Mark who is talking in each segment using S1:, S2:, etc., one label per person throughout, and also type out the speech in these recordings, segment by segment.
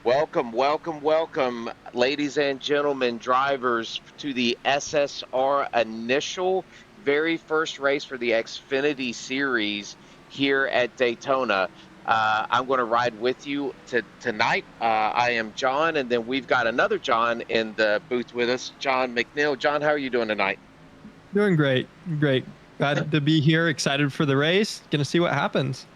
S1: Welcome, welcome, welcome, ladies and gentlemen, drivers, to the SSR initial very first race for the Xfinity Series here at Daytona. I'm going to ride with you tonight. I am John, and then we've got another John in the booth with us, John McNeil. John, how are you doing tonight?
S2: Doing great. Great. Glad to be here. Excited for the race. Gonna see what happens.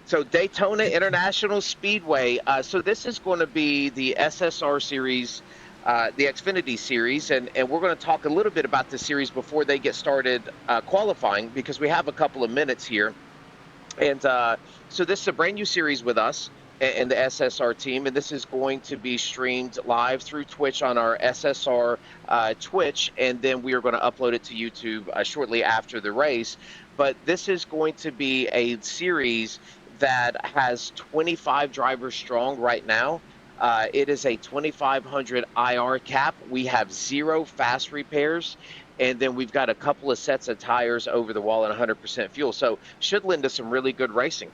S1: So Daytona International Speedway. So this is going to be the SSR series, the Xfinity series, and we're going to talk a little bit about the series before they get started qualifying because we have a couple of minutes here. And so this is a brand new series with us and the SSR team, and this is going to be streamed live through Twitch on our SSR Twitch, and then we are going to upload it to YouTube shortly after the race. But this is going to be a series that has 25 drivers strong right now. It is a 2,500 IR cap. We have 0 fast repairs, and then we've got a couple of sets of tires over the wall and 100% fuel. So should lend us some really good racing.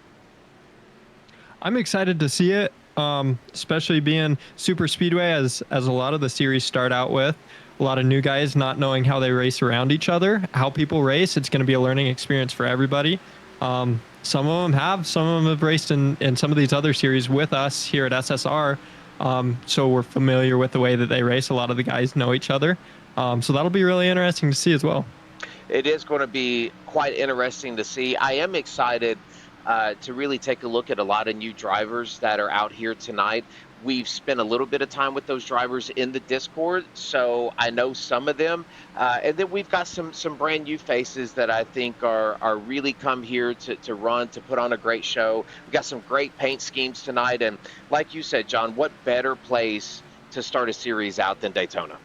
S2: I'm excited to see it, especially being super speedway as a lot of the series start out with. A lot of new guys not knowing how they race around each other, how people race. It's going to be a learning experience for everybody. Some of them have raced in some of these other series with us here at SSR. So we're familiar with the way that they race. A lot of the guys know each other. So that'll be really interesting to see as well.
S1: It is going to be quite interesting to see. I am excited to really take a look at a lot of new drivers that are out here tonight. We've spent a little bit of time with those drivers in the Discord, so I know some of them. And then we've got some brand new faces that I think are really come here to run, to put on a great show. We've got some great paint schemes tonight. And like you said, John, what better place to start a series out than Daytona?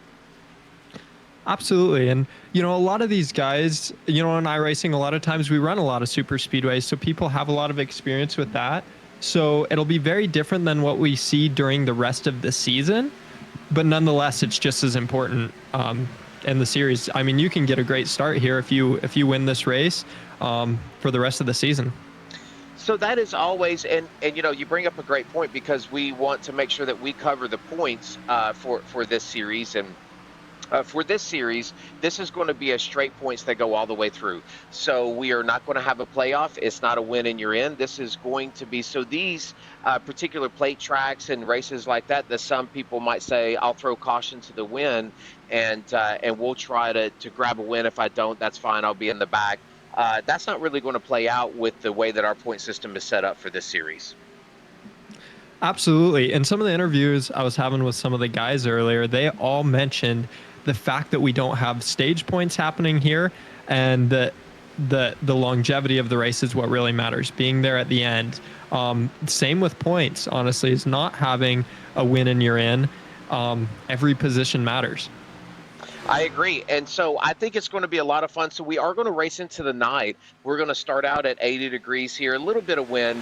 S2: Absolutely. And, a lot of these guys, in iRacing, a lot of times we run a lot of super speedways. So people have a lot of experience with that. So it'll be very different than what we see during the rest of the season. But nonetheless, it's just as important in the series. I mean, you can get a great start here if you win this race for the rest of the season.
S1: So that is always, and you bring up a great point because we want to make sure that we cover the points for this series. And for this series, this is going to be a straight points that go all the way through. So we are not going to have a playoff. It's not a win and you're in. This is going to be, so these particular plate tracks and races like that some people might say, I'll throw caution to the wind and we'll try to grab a win. If I don't, that's fine. I'll be in the back. That's not really going to play out with the way that our point system is set up for this series.
S2: Absolutely. In some of the interviews I was having with some of the guys earlier, they all mentioned the fact that we don't have stage points happening here, and that the longevity of the race is what really matters, being there at the end. Same with points, honestly, is not having a win and you're in. Every position matters.
S1: I agree. And so I think it's going to be a lot of fun. So we are going to race into the night. We're going to start out at 80 degrees here, a little bit of wind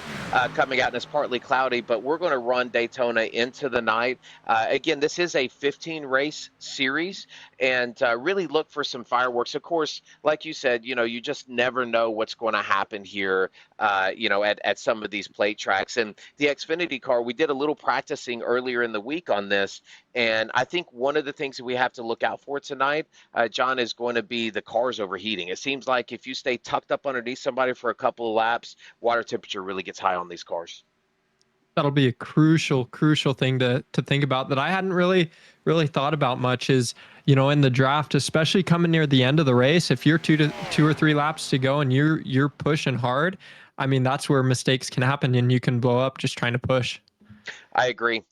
S1: coming out, and it's partly cloudy, but we're going to run Daytona into the night. Again, this is a 15 race series, and really look for some fireworks. Of course, like you said, you just never know what's going to happen here, at some of these plate tracks. And the Xfinity car, we did a little practicing earlier in the week on this, and I think one of the things that we have to look out for tonight, John, is going to be the cars overheating. It seems like if you stay tucked up underneath somebody for a couple of laps, water temperature really gets high on these cars.
S2: That'll be a crucial thing to think about that I hadn't really thought about much is, in the draft, especially coming near the end of the race, if you're two or three laps to go and you're pushing hard, I mean, that's where mistakes can happen and you can blow up just trying to push.
S1: I agree.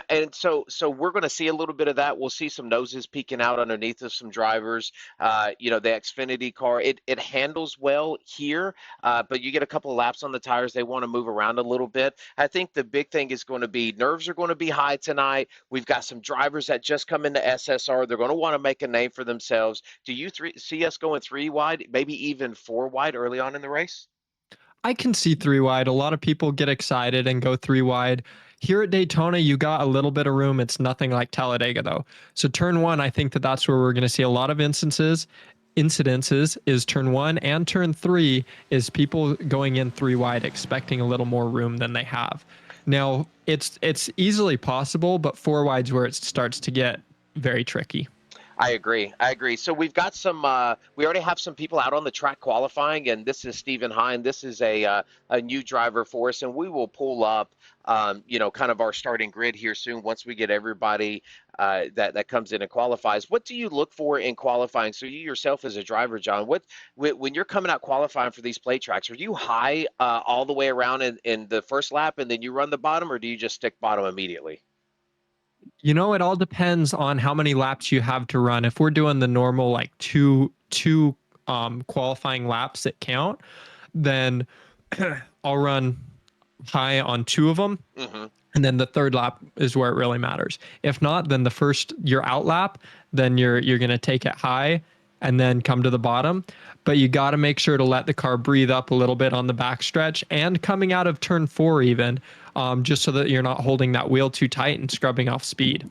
S1: And so we're going to see a little bit of that. We'll see some noses peeking out underneath of some drivers. The Xfinity car, it handles well here, but you get a couple of laps on the tires. They want to move around a little bit. I think the big thing is going to be nerves are going to be high tonight. We've got some drivers that just come into SSR. They're going to want to make a name for themselves. Do you see us going 3 wide, maybe even 4 wide early on in the race?
S2: I can see 3 wide. A lot of people get excited and go 3 wide. Here at Daytona, you got a little bit of room. It's nothing like Talladega, though. So turn one, I think that's where we're going to see a lot of incidences is turn one, and turn three is people going in 3 wide, expecting a little more room than they have. Now it's easily possible, but four wide's where it starts to get very tricky.
S1: I agree. I agree. So we've got some. We already have some people out on the track qualifying, and this is Stephen Hine. This is a new driver for us, and we will pull up, kind of our starting grid here soon once we get everybody that comes in and qualifies. What do you look for in qualifying? So you yourself as a driver, John, when you're coming out qualifying for these plate tracks, are you high all the way around in the first lap, and then you run the bottom, or do you just stick bottom immediately?
S2: It all depends on how many laps you have to run. If we're doing the normal like two qualifying laps that count, then I'll run high on two of them.
S1: Hmm.
S2: And then the third lap is where it really matters. If not, then the first your out lap, then you're gonna take it high and then come to the bottom. But you got to make sure to let the car breathe up a little bit on the backstretch and coming out of turn four even, just so that you're not holding that wheel too tight and scrubbing off speed.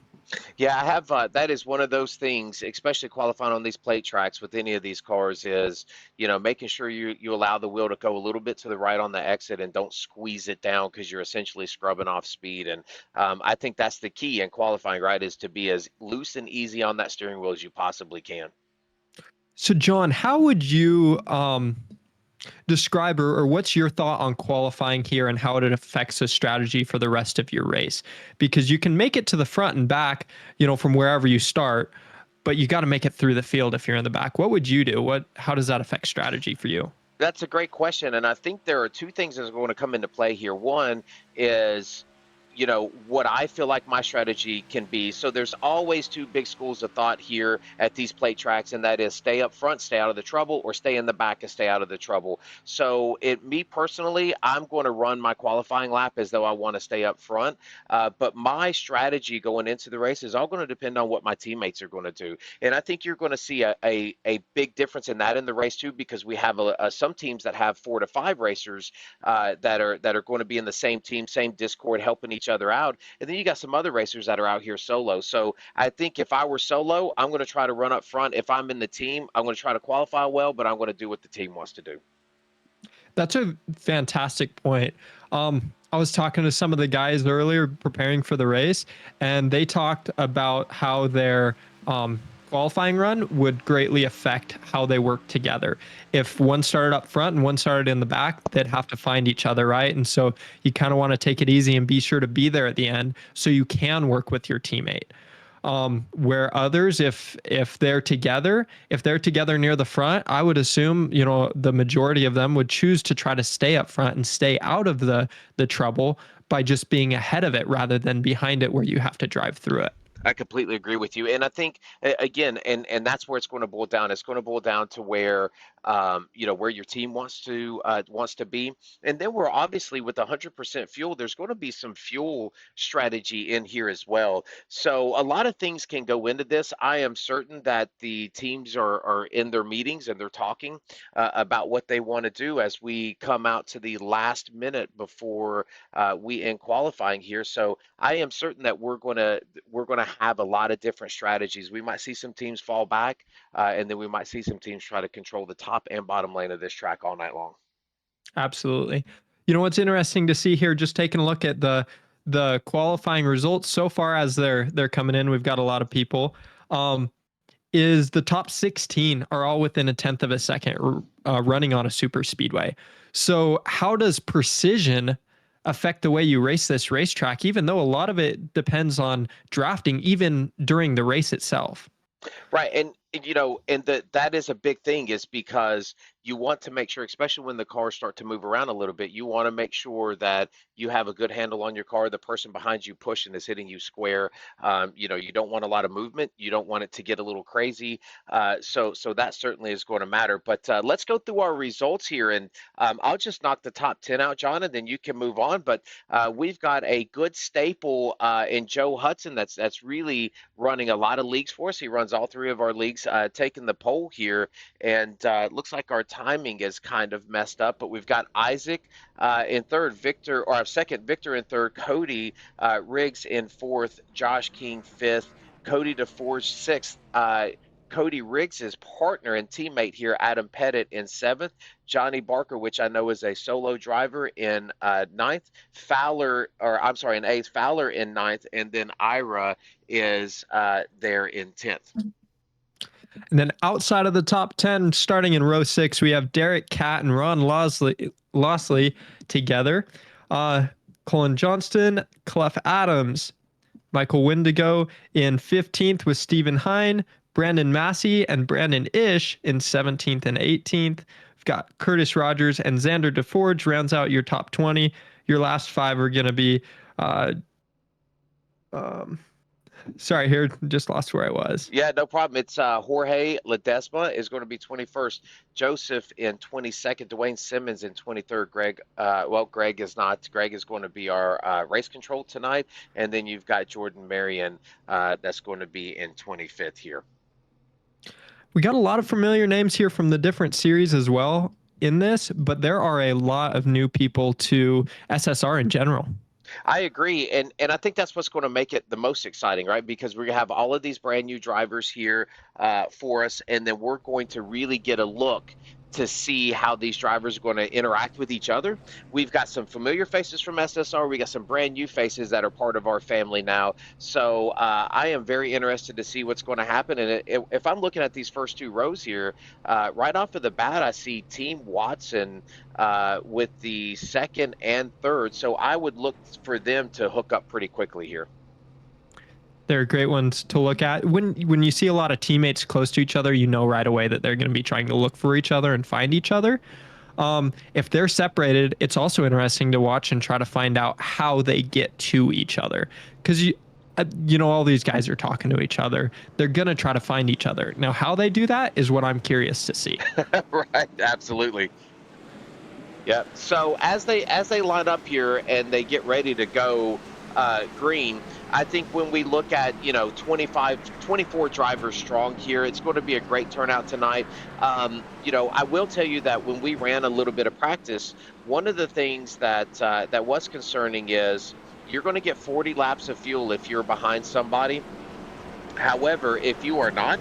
S1: Yeah, I have. That is one of those things, especially qualifying on these plate tracks with any of these cars, is making sure you allow the wheel to go a little bit to the right on the exit and don't squeeze it down because you're essentially scrubbing off speed. And I think that's the key in qualifying, right? Is to be as loose and easy on that steering wheel as you possibly can.
S2: So John, how would you describe or what's your thought on qualifying here and how it affects the strategy for the rest of your race? Because you can make it to the front and back, from wherever you start, but you got to make it through the field if you're in the back. What would you do? How does that affect strategy for you?
S1: That's a great question, and I think there are two things that are going to come into play here. One is, what I feel like my strategy can be. So there's always two big schools of thought here at these plate tracks, and that is stay up front, stay out of the trouble, or stay in the back and stay out of the trouble. So me personally, I'm going to run my qualifying lap as though I want to stay up front. But my strategy going into the race is all going to depend on what my teammates are going to do. And I think you're going to see a big difference in that in the race too, because we have some teams that have 4 to 5 racers that are going to be in the same team, same Discord, helping each other out. And then you got some other racers that are out here solo. So I think if I were solo, I'm going to try to run up front. If I'm in the team, I'm going to try to qualify well, but I'm going to do what the team wants to do.
S2: That's a fantastic point. I was talking to some of the guys earlier preparing for the race, and they talked about how their qualifying run would greatly affect how they work together. If one started up front and one started in the back, they'd have to find each other, right? And so you kind of want to take it easy and be sure to be there at the end so you can work with your teammate. Where others, if they're together near the front, I would assume the majority of them would choose to try to stay up front and stay out of the trouble by just being ahead of it rather than behind it where you have to drive through it.
S1: I completely agree with you, and I think again, and that's where it's going to boil down. It's going to boil down to where where your team wants to be, and then we're obviously with 100% fuel. There's going to be some fuel strategy in here as well. So a lot of things can go into this. I am certain that the teams are in their meetings and they're talking about what they want to do as we come out to the last minute before we end qualifying here. So I am certain that we're going to have a lot of different strategies. We might see some teams fall back, and then we might see some teams try to control the top and bottom lane of this track all night long.
S2: Absolutely. What's interesting to see here, just taking a look at the qualifying results so far as they're coming in. We've got a lot of people. Is the top 16 are all within a tenth of a second running on a super speedway. So how does precision affect the way you race this racetrack, even though a lot of it depends on drafting, even during the race itself?
S1: Right, and that is a big thing, is because you want to make sure, especially when the cars start to move around a little bit, you want to make sure that you have a good handle on your car. The person behind you pushing is hitting you square. You don't want a lot of movement. You don't want it to get a little crazy. So that certainly is going to matter. But let's go through our results here, and I'll just knock the top 10 out, John, and then you can move on. But we've got a good staple in Joe Hudson that's really running a lot of leagues for us. He runs all 3 of our leagues, taking the pole here, and looks like our timing is kind of messed up. But we've got Isaac in third, Victor, or second, Victor in third, Cody Riggs in fourth, Josh King fifth, Cody DeForge sixth. Cody Riggs' partner and teammate here, Adam Pettit, in seventh. Johnny Barker, which I know is a solo driver, in ninth. In eighth. Fowler in ninth, and then Ira is there in 10th.
S2: And then outside of the top 10, starting in row 6, we have Derek Catt and Ron Lossley together. Colin Johnston, Clef Adams, Michael Windigo in 15th with Stephen Hine, Brandon Massey and Brandon Ish in 17th and 18th. We've got Curtis Rogers and Xander DeForge rounds out your top 20. Your last 5 are going to be sorry, here, just lost where I was.
S1: Yeah, no problem. It's Jorge Ledesma is going to be 21st. Joseph in 22nd. Dwayne Simmons in 23rd. Greg is not. Greg is going to be our race control tonight. And then you've got Jordan Marion that's going to be in 25th here.
S2: We got a lot of familiar names here from the different series as well in this, but there are a lot of new people to SSR in general.
S1: I agree, and I think that's what's going to make it the most exciting, right? Because we're going to have all of these brand new drivers here for us, and then we're going to really get a look to see how these drivers are going to interact with each other. We've got some familiar faces from SSR. We got some brand new faces that are part of our family now. So I am very interested to see what's going to happen. And if I'm looking at these first 2 rows here, right off of the bat, I see Team Watson with the 2nd and 3rd. So I would look for them to hook up pretty quickly here.
S2: They're great ones to look at. When you see a lot of teammates close to each other, you know right away that they're going to be trying to look for each other and find each other. If they're separated, it's also interesting to watch and try to find out how they get to each other. Because all these guys are talking to each other. They're going to try to find each other. Now, how they do that is what I'm curious to see.
S1: Right, absolutely. Yeah. So as they line up here and they get ready to go green, I think when we look at 24 drivers strong here, it's going to be a great turnout tonight. I will tell you that when we ran a little bit of practice, one of the things that was concerning is you're going to get 40 laps of fuel if you're behind somebody. However, if you are not,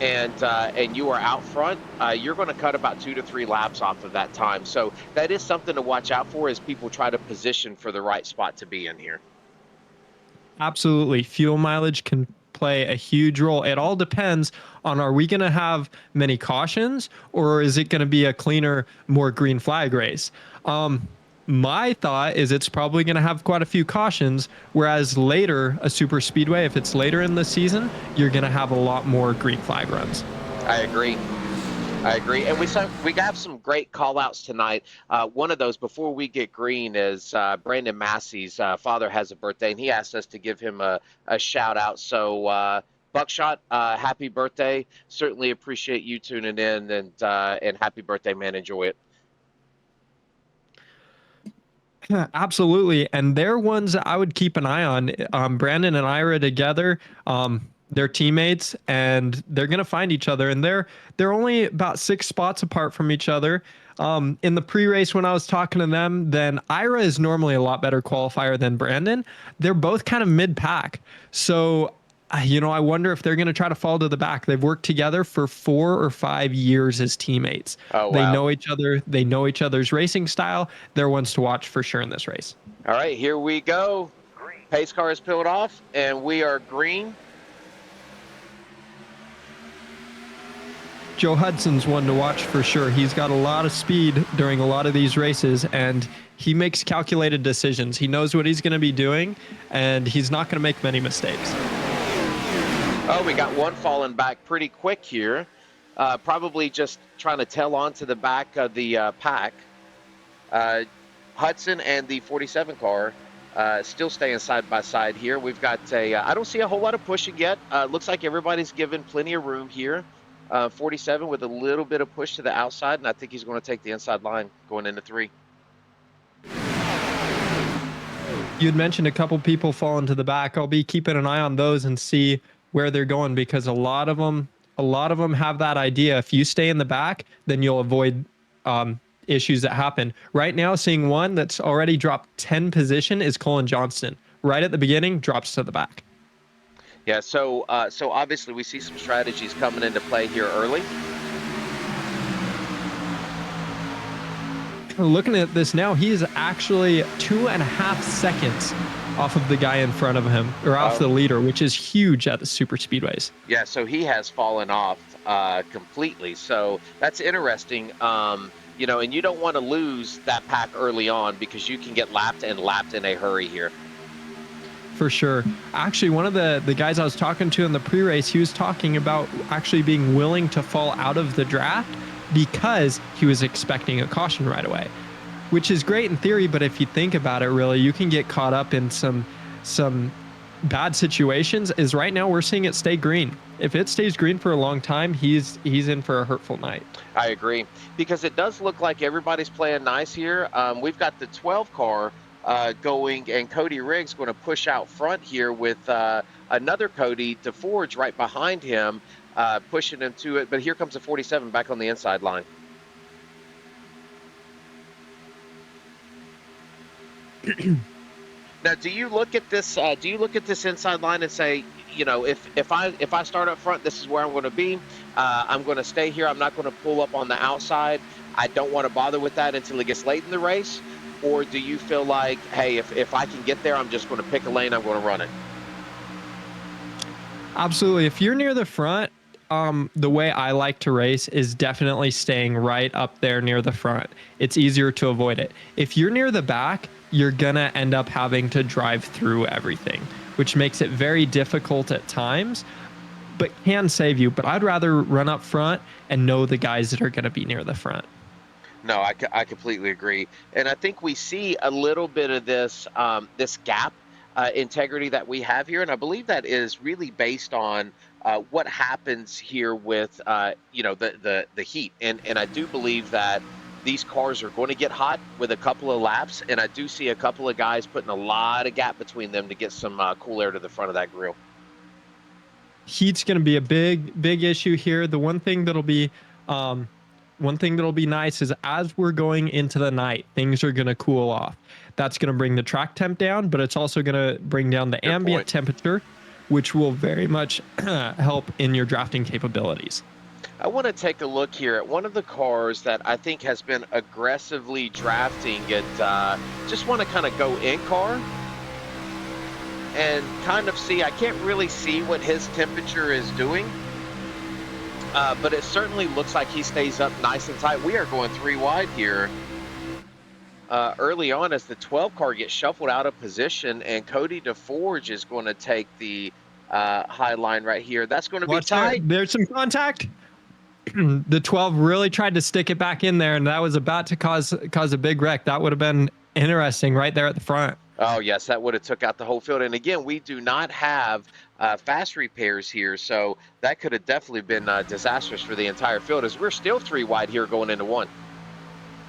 S1: and you are out front, you're going to cut about 2 to 3 laps off of that time. So that is something to watch out for as people try to position for the right spot to be in here.
S2: Absolutely. Fuel mileage can play a huge role. It all depends on, are we going to have many cautions, or is it going to be a cleaner, more green flag race? My thought is it's probably going to have quite a few cautions, whereas later, a super speedway, if it's later in the season, you're going to have a lot more green flag runs.
S1: I agree. And we have some great call outs tonight. One of those before we get green is Brandon Massey's father has a birthday, and he asked us to give him a shout out. So Buckshot, happy birthday. Certainly appreciate you tuning in, and happy birthday, man. Enjoy it.
S2: Absolutely. And they're ones that I would keep an eye on. Brandon and Ira together, they're teammates, and they're going to find each other. And they're only about 6 spots apart from each other. In the pre-race, when I was talking to them, then Ira is normally a lot better qualifier than Brandon. They're both kind of mid-pack. So, I wonder if they're going to try to fall to the back. They've worked together for 4 or 5 years as teammates.
S1: Oh, wow.
S2: They know each other. They know each other's racing style. They're ones to watch for sure in this race.
S1: All right, here we go. Pace car is peeled off, and we are green.
S2: Joe Hudson's one to watch for sure. He's got a lot of speed during a lot of these races, and he makes calculated decisions. He knows what he's going to be doing, and he's not going to make many mistakes.
S1: Oh, we got one falling back pretty quick here. Probably just trying to tail on to the back of the pack. Hudson and the 47 car still staying side by side here. We've got I don't see a whole lot of pushing yet. Looks like everybody's given plenty of room here. 47 with a little bit of push to the outside, and I think he's going to take the inside line going into 3.
S2: You'd mentioned a couple people falling to the back. I'll be keeping an eye on those and see where they're going, because a lot of them have that idea. If you stay in the back, then you'll avoid issues that happen. Right now, seeing one that's already dropped 10 position is Colin Johnston. Right at the beginning, drops to the back.
S1: Yeah, so obviously we see some strategies coming into play here early.
S2: Looking at this now, he is actually 2.5 seconds off of the guy in front of him, or off the leader, which is huge at the super speedways.
S1: Yeah, so he has fallen off completely. So that's interesting. And you don't want to lose that pack early on because you can get lapped in a hurry here.
S2: For sure. Actually, one of the guys I was talking to in the pre-race, he was talking about actually being willing to fall out of the draft because he was expecting a caution right away, which is great in theory, but if you think about it, really, you can get caught up in some bad situations. Is right now we're seeing it stay green. If it stays green for a long time, he's in for a hurtful night.
S1: I agree, because it does look like everybody's playing nice here. We've got the 12 car going, and Cody Riggs going to push out front here with another Cody DeForge right behind him, pushing him to it. But here comes the 47 back on the inside line. Now, do you look at this? Do you look at this inside line and say, if I start up front, this is where I'm going to be. I'm going to stay here. I'm not going to pull up on the outside. I don't want to bother with that until it gets late in the race. Or do you feel like, hey, if I can get there, I'm just going to pick a lane, I'm going to run it?
S2: Absolutely. If you're near the front, the way I like to race is definitely staying right up there near the front. It's easier to avoid it. If you're near the back, you're going to end up having to drive through everything, which makes it very difficult at times, but can save you. But I'd rather run up front and know the guys that are going to be near the front.
S1: No, I completely agree. And I think we see a little bit of this this gap integrity that we have here. And I believe that is really based on what happens here with, the heat. And I do believe that these cars are going to get hot with a couple of laps. And I do see a couple of guys putting a lot of gap between them to get some cool air to the front of that grill.
S2: Heat's going to be a big issue here. The one thing that'll be nice is as we're going into the night, things are going to cool off. That's going to bring the track temp down, but it's also going to bring down the ambient temperature, which will very much help in your drafting capabilities.
S1: I want to take a look here at one of the cars that I think has been aggressively drafting it. Just want to kind of go in car and kind of see. I can't really see what his temperature is doing. But it certainly looks like he stays up nice and tight. We are going 3 wide here early on as the 12 car gets shuffled out of position, and Cody DeForge is going to take the high line right here. That's going to be tight.
S2: There's some contact. The 12 really tried to stick it back in there, and that was about to cause a big wreck. That would have been interesting right there at the front.
S1: Oh, yes, that would have took out the whole field. And again, we do not have fast repairs here, so that could have definitely been disastrous for the entire field, as we're still 3 wide here going into 1.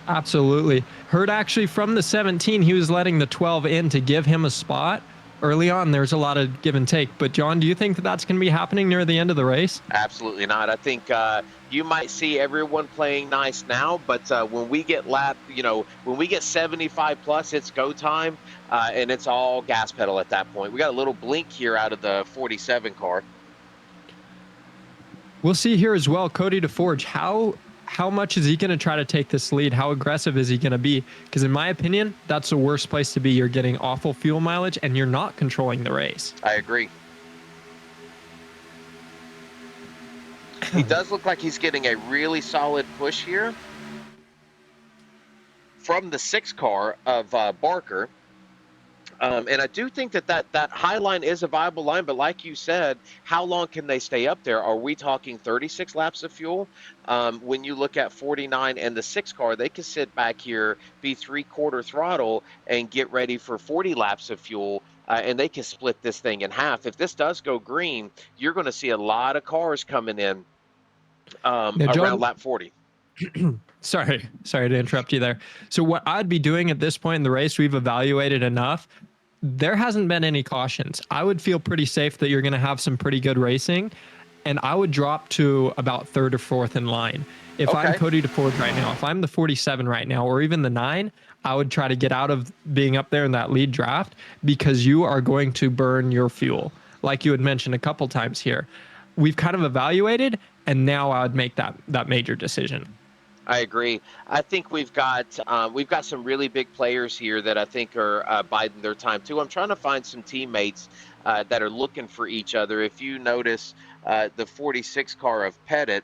S2: Absolutely. Heard actually from the 17, he was letting the 12 in to give him a spot. Early on, there's a lot of give and take. But, John, do you think that that's going to be happening near the end of the race?
S1: Absolutely not. I think you might see everyone playing nice now, but when we get when we get 75 plus, it's go time, and it's all gas pedal at that point. We got a little blink here out of the 47 car.
S2: We'll see here as well, Cody DeForge, how much is he going to try to take this lead? How aggressive is he going to be? Because in my opinion, that's the worst place to be. You're getting awful fuel mileage, and you're not controlling the race.
S1: I agree. He does look like he's getting a really solid push here from the 6 car of Barker. And I do think that high line is a viable line, but like you said, how long can they stay up there? Are we talking 36 laps of fuel? When you look at 49 and the 6 car, they can sit back here, be 3/4 throttle, and get ready for 40 laps of fuel, and they can split this thing in half. If this does go green, you're going to see a lot of cars coming in around lap 40.
S2: Sorry to interrupt you there. So what I'd be doing at this point in the race, we've evaluated enough. There hasn't been any cautions. I would feel pretty safe that you're going to have some pretty good racing, and I would drop to about 3rd or 4th in line. If I'm Cody DeForge right now, if I'm the 47 right now, or even the 9, I would try to get out of being up there in that lead draft, because you are going to burn your fuel. like you had mentioned a couple times here. We've kind of evaluated, and now I would make that major decision.
S1: I agree. I think we've got some really big players here that I think are biding their time too. I'm trying to find some teammates that are looking for each other. If you notice, the 46 car of Pettit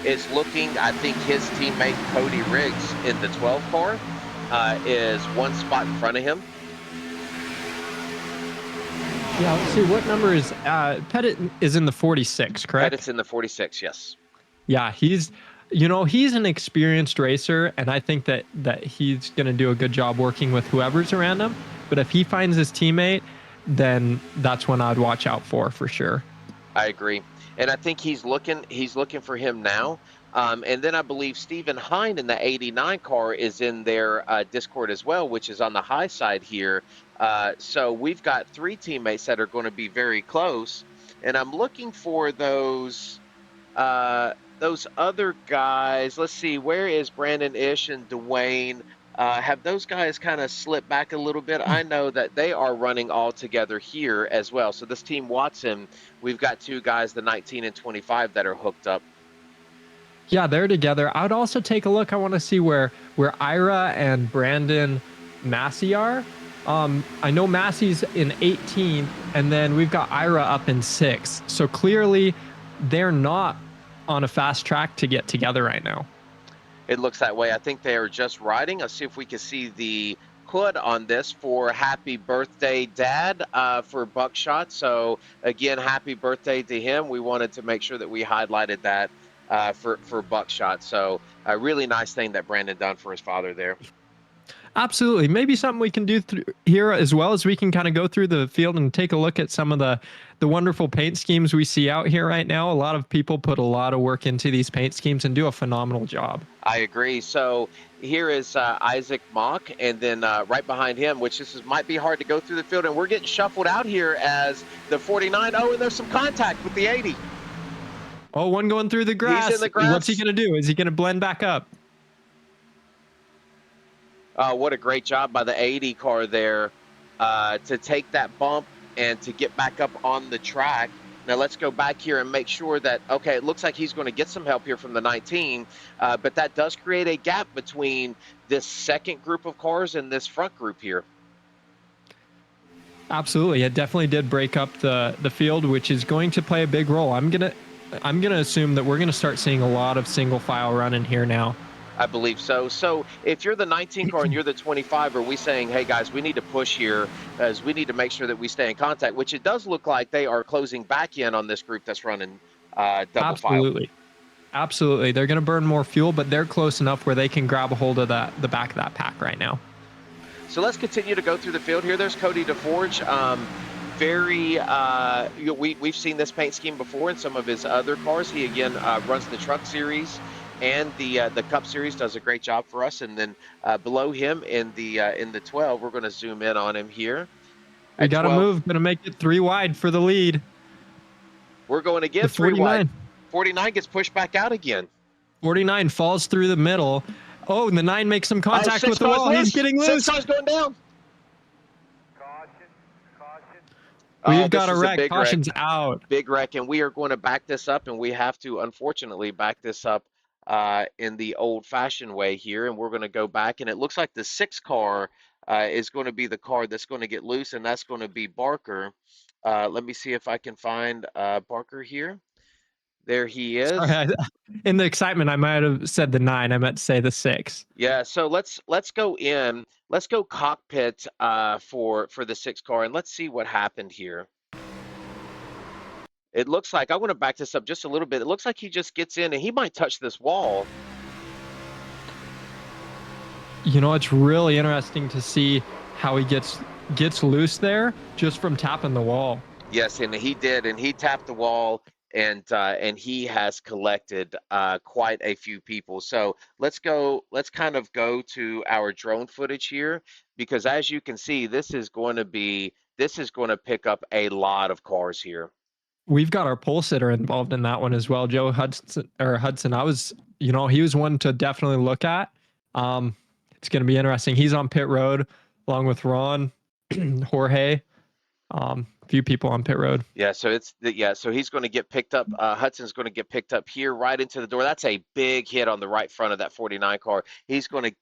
S1: is looking. I think his teammate Cody Riggs in the 12 car is one spot in front of him.
S2: Yeah, let's see, what number is Pettit is in the 46, correct?
S1: Pettit's in the 46, yes.
S2: Yeah, he's an experienced racer, and I think that he's going to do a good job working with whoever's around him. But if he finds his teammate, then that's when I'd watch out for sure.
S1: I agree, and I think he's looking for him now. And then I believe Stephen Hine in the 89 car is in their Discord as well, which is on the high side here. So we've got 3 teammates that are going to be very close, and I'm looking for those other guys. Let's see, where is Brandon Ish and Dwayne? Have those guys kind of slipped back a little bit? I know that they are running all together here as well. So this team Watson, we've got 2 guys, the 19 and 25, that are hooked up.
S2: Yeah, they're together. I would also take a look. I want to see where Ira and Brandon Massey are. I know Massey's in 18th, and then we've got Ira up in 6th. So clearly, they're not on a fast track to get together right now.
S1: It looks that way. I think they are just riding. Let's see if we can see the hood on this for Happy Birthday Dad for Buckshot. So again, happy birthday to him. We wanted to make sure that we highlighted that for Buckshot. So a really nice thing that Brandon done for his father there.
S2: Absolutely. Maybe something we can do here as well, as we can kind of go through the field and take a look at some of the wonderful paint schemes we see out here right now. A lot of people put a lot of work into these paint schemes and do a phenomenal job.
S1: I agree. So here is Isaac Mock, and then right behind him, which might be hard to go through the field, and we're getting shuffled out here as the 49. Oh, and there's some contact with the 80.
S2: Oh, one going through the grass.
S1: He's in the grass.
S2: What's he going to do? Is he going to blend back up?
S1: What a great job by the 80 car there to take that bump and to get back up on the track. Now let's go back here and make sure that, okay, it looks like he's going to get some help here from the 19, but that does create a gap between this second group of cars and this front group here.
S2: Absolutely. It definitely did break up the field, which is going to play a big role. I'm gonna assume that we're going to start seeing a lot of single file running here now.
S1: I believe so. So if you're the 19 car and you're the 25, are we saying, hey guys, we need to push here as we need to make sure that we stay in contact, which it does look like they are closing back in on this group that's running double file.
S2: Absolutely. They're going to burn more fuel, but they're close enough where they can grab a hold of the back of that pack right now.
S1: So let's continue to go through the field here. There's Cody DeForge. We've seen this paint scheme before in some of his other cars. He again runs the truck series and the Cup Series, does a great job for us. And then below him in the 12, we're going to zoom in on him here.
S2: We got to move. Going to make it 3 wide for the lead.
S1: We're going to get 3 wide. 49 gets pushed back out again.
S2: 49 falls through the middle. Oh, and the 9 makes some contact with the wall. He's getting loose.
S1: 6 cars going down.
S2: We've got a wreck. Caution's out.
S1: Big wreck, and we are going to back this up, and we have to, unfortunately, back this up in the old-fashioned way here, and we're going to go back, and it looks like the 6 car is going to be the car that's going to get loose, and that's going to be Barker. Let me see if I can find Barker here. There he is.
S2: Sorry, in the excitement, I might have said the 9. I meant to say the 6.
S1: Yeah, so let's go in. Let's go cockpit for the 6 car, and let's see what happened here. It looks like, I want to back this up just a little bit. It looks like he just gets in, and he might touch this wall.
S2: It's really interesting to see how he gets loose there just from tapping the wall.
S1: Yes, and he did, and he tapped the wall. And he has collected quite a few people. So let's kind of go to our drone footage here, because as you can see, this is going to pick up a lot of cars here.
S2: We've got our pole sitter involved in that one as well, Joe Hudson. I was, he was one to definitely look at. It's going to be interesting. He's on pit road along with Ron, Jorge. few people on pit road.
S1: Yeah, so he's going to get picked up. Hudson's going to get picked up here right into the door. That's a big hit on the right front of that 49 car. He's going to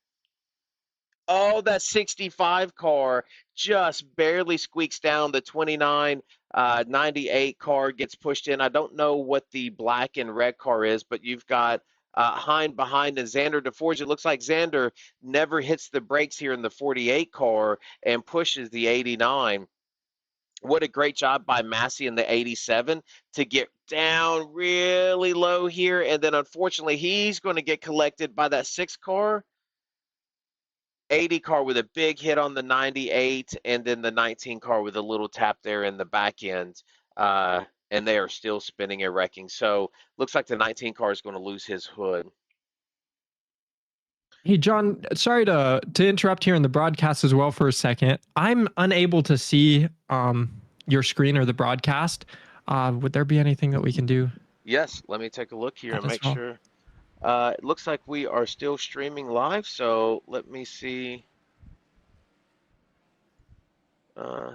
S1: Oh, that 65 car just barely squeaks down. The 29, 98 car gets pushed in. I don't know what the black and red car is, but you've got Hine behind and Xander DeForge. It looks like Xander never hits the brakes here in the 48 car and pushes the 89. What a great job by Massey in the 87 to get down really low here. And then unfortunately, he's going to get collected by that 6 car. 80 car with a big hit on the 98, and then the 19 car with a little tap there in the back end. And they are still spinning and wrecking. So looks like the 19 car is going to lose his hood.
S2: Hey, John, sorry to interrupt here in the broadcast as well for a second. I'm unable to see your screen or the broadcast. Would there be anything that we can do?
S1: Yes, let me take a look here and
S2: As
S1: make
S2: well.
S1: sure. It looks like we are still streaming live, so let me see. Uh,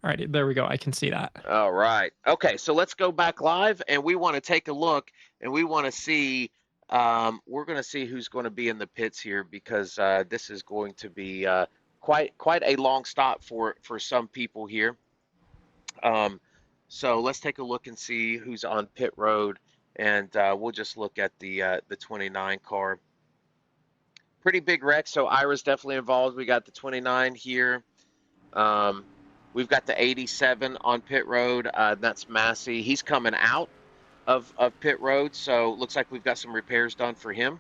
S2: All right, there we go. I can see that.
S1: all right. Okay, so let's go back live, and we want to take a look, and we want to see. We're going to see who's going to be in the pits here because this is going to be quite a long stop for some people here. So let's take a look and see who's on pit road, and we'll just look at the 29 car. Pretty big wreck, so Ira's definitely involved. We got the 29 here. Um, we've got the 87 on pit road. That's Massey. He's coming out of pit road, so looks like we've got some repairs done for him.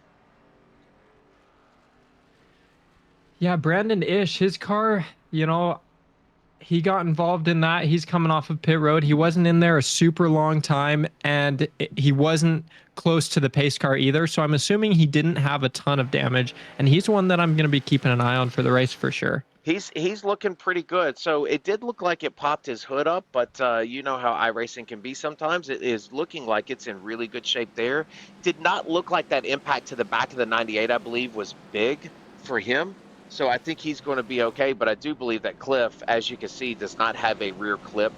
S2: Yeah, Brandon Ish, his car, he got involved in that. He's coming off of pit road. He wasn't in there a super long time, and he wasn't close to the pace car either. So I'm assuming he didn't have a ton of damage, and he's one that I'm going to be keeping an eye on for the race for sure.
S1: He's looking pretty good. So it did look like it popped his hood up, but you know how iRacing can be sometimes. It is looking like it's in really good shape there. Did not look like that impact to the back of the 98, I believe, was big for him. So I think he's going to be okay, but I do believe that Cliff, as you can see, does not have a rear clip.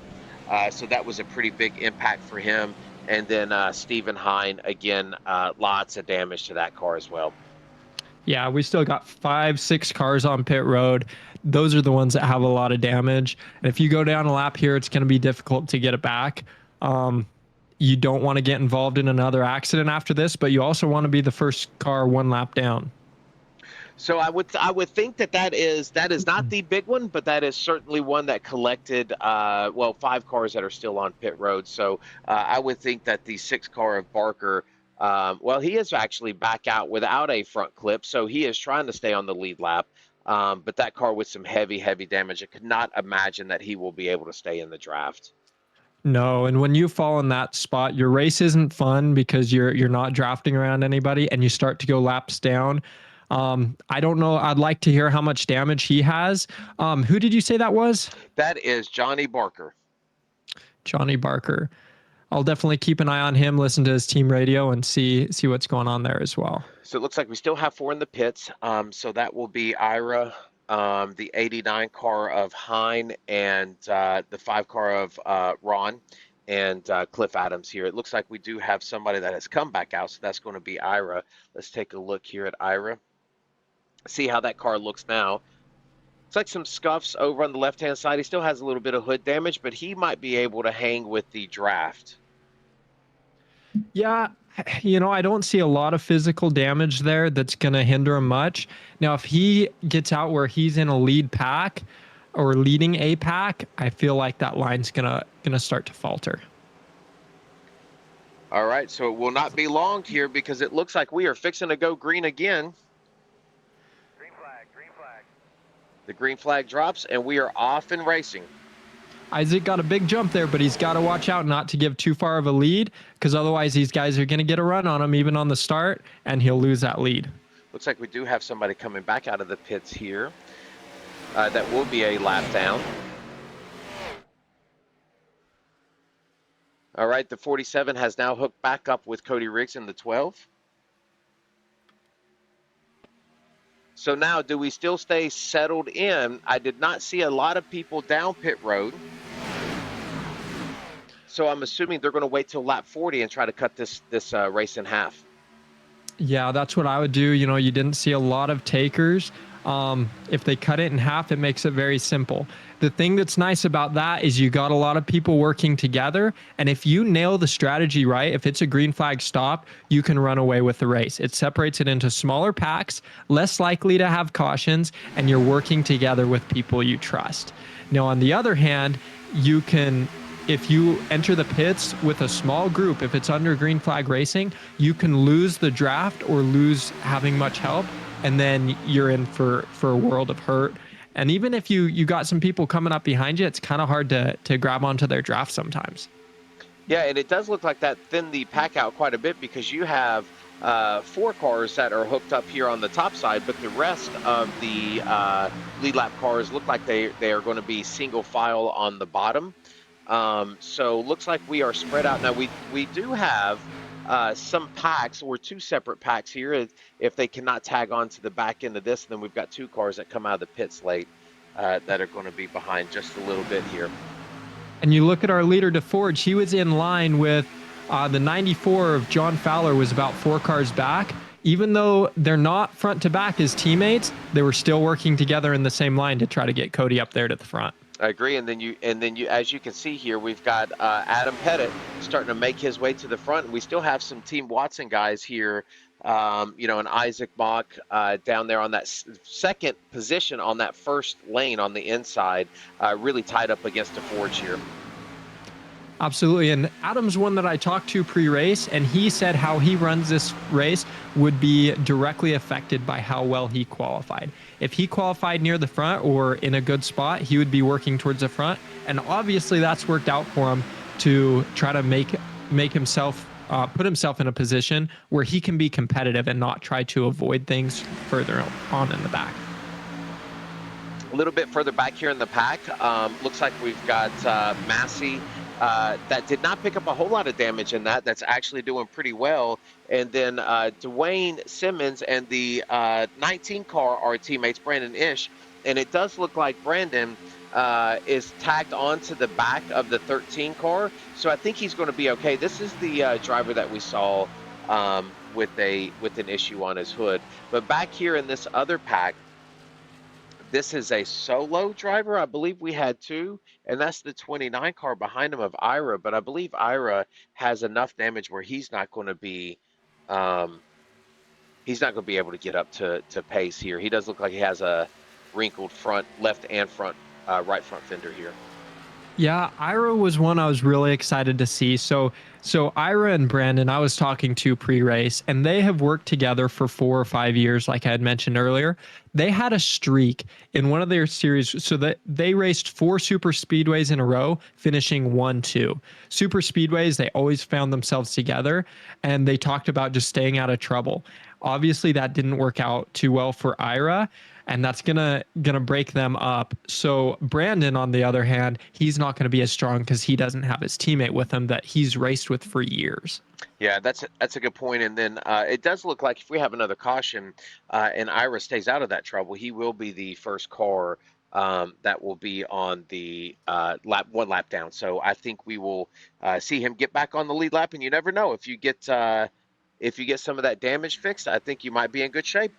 S1: So that was a pretty big impact for him. And then Stephen Hine, again, lots of damage to that car as well.
S2: Yeah, we still got 5-6 cars on pit road. Those are the ones that have a lot of damage. And if you go down a lap here, it's going to be difficult to get it back. You don't want to get involved in another accident after this, but you also want to be the first car one lap down.
S1: So I would think that is not the big one, but that is certainly one that collected 5 cars that are still on pit road. So I would think that the 6 car of Barker, he is actually back out without a front clip, so he is trying to stay on the lead lap. But that car with some heavy damage, I could not imagine that he will be able to stay in the draft.
S2: No, and when you fall in that spot, your race isn't fun because you're not drafting around anybody, and you start to go laps down. I don't know. I'd like to hear how much damage he has. Who did you say that was?
S1: That is Johnny Barker.
S2: Johnny Barker. I'll definitely keep an eye on him, listen to his team radio, and see what's going on there as well.
S1: So it looks like we still have 4 in the pits. So that will be Ira, the 89 car of Hine, and the 5 car of Ron and Cliff Adams here. It looks like we do have somebody that has come back out, so that's going to be Ira. Let's take a look here at Ira. See how that car looks now. It's like some scuffs over on the left-hand side. He still has a little bit of hood damage, but he might be able to hang with the draft.
S2: Yeah, I don't see a lot of physical damage there that's going to hinder him much. Now, if he gets out where he's in a lead pack or leading a pack, I feel like that line's gonna start to falter.
S1: All right, so it will not be long here because it looks like we are fixing to go green again.
S3: Green flag, green flag.
S1: The green flag drops, and we are off and racing.
S2: Isaac got a big jump there, but he's got to watch out not to give too far of a lead because otherwise these guys are going to get a run on him even on the start, and he'll lose that lead.
S1: Looks like we do have somebody coming back out of the pits here. That will be a lap down. All right, the 47 has now hooked back up with Cody Riggs in the 12. So now, do we still stay settled in? I did not see a lot of people down pit road. So I'm assuming they're going to wait till lap 40 and try to cut this race in half.
S2: Yeah, that's what I would do. You know, you didn't see a lot of takers. If they cut it in half, it makes it very simple. The thing that's nice about that is you got a lot of people working together. And if you nail the strategy right, if it's a green flag stop, you can run away with the race. It separates it into smaller packs, less likely to have cautions, and you're working together with people you trust. Now, on the other hand, you can, if you enter the pits with a small group, if it's under green flag racing, you can lose the draft or lose having much help, and then you're in for a world of hurt. And even if you got some people coming up behind you, it's kind of hard to grab onto their draft sometimes.
S1: Yeah, and it does look like that thinned the pack out quite a bit, because you have 4 cars that are hooked up here on the top side, but the rest of the lead lap cars look like they are going to be single file on the bottom. So looks like we are spread out. Now we do have some packs, or 2 separate packs here. If they cannot tag on to the back end of this, then we've got 2 cars that come out of the pits late that are going to be behind just a little bit here.
S2: And you look at our leader, DeForge, he was in line with the 94 of John Fowler, was about 4 cars back. Even though they're not front to back as teammates, they were still working together in the same line to try to get Cody up there to the front.
S1: I agree, and then you, as you can see here, we've got Adam Pettit starting to make his way to the front. We still have some Team Watson guys here, and Isaac Mock down there on that second position on that first lane on the inside, really tied up against a Forge here.
S2: Absolutely. And Adam's one that I talked to pre-race, and he said how he runs this race would be directly affected by how well he qualified. If he qualified near the front or in a good spot, he would be working towards the front. And obviously that's worked out for him to try to make himself, put himself in a position where he can be competitive and not try to avoid things further on in the back.
S1: A little bit further back here in the pack, looks like we've got Massey. That did not pick up a whole lot of damage in that. That's actually doing pretty well. And then Dwayne Simmons and the 19 car are teammates, Brandon Ish. And it does look like Brandon is tagged onto the back of the 13 car. So I think he's going to be okay. This is the driver that we saw with an issue on his hood. But back here in this other pack, this is a solo driver. I believe we had 2, and that's the 29 car behind him of Ira. But I believe Ira has enough damage where he's not going to be able to get up to pace here. He does look like he has a wrinkled front, left and front, right front fender here.
S2: Yeah, Ira was one I was really excited to see. So Ira and Brandon, I was talking to pre-race, and they have worked together for 4 or 5 years, like I had mentioned earlier. They had a streak in one of their series, so that they raced 4 super speedways in a row, finishing 1-2. Super speedways, they always found themselves together, and they talked about just staying out of trouble. Obviously, that didn't work out too well for Ira, and that's gonna break them up. So Brandon, on the other hand, he's not going to be as strong because he doesn't have his teammate with him that he's raced with for years.
S1: Yeah, that's a good point. And then it does look like if we have another caution and Ira stays out of that trouble, he will be the first car that will be on the one lap down. So I think we will see him get back on the lead lap. And you never know, if you get some of that damage fixed, I think you might be in good shape.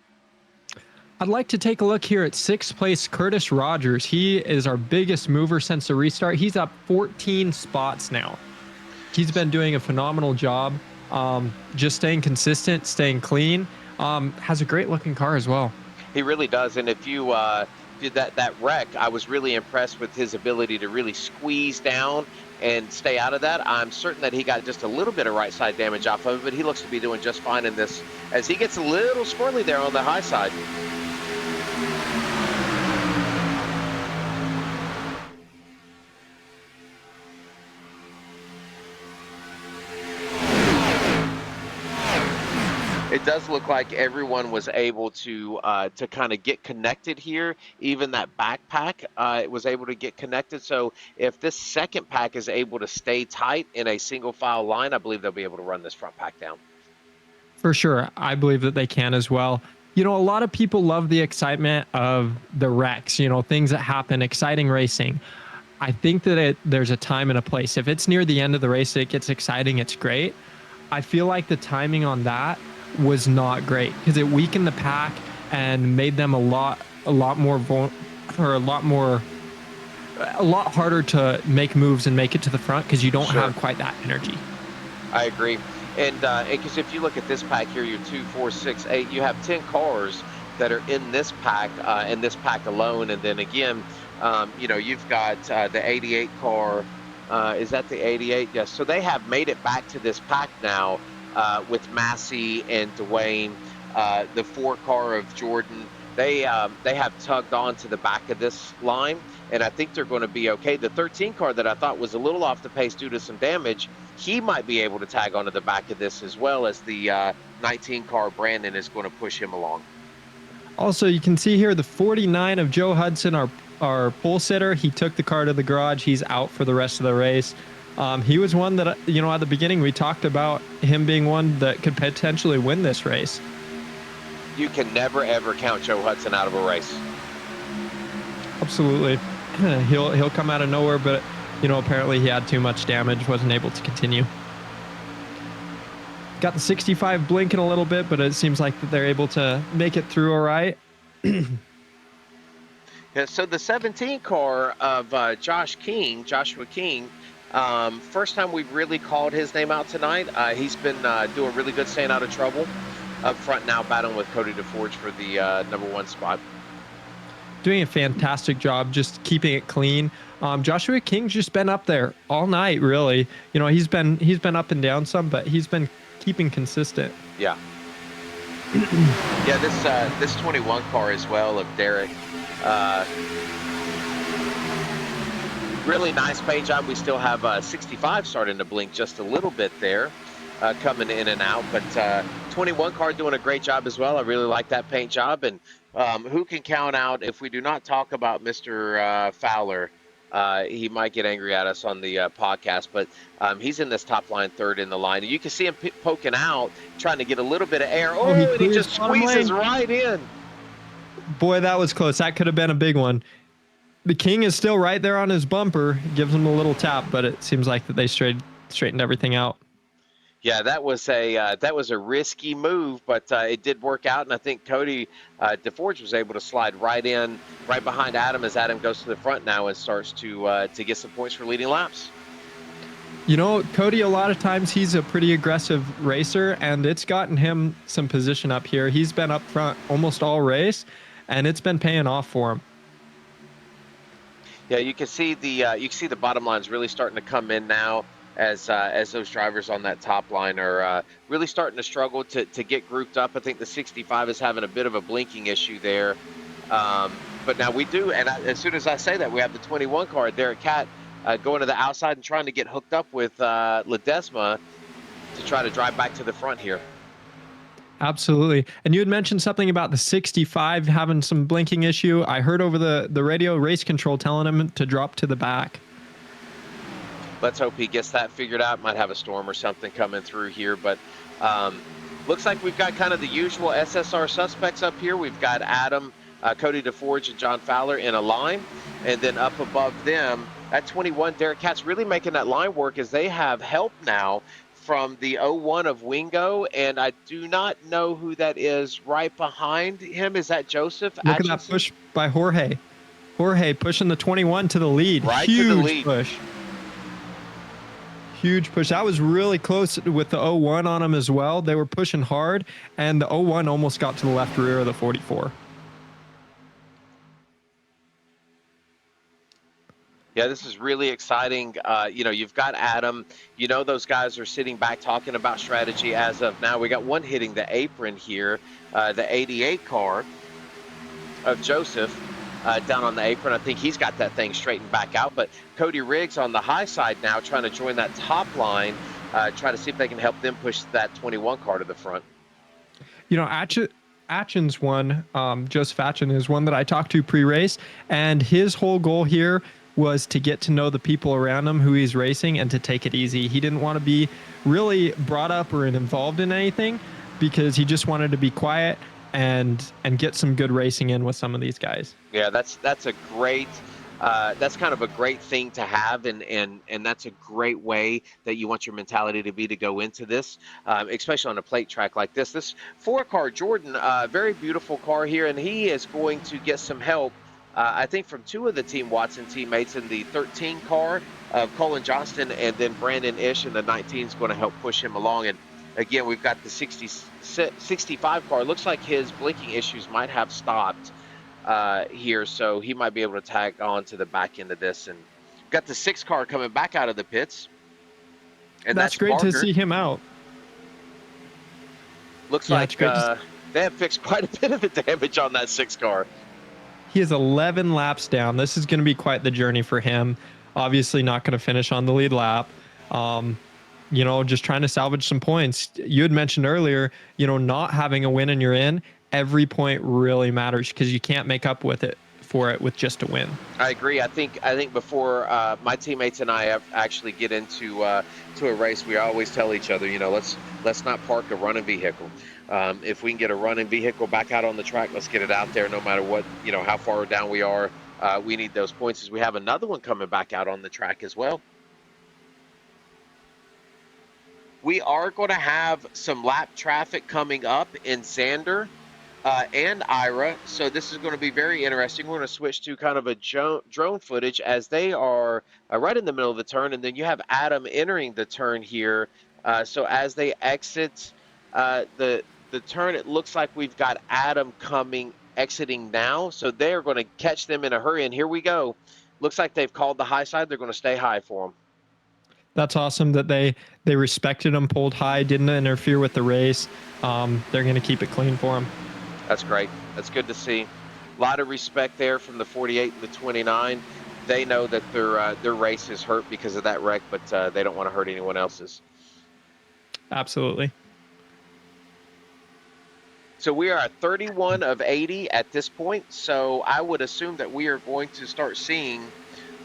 S2: I'd like to take a look here at 6th place Curtis Rogers. He is our biggest mover since the restart. He's up 14 spots now. He's been doing a phenomenal job, just staying consistent, staying clean. Has a great looking car as well.
S1: He really does. And if you did that wreck, I was really impressed with his ability to really squeeze down and stay out of that. I'm certain that he got just a little bit of right side damage off of it, but he looks to be doing just fine in this, as he gets a little squirrely there on the high side. It does look like everyone was able to kind of get connected here. Even that backpack was able to get connected. So if this second pack is able to stay tight in a single file line, I believe they'll be able to run this front pack down.
S2: For sure. I believe that they can as well. You know, a lot of people love the excitement of the wrecks, you know, things that happen, exciting racing. I think that there's a time and a place. If it's near the end of the race, it gets exciting, it's great. I feel like the timing on that was not great because it weakened the pack and made them a lot more, or a lot harder to make moves and make it to the front because you don't
S1: Sure.
S2: have quite that energy.
S1: I agree. And because if you look at this pack here, you're 2, 4, 6, 8, you have 10 cars that are in this pack alone. And then again, you've got the 88 car. Is that the 88? Yes. So they have made it back to this pack now with Massey and Dwayne, the 4 car of Jordan. They have tugged on to the back of this line, and I think they're going to be okay. The 13 car that I thought was a little off the pace due to some damage, he might be able to tag onto the back of this, as well as the 19 car Brandon is going to push him along.
S2: Also, you can see here the 49 of Joe Hudson, our pole sitter. He took the car to the garage. He's out for the rest of the race. He was one that, you know, at the beginning we talked about him being one that could potentially win this race.
S1: You can never ever count Joe Hudson out of a race.
S2: Absolutely. He'll come out of nowhere, but you know, apparently he had too much damage, wasn't able to continue. Got the 65 blinking a little bit, but it seems like that they're able to make it through all right.
S1: Yeah, so the 17 car of Joshua King, first time we've really called his name out tonight. He's been doing really good, staying out of trouble up front now, battling with Cody DeForge for the #1 spot.
S2: Doing a fantastic job, just keeping it clean. Joshua King's just been up there all night, really. You know, he's been up and down some, but he's been keeping consistent.
S1: Yeah. Yeah, this 21 car as well of Derek. Really nice paint job. We still have 65 starting to blink just a little bit there, coming in and out. But 21 car doing a great job as well. I really like that paint job. And who can count out if we do not talk about Mr. Fowler? He might get angry at us on the podcast, but he's in this top line, third in the line. And you can see him poking out, trying to get a little bit of air. Oh, and he just squeezes right in.
S2: Boy, that was close. That could have been a big one. The King is still right there on his bumper, gives him a little tap, but it seems like that they straightened everything out.
S1: Yeah, that was a risky move, but it did work out, and I think Cody DeForge was able to slide right behind Adam as Adam goes to the front now and starts to get some points for leading laps.
S2: You know, Cody, a lot of times he's a pretty aggressive racer, and it's gotten him some position up here. He's been up front almost all race, and it's been paying off for him.
S1: Yeah, you can see the bottom lines really starting to come in now as those drivers on that top line are really starting to struggle to get grouped up. I think the 65 is having a bit of a blinking issue there. But now we do, and as soon as I say that, we have the 21 car, Derek Cat, going to the outside and trying to get hooked up with Ledesma to try to drive back to the front here.
S2: Absolutely. And you had mentioned something about the 65 having some blinking issue. I heard over the radio race control telling him to drop to the back.
S1: Let's hope he gets that figured out. Might have a storm or something coming through here, but looks like we've got kind of the usual SSR suspects up here. We've got Adam, Cody DeForge, and John Fowler in a line, and then up above them at 21, Derek Cat's really making that line work as they have help now from the 01 of Wingo, and I do not know who that is right behind him. Is that Joseph?
S2: Look at that push by Jorge. Jorge pushing the 21 to the lead.
S1: Right
S2: Huge
S1: to the lead.
S2: Push. Huge push. That was really close with the 01 on him as well. They were pushing hard, and the 01 almost got to the left rear of the 44.
S1: Yeah, this is really exciting. You've got Adam. You know, those guys are sitting back talking about strategy as of now. We got one hitting the apron here, the 88 car of Joseph down on the apron. I think he's got that thing straightened back out. But Cody Riggs on the high side now trying to join that top line, try to see if they can help them push that 21 car to the front.
S2: You know, Atchin's one, Joseph Atchin is one that I talked to pre-race, and his whole goal here was to get to know the people around him who he's racing and to take it easy. He didn't want to be really brought up or involved in anything because he just wanted to be quiet and get some good racing in with some of these guys.
S1: Yeah, that's a great that's kind of a great thing to have, and that's a great way that you want your mentality to be to go into this, especially on a plate track like this. This 4-car Jordan, very beautiful car here, and he is going to get some help. I think from 2 of the Team Watson teammates in the 13 car of Colin Johnston, and then Brandon Ish in the 19 is going to help push him along. And again, we've got the 65 car. Looks like his blinking issues might have stopped here, so he might be able to tag on to the back end of this. And got the 6 car coming back out of the pits, and
S2: That's great
S1: Parker.
S2: to see him out.
S1: Looks
S2: Yeah,
S1: like they have fixed quite a bit of the damage on that 6 car.
S2: He is 11 laps down. This is going to be quite the journey for him. Obviously not going to finish on the lead lap. Just trying to salvage some points. You had mentioned earlier, not having a win and you're in, every point really matters because you can't make up with it with just a win.
S1: I agree. I think before my teammates and I actually get into to a race, we always tell each other, let's not park a running vehicle. If we can get a running vehicle back out on the track, let's get it out there no matter what, how far down we are. We need those points, as we have another one coming back out on the track as well. We are going to have some lap traffic coming up in Xander and Ira, so this is going to be very interesting. We're going to switch to kind of a drone footage as they are right in the middle of the turn, and then you have Adam entering the turn here. So as they exit the turn, it looks like we've got Adam exiting now, so they're going to catch them in a hurry, and here we go. Looks like they've called the high side. They're going to stay high for them.
S2: That's awesome that they respected him, pulled high, didn't interfere with the race. They're going to keep it clean for him.
S1: That's great. That's good to see. A lot of respect there from the 48 and the 29. They know that their race is hurt because of that wreck, but they don't want to hurt anyone else's.
S2: Absolutely.
S1: So we are at 31 of 80 at this point. So I would assume that we are going to start seeing,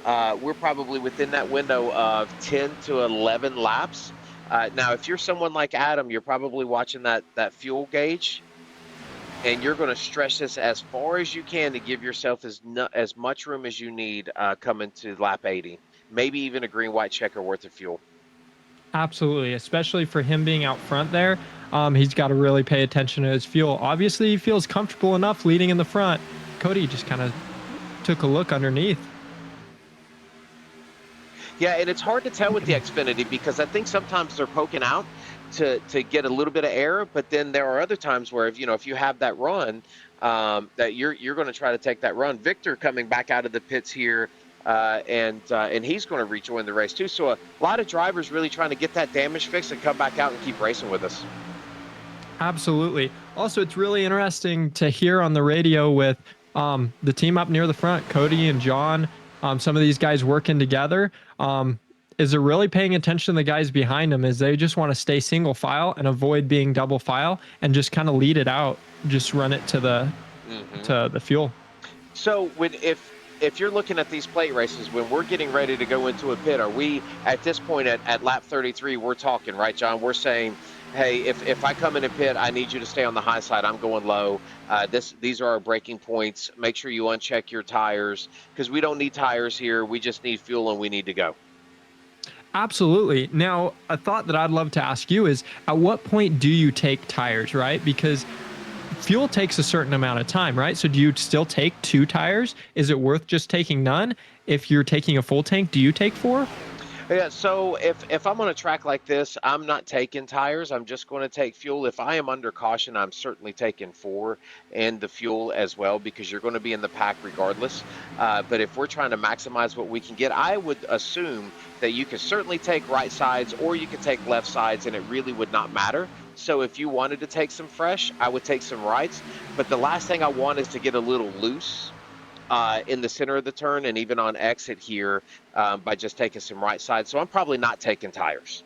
S1: we're probably within that window of 10 to 11 laps. Now, if you're someone like Adam, you're probably watching that fuel gauge, and you're going to stretch this as far as you can to give yourself as much room as you need coming to lap 80. Maybe even a green-white checker worth of fuel.
S2: Absolutely, especially for him being out front there. He's got to really pay attention to his fuel. Obviously, he feels comfortable enough leading in the front. Cody just kind of took a look underneath.
S1: Yeah, and it's hard to tell with the Xfinity because I think sometimes they're poking out to get a little bit of air, but then there are other times where if you have that run, that you're going to try to take that run. Victor coming back out of the pits here, and he's going to rejoin the race too. So a lot of drivers really trying to get that damage fixed and come back out and keep racing with us.
S2: Absolutely. Also, it's really interesting to hear on the radio with the team up near the front, Cody and John, some of these guys working together. Is they're really paying attention to the guys behind them, as they just want to stay single file and avoid being double file and just kind of lead it out, just run it to the fuel.
S1: So if you're looking at these plate races, when we're getting ready to go into a pit, are we at this point at lap 33, we're talking, right, John? We're saying, hey, if I come in a pit, I need you to stay on the high side. I'm going low. These are our braking points. Make sure you uncheck your tires because we don't need tires here. We just need fuel and we need to go.
S2: Absolutely. Now, a thought that I'd love to ask you is, at what point do you take tires, right? Because fuel takes a certain amount of time, right? So do you still take 2 tires? Is it worth just taking none? If you're taking a full tank, do you take 4?
S1: Yeah, so if I'm on a track like this, I'm not taking tires. I'm just going to take fuel. If I am under caution, I'm certainly taking 4 and the fuel as well, because you're going to be in the pack regardless. But if we're trying to maximize what we can get, I would assume that you could certainly take right sides or you could take left sides, and it really would not matter. So if you wanted to take some fresh, I would take some rights. But the last thing I want is to get a little loose in the center of the turn and even on exit here by just taking some right side. So I'm probably not taking tires.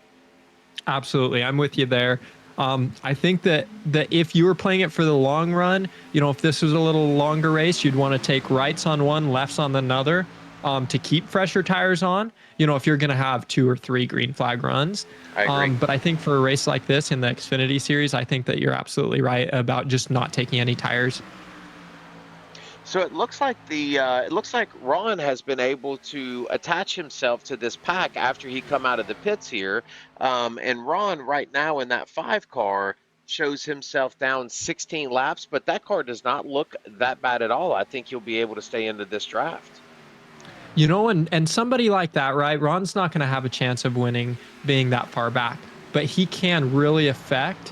S2: Absolutely. I'm with you there. I think that if you were playing it for the long run, if this was a little longer race, you'd want to take rights on one, lefts on another. to keep fresher tires on, if you're going to have 2 or 3 green flag runs.
S1: I agree.
S2: But I think for a race like this in the Xfinity series, I think that you're absolutely right about just not taking any tires.
S1: So it looks like Ron has been able to attach himself to this pack after he come out of the pits here, and Ron right now in that 5 car shows himself down 16 laps, but that car does not look that bad at all. I think he'll be able to stay into this draft.
S2: And somebody like that, right? Ron's not going to have a chance of winning being that far back, but he can really affect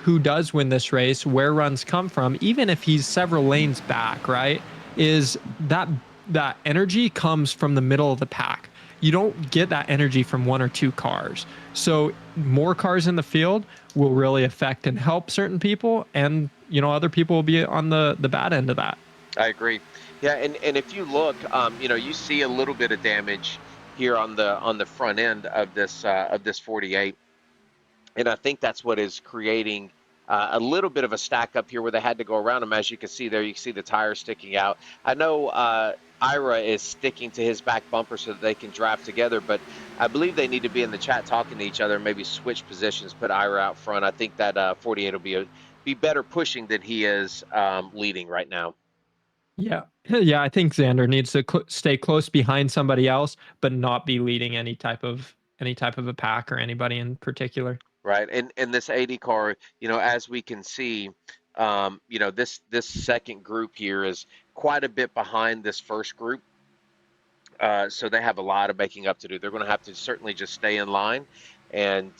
S2: who does win this race, where runs come from, even if he's several lanes back, right? Is that energy comes from the middle of the pack. You don't get that energy from 1 or 2 cars. So more cars in the field will really affect and help certain people, and other people will be on the bad end of that.
S1: I agree. Yeah, and if you look, you see a little bit of damage here on the front end of this 48, and I think that's what is creating a little bit of a stack up here where they had to go around them. As you can see there, you can see the tires sticking out. I know Ira is sticking to his back bumper so that they can drive together, but I believe they need to be in the chat talking to each other and maybe switch positions, put Ira out front. I think that 48 will be better pushing than he is leading right now.
S2: Yeah. Yeah, I think Xander needs to stay close behind somebody else, but not be leading any type of a pack or anybody in particular.
S1: Right, and this 80 car, as we can see, this second group here is quite a bit behind this first group. So they have a lot of making up to do. They're going to have to certainly just stay in line and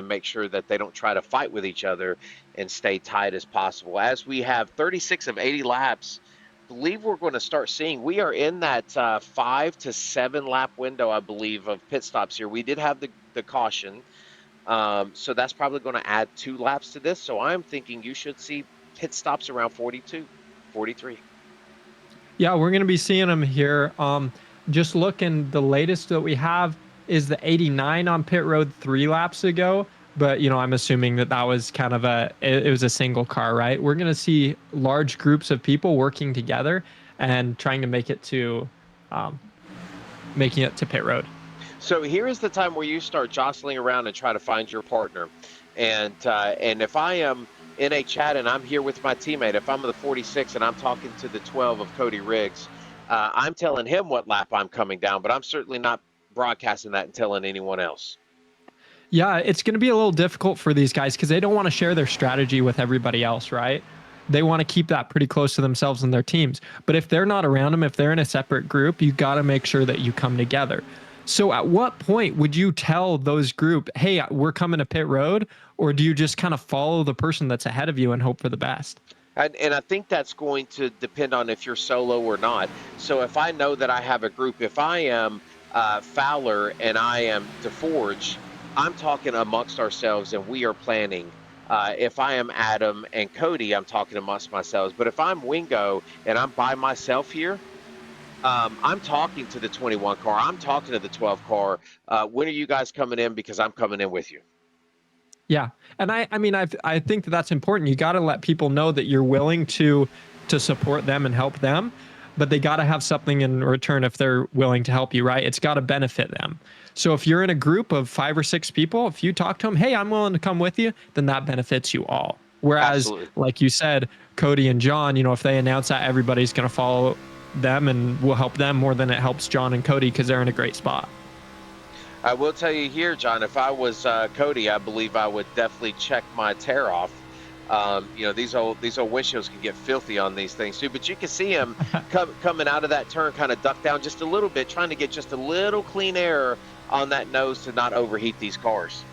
S1: make sure that they don't try to fight with each other and stay tight as possible. As we have 36 of 80 laps, believe we're going to start seeing, we are in that 5 to 7 lap window, I believe, of pit stops here. We did have the caution, so that's probably going to add 2 laps to this. So I'm thinking you should see pit stops around 42, 43.
S2: Yeah, we're going to be seeing them here. Just looking, the latest that we have is the 89 on pit road 3 laps ago. But I'm assuming that was kind of it was a single car, right? We're going to see large groups of people working together and trying to make it to pit road.
S1: So here is the time where you start jostling around and try to find your partner. And if I am in a chat and I'm here with my teammate, if I'm the 46 and I'm talking to the 12 of Cody Riggs, I'm telling him what lap I'm coming down, but I'm certainly not broadcasting that and telling anyone else.
S2: Yeah, it's going to be a little difficult for these guys because they don't want to share their strategy with everybody else, right? They want to keep that pretty close to themselves and their teams. But if they're not around them, if they're in a separate group, you got to make sure that you come together. So at what point would you tell those group, hey, we're coming to pit road? Or do you just kind of follow the person that's ahead of you and hope for the best?
S1: And I think that's going to depend on if you're solo or not. So if I know that I have a group, if I am Fowler and I am DeForge, I'm talking amongst ourselves and we are planning. If I am Adam and Cody, I'm talking amongst myself. But if I'm Wingo and I'm by myself here, I'm talking to the 21 car. I'm talking to the 12 car. When are you guys coming in? Because I'm coming in with you.
S2: Yeah, and I think that's important. You got to let people know that you're willing to support them and help them, but they got to have something in return if they're willing to help you, right? It's got to benefit them. So if you're in a group of 5 or 6 people, if you talk to them, hey, I'm willing to come with you, then that benefits you all. Whereas,
S1: Absolutely.
S2: like you said, Cody and John, if they announce that, everybody's going to follow them and will help them more than it helps John and Cody because they're in a great spot.
S1: I will tell you here, John, if I was Cody, I believe I would definitely check my tear off. These old windshields can get filthy on these things too, but you can see him coming out of that turn, kind of duck down just a little bit, trying to get just a little clean air on that nose to not overheat these cars.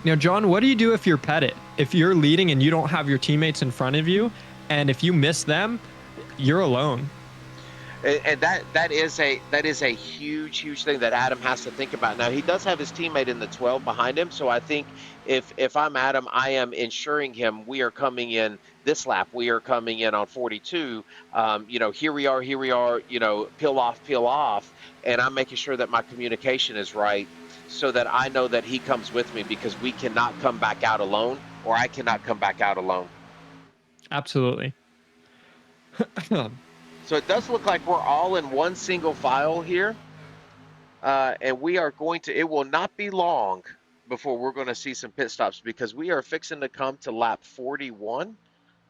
S2: Now, John, what do you do if you're Pettit? If you're leading and you don't have your teammates in front of you, and if you miss them, you're alone.
S1: And that is a huge thing that Adam has to think about. Now, he does have his teammate in the 12 behind him, so I think if I'm Adam, I am ensuring him we are coming in this lap. We are coming in on 42. Here we are. Peel off, and I'm making sure that my communication is right so that I know that he comes with me because we cannot come back out alone, or I cannot come back out alone.
S2: Absolutely.
S1: So So it does look like we're all in one single file here. And we are going to, it will not be long before we're going to see some pit stops because we are fixing to come to lap 41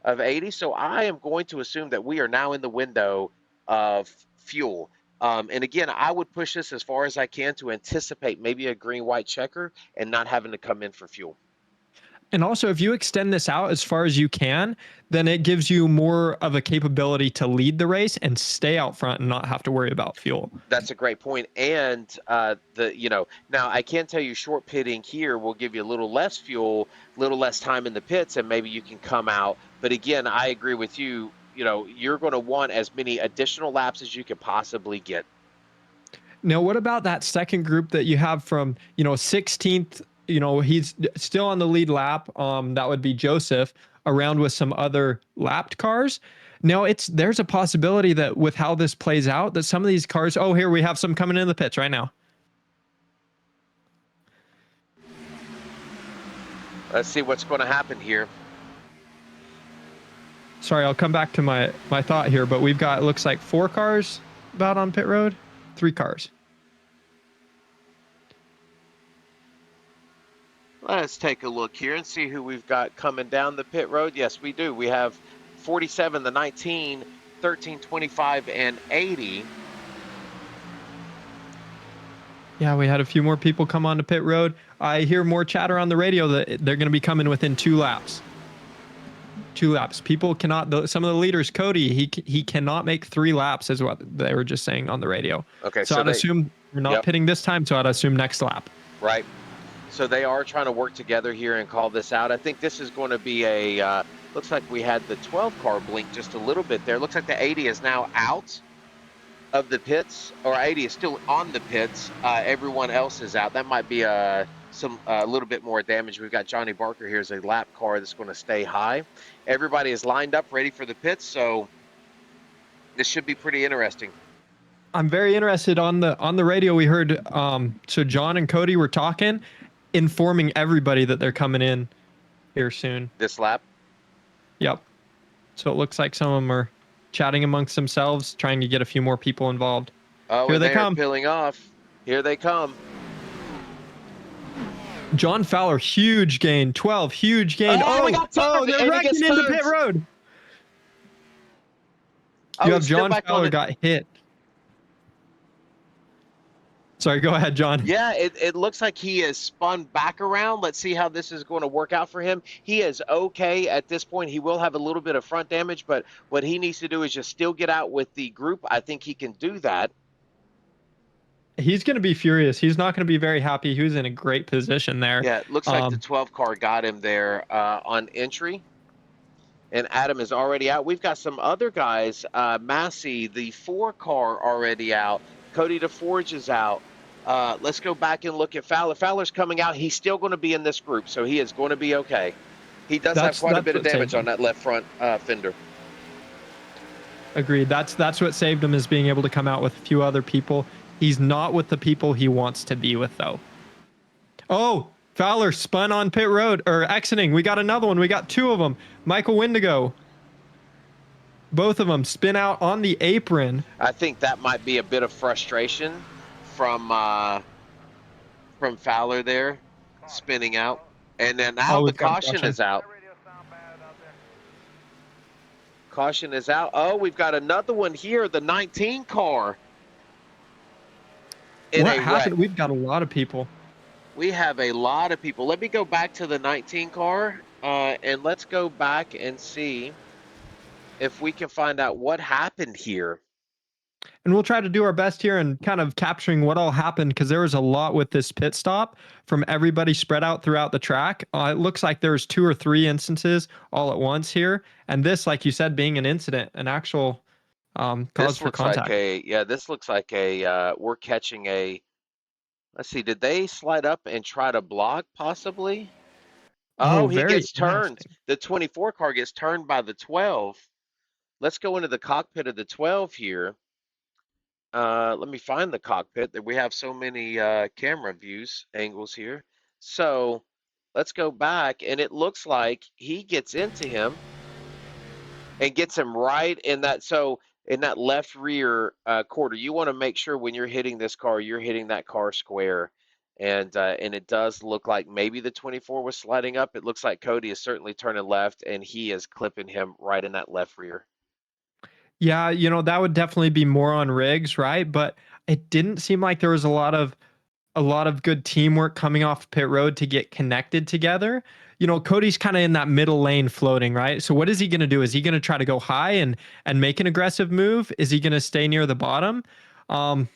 S1: of 80. So I am going to assume that we are now in the window of fuel. And again, I would push this as far as I can to anticipate maybe a green-white checker and not having to come in for fuel.
S2: And also, if you extend this out as far as you can, then it gives you more of a capability to lead the race and stay out front and not have to worry about fuel.
S1: That's a great point. And now I can tell you short pitting here will give you a little less fuel, a little less time in the pits, and maybe you can come out. But again, I agree with you. You're going to want as many additional laps as you can possibly get.
S2: Now, what about that second group that you have from, 16th? He's still on the lead lap. That would be Joseph, around with some other lapped cars. Now, there's a possibility that with how this plays out, that some of these cars. Oh, here we have some coming in the pits right now.
S1: Let's see what's going to happen here.
S2: Sorry, I'll come back to my thought here, but we've got, it looks like 4 cars about on pit road, 3 cars.
S1: Let's take a look here and see who we've got coming down the pit road. Yes, we do. We have 47, the 19, 13, 25, and 80.
S2: Yeah, we had a few more people come onto pit road. I hear more chatter on the radio that they're going to be coming within 2 laps. 2 laps. People cannot. Some of the leaders, Cody, he cannot make 3 laps, is what they were just saying on the radio.
S1: Okay,
S2: so I'd assume we're not pitting this time. So I'd assume next lap.
S1: Right. So they are trying to work together here and call this out. I think this is going to be a. Looks like we had the 12 car blink just a little bit there. Looks like the 80 is now out of the pits, or 80 is still on the pits. Everyone else is out. That might be a little bit more damage. We've got Johnny Barker here as a lap car that's going to stay high. Everybody is lined up, ready for the pits, so this should be pretty interesting.
S2: I'm very interested on the radio. We heard so John and Cody were talking, informing everybody that they're coming in here soon.
S1: This lap?
S2: Yep. So it looks like some of them are chatting amongst themselves, trying to get a few more people involved.
S1: Oh, here they come. Peeling off. Here they come.
S2: John Fowler, huge gain. 12, huge gain. They're wrecking into pit road. You have John Fowler got hit. Sorry, go ahead, John.
S1: Yeah, it looks like he has spun back around. Let's see how this is going to work out for him. He is okay at this point. He will have a little bit of front damage, but what he needs to do is just still get out with the group. I think he can do that.
S2: He's going to be furious. He's not going to be very happy. He was in a great position there.
S1: Yeah, it looks like the 12 car got him there on entry. And Adam is already out. We've got some other guys. Massey, the 4 car, already out. Cody DeForge is out. Let's go back and look at Fowler. Fowler's coming out. He's still going to be in this group, so he is going to be okay. He does have quite a bit of damage on that left front fender.
S2: Agreed. That's what saved him, is being able to come out with a few other people. He's not with the people he wants to be with, though. Oh, Fowler spun on pit road, or exiting. We got another one. We got 2 of them. Michael Windigo. Both of them spin out on the apron.
S1: I think that might be a bit of frustration from Fowler there, spinning out. And then now the caution is out. Caution is out. Oh, we've got another one here, the 19 car.
S2: What happened? We've got a lot of people.
S1: We have a lot of people. Let me go back to the 19 car, and let's go back and see if we can find out what happened here.
S2: And we'll try to do our best here and kind of capturing what all happened, because there was a lot with this pit stop from everybody spread out throughout the track. It looks like there's 2 or 3 instances all at once here. And this, like you said, being an incident, an actual cause for contact.
S1: This looks like we're catching a, let's see, did they slide up and try to block possibly? Oh, he gets turned. The 24 car gets turned by the 12. Let's go into the cockpit of the 12 here. Let me find the cockpit. That we have so many camera views angles here. So let's go back, and it looks like he gets into him and gets him right in that. So in that left rear quarter, you want to make sure when you're hitting this car, you're hitting that car square. And it does look like maybe the 24 was sliding up. It looks like Cody is certainly turning left, and he is clipping him right in that left rear.
S2: Yeah, that would definitely be more on Riggs, right? But it didn't seem like there was a lot of good teamwork coming off pit road to get connected together. Cody's kind of in that middle lane floating, right? So what is he going to do? Is he going to try to go high and make an aggressive move? Is he going to stay near the bottom? Um,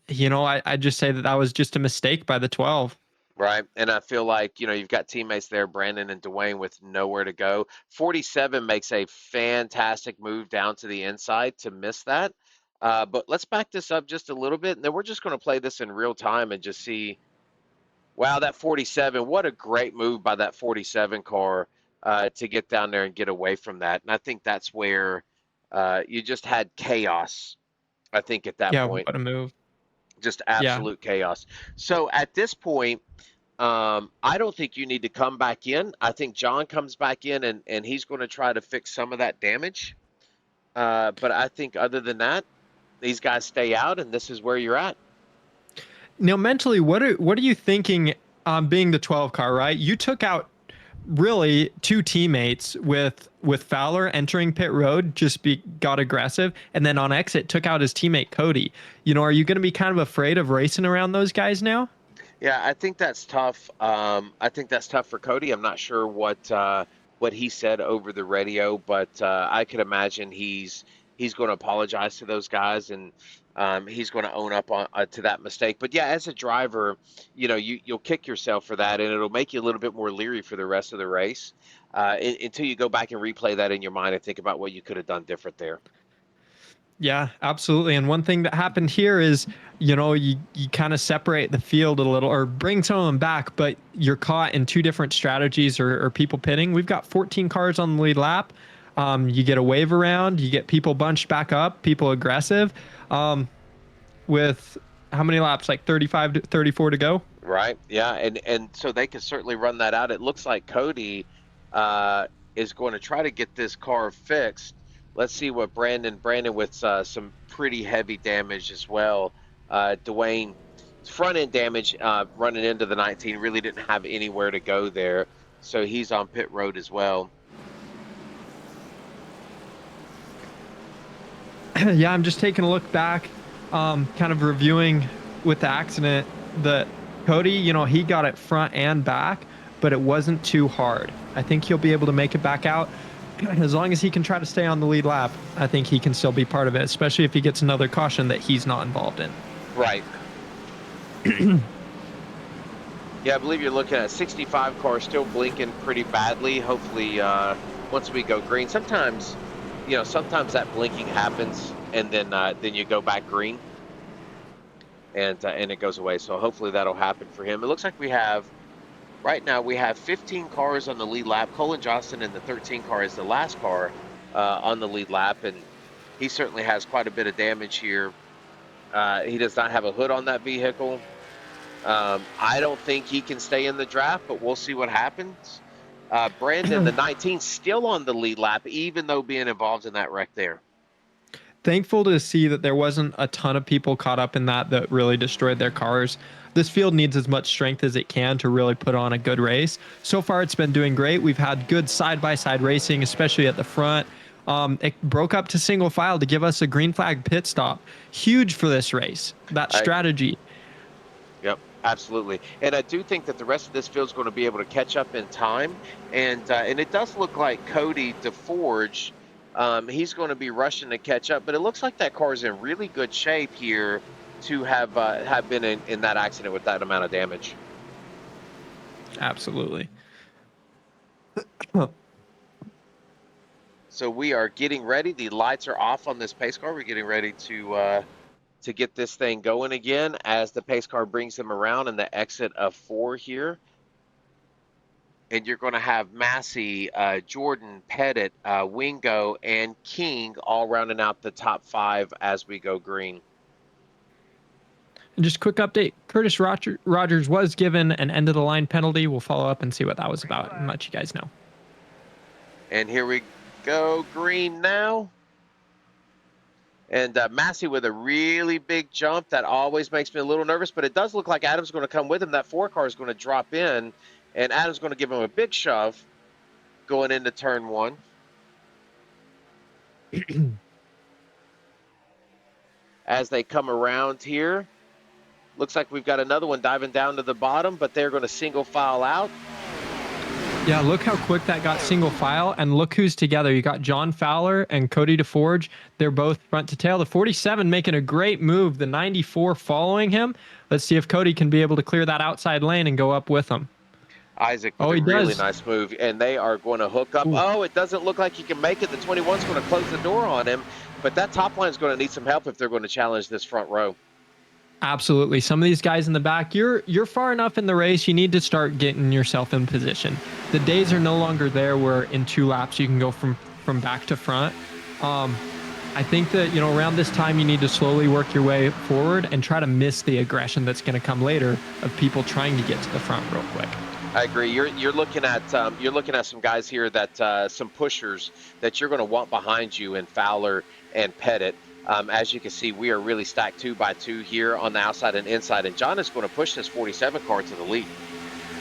S2: I just say that was just a mistake by the 12.
S1: Right. And I feel like, you've got teammates there, Brandon and Dwayne, with nowhere to go. 47 makes a fantastic move down to the inside to miss that. But let's back this up just a little bit, and then we're just going to play this in real time and just see. Wow, that 47, what a great move by that 47 car to get down there and get away from that. And I think that's where you just had chaos, I think, at that
S2: Yeah,
S1: point.
S2: what a move.
S1: Just
S2: Yeah.
S1: absolute chaos. So at this point, I don't think you need to come back in. I think John comes back in and he's going to try to fix some of that damage. But I think other than that, these guys stay out, and this is where you're at.
S2: Now, mentally, what are you thinking? Being the 12 car, right? You took out really two teammates with Fowler entering pit road, got aggressive, and then on exit took out his teammate Cody. Are you going to be kind of afraid of racing around those guys now?
S1: Yeah, I think that's tough. I think that's tough for Cody. I'm not sure what he said over the radio, but I could imagine he's going to apologize to those guys, and he's going to own up to that mistake. But yeah, as a driver, you'll kick yourself for that, and it'll make you a little bit more leery for the rest of the race until you go back and replay that in your mind and think about what you could have done different there.
S2: Yeah, absolutely. And one thing that happened here is, you kind of separate the field a little or bring some of them back, but you're caught in two different strategies or people pitting. We've got 14 cars on the lead lap. You get a wave around, you get people bunched back up, people aggressive. With how many laps? Like 35 to 34 to go.
S1: Right. Yeah. And so they can certainly run that out. It looks like Cody uh, is going to try to get this car fixed. Let's see what Brandon with some pretty heavy damage as well. Dwayne, front end damage running into the 19, really didn't have anywhere to go there. So he's on pit road as well.
S2: Yeah, I'm just taking a look back, kind of reviewing with the accident that Cody, he got it front and back, but it wasn't too hard. I think he'll be able to make it back out. As long as he can try to stay on the lead lap, I think he can still be part of it, especially if he gets another caution that he's not involved in.
S1: Right. Yeah, I believe you're looking at 65 car still blinking pretty badly. Hopefully, once we go green, sometimes that blinking happens, and then you go back green, and it goes away. So hopefully that'll happen for him. It looks like right now we have 15 cars on the lead lap. Colin Johnston in the 13 car is the last car on the lead lap, and he certainly has quite a bit of damage here. He does not have a hood on that vehicle. I don't think he can stay in the draft, but we'll see what happens. Brandon, the 19, still on the lead lap, even though being involved in that wreck there.
S2: Thankful to see that there wasn't a ton of people caught up in that really destroyed their cars. This field needs as much strength as it can to really put on a good race. So far, it's been doing great. We've had good side-by-side racing, especially at the front. It broke up to single file to give us a green flag pit stop. Huge for this race, that strategy.
S1: Yep, absolutely. And I do think that the rest of this field is going to be able to catch up in time. And it does look like Cody DeForge, he's going to be rushing to catch up. But it looks like that car is in really good shape here to have been in that accident with that amount of damage.
S2: Absolutely.
S1: So we are getting ready. The lights are off on this pace car. We're getting ready to get this thing going again as the pace car brings them around in the exit of 4 here. And you're going to have Massey, Jordan, Pettit, Wingo, and King all rounding out the top 5 as we go green.
S2: And just quick update, Curtis Rogers was given an end of the line penalty. We'll follow up and see what that was about and let you guys know.
S1: And here we go, green now. And Massey with a really big jump. That always makes me a little nervous, but it does look like Adam's going to come with him. That 4 car is going to drop in, and Adam's going to give him a big shove going into turn 1. As they come around here, looks like we've got another one diving down to the bottom, but they're going to single file out.
S2: Yeah, look how quick that got single file, and look who's together. You got John Fowler and Cody DeForge. They're both front to tail. The 47 making a great move. The 94 following him. Let's see if Cody can be able to clear that outside lane and go up with him.
S1: Isaac with a really nice move, and they are going to hook up. Ooh. Oh, it doesn't look like he can make it. The 21's going to close the door on him, but that top line is going to need some help if they're going to challenge this front row.
S2: Absolutely. Some of these guys in the back, you're far enough in the race, you need to start getting yourself in position. The days are no longer there where in 2 laps you can go from back to front. I think that, around this time you need to slowly work your way forward and try to miss the aggression that's going to come later of people trying to get to the front real quick.
S1: I agree. You're looking at some guys here that some pushers that you're going to want behind you in Fowler and Pettit. As you can see, we are really stacked 2 by 2 here on the outside and inside, and John is going to push this 47 car to the lead.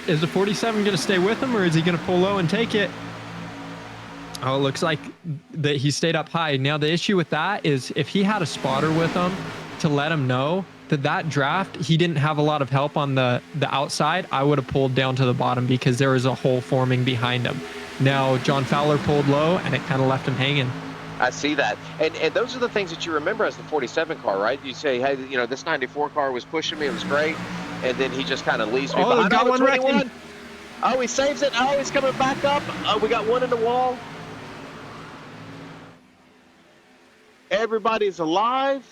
S2: Is the 47 going to stay with him, or is he going to pull low and take it? Oh, it looks like that he stayed up high. Now, the issue with that is if he had a spotter with him to let him know that draft, he didn't have a lot of help on the outside, I would have pulled down to the bottom because there was a hole forming behind him. Now, John Fowler pulled low, and it kind of left him hanging.
S1: I see that. And those are the things that you remember as the 47 car, right? You say, hey, this 94 car was pushing me. It was great. And then he just kind of leaves me behind.
S2: Got one 21.
S1: Oh, he saves it. Oh, he's coming back up. Oh, we got one in the wall. Everybody's alive.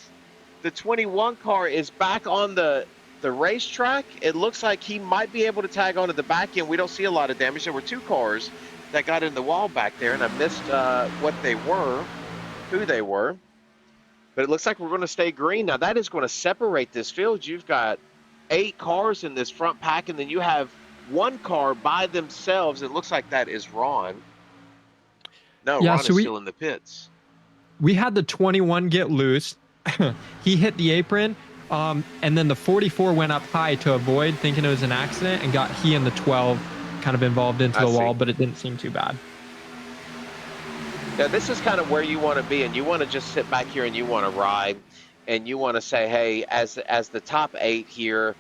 S1: The 21 car is back on the racetrack. It looks like he might be able to tag onto the back end. We don't see a lot of damage. There were 2 cars that got in the wall back there, and I missed who they were. But it looks like we're going to stay green. Now, that is going to separate this field. You've got 8 cars in this front pack, and then you have 1 car by themselves. It looks like that is Ron. No, yeah, Ron is still in the pits.
S2: We had the 21 get loose. He hit the apron, and then the 44 went up high to avoid, thinking it was an accident, and got he and the 12 kind of involved into the wall, but it didn't seem too bad.
S1: Yeah, this is kind of where you want to be, and you want to just sit back here and you want to ride, and you want to say, hey, as the top 8 here,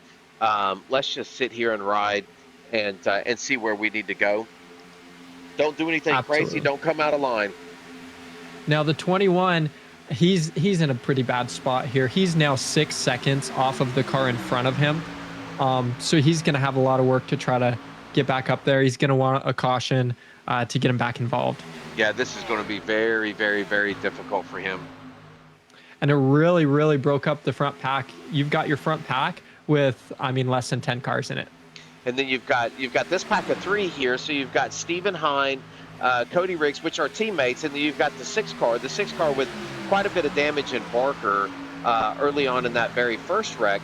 S1: let's just sit here and ride and see where we need to go. Don't do anything crazy. Don't come out of line.
S2: Now the 21, he's in a pretty bad spot here. He's now 6 seconds off of the car in front of him, so he's going to have a lot of work to try to get back up there. He's going to want a caution to get him back involved.
S1: Yeah, this is going to be very, very, very difficult for him.
S2: And it really, really broke up the front pack. You've got your front pack with, less than 10 cars in it.
S1: And then you've got this pack of 3 here. So you've got Stephen Hine, Cody Riggs, which are teammates, and then you've got the 6 car with quite a bit of damage in Barker early on in that very first wreck.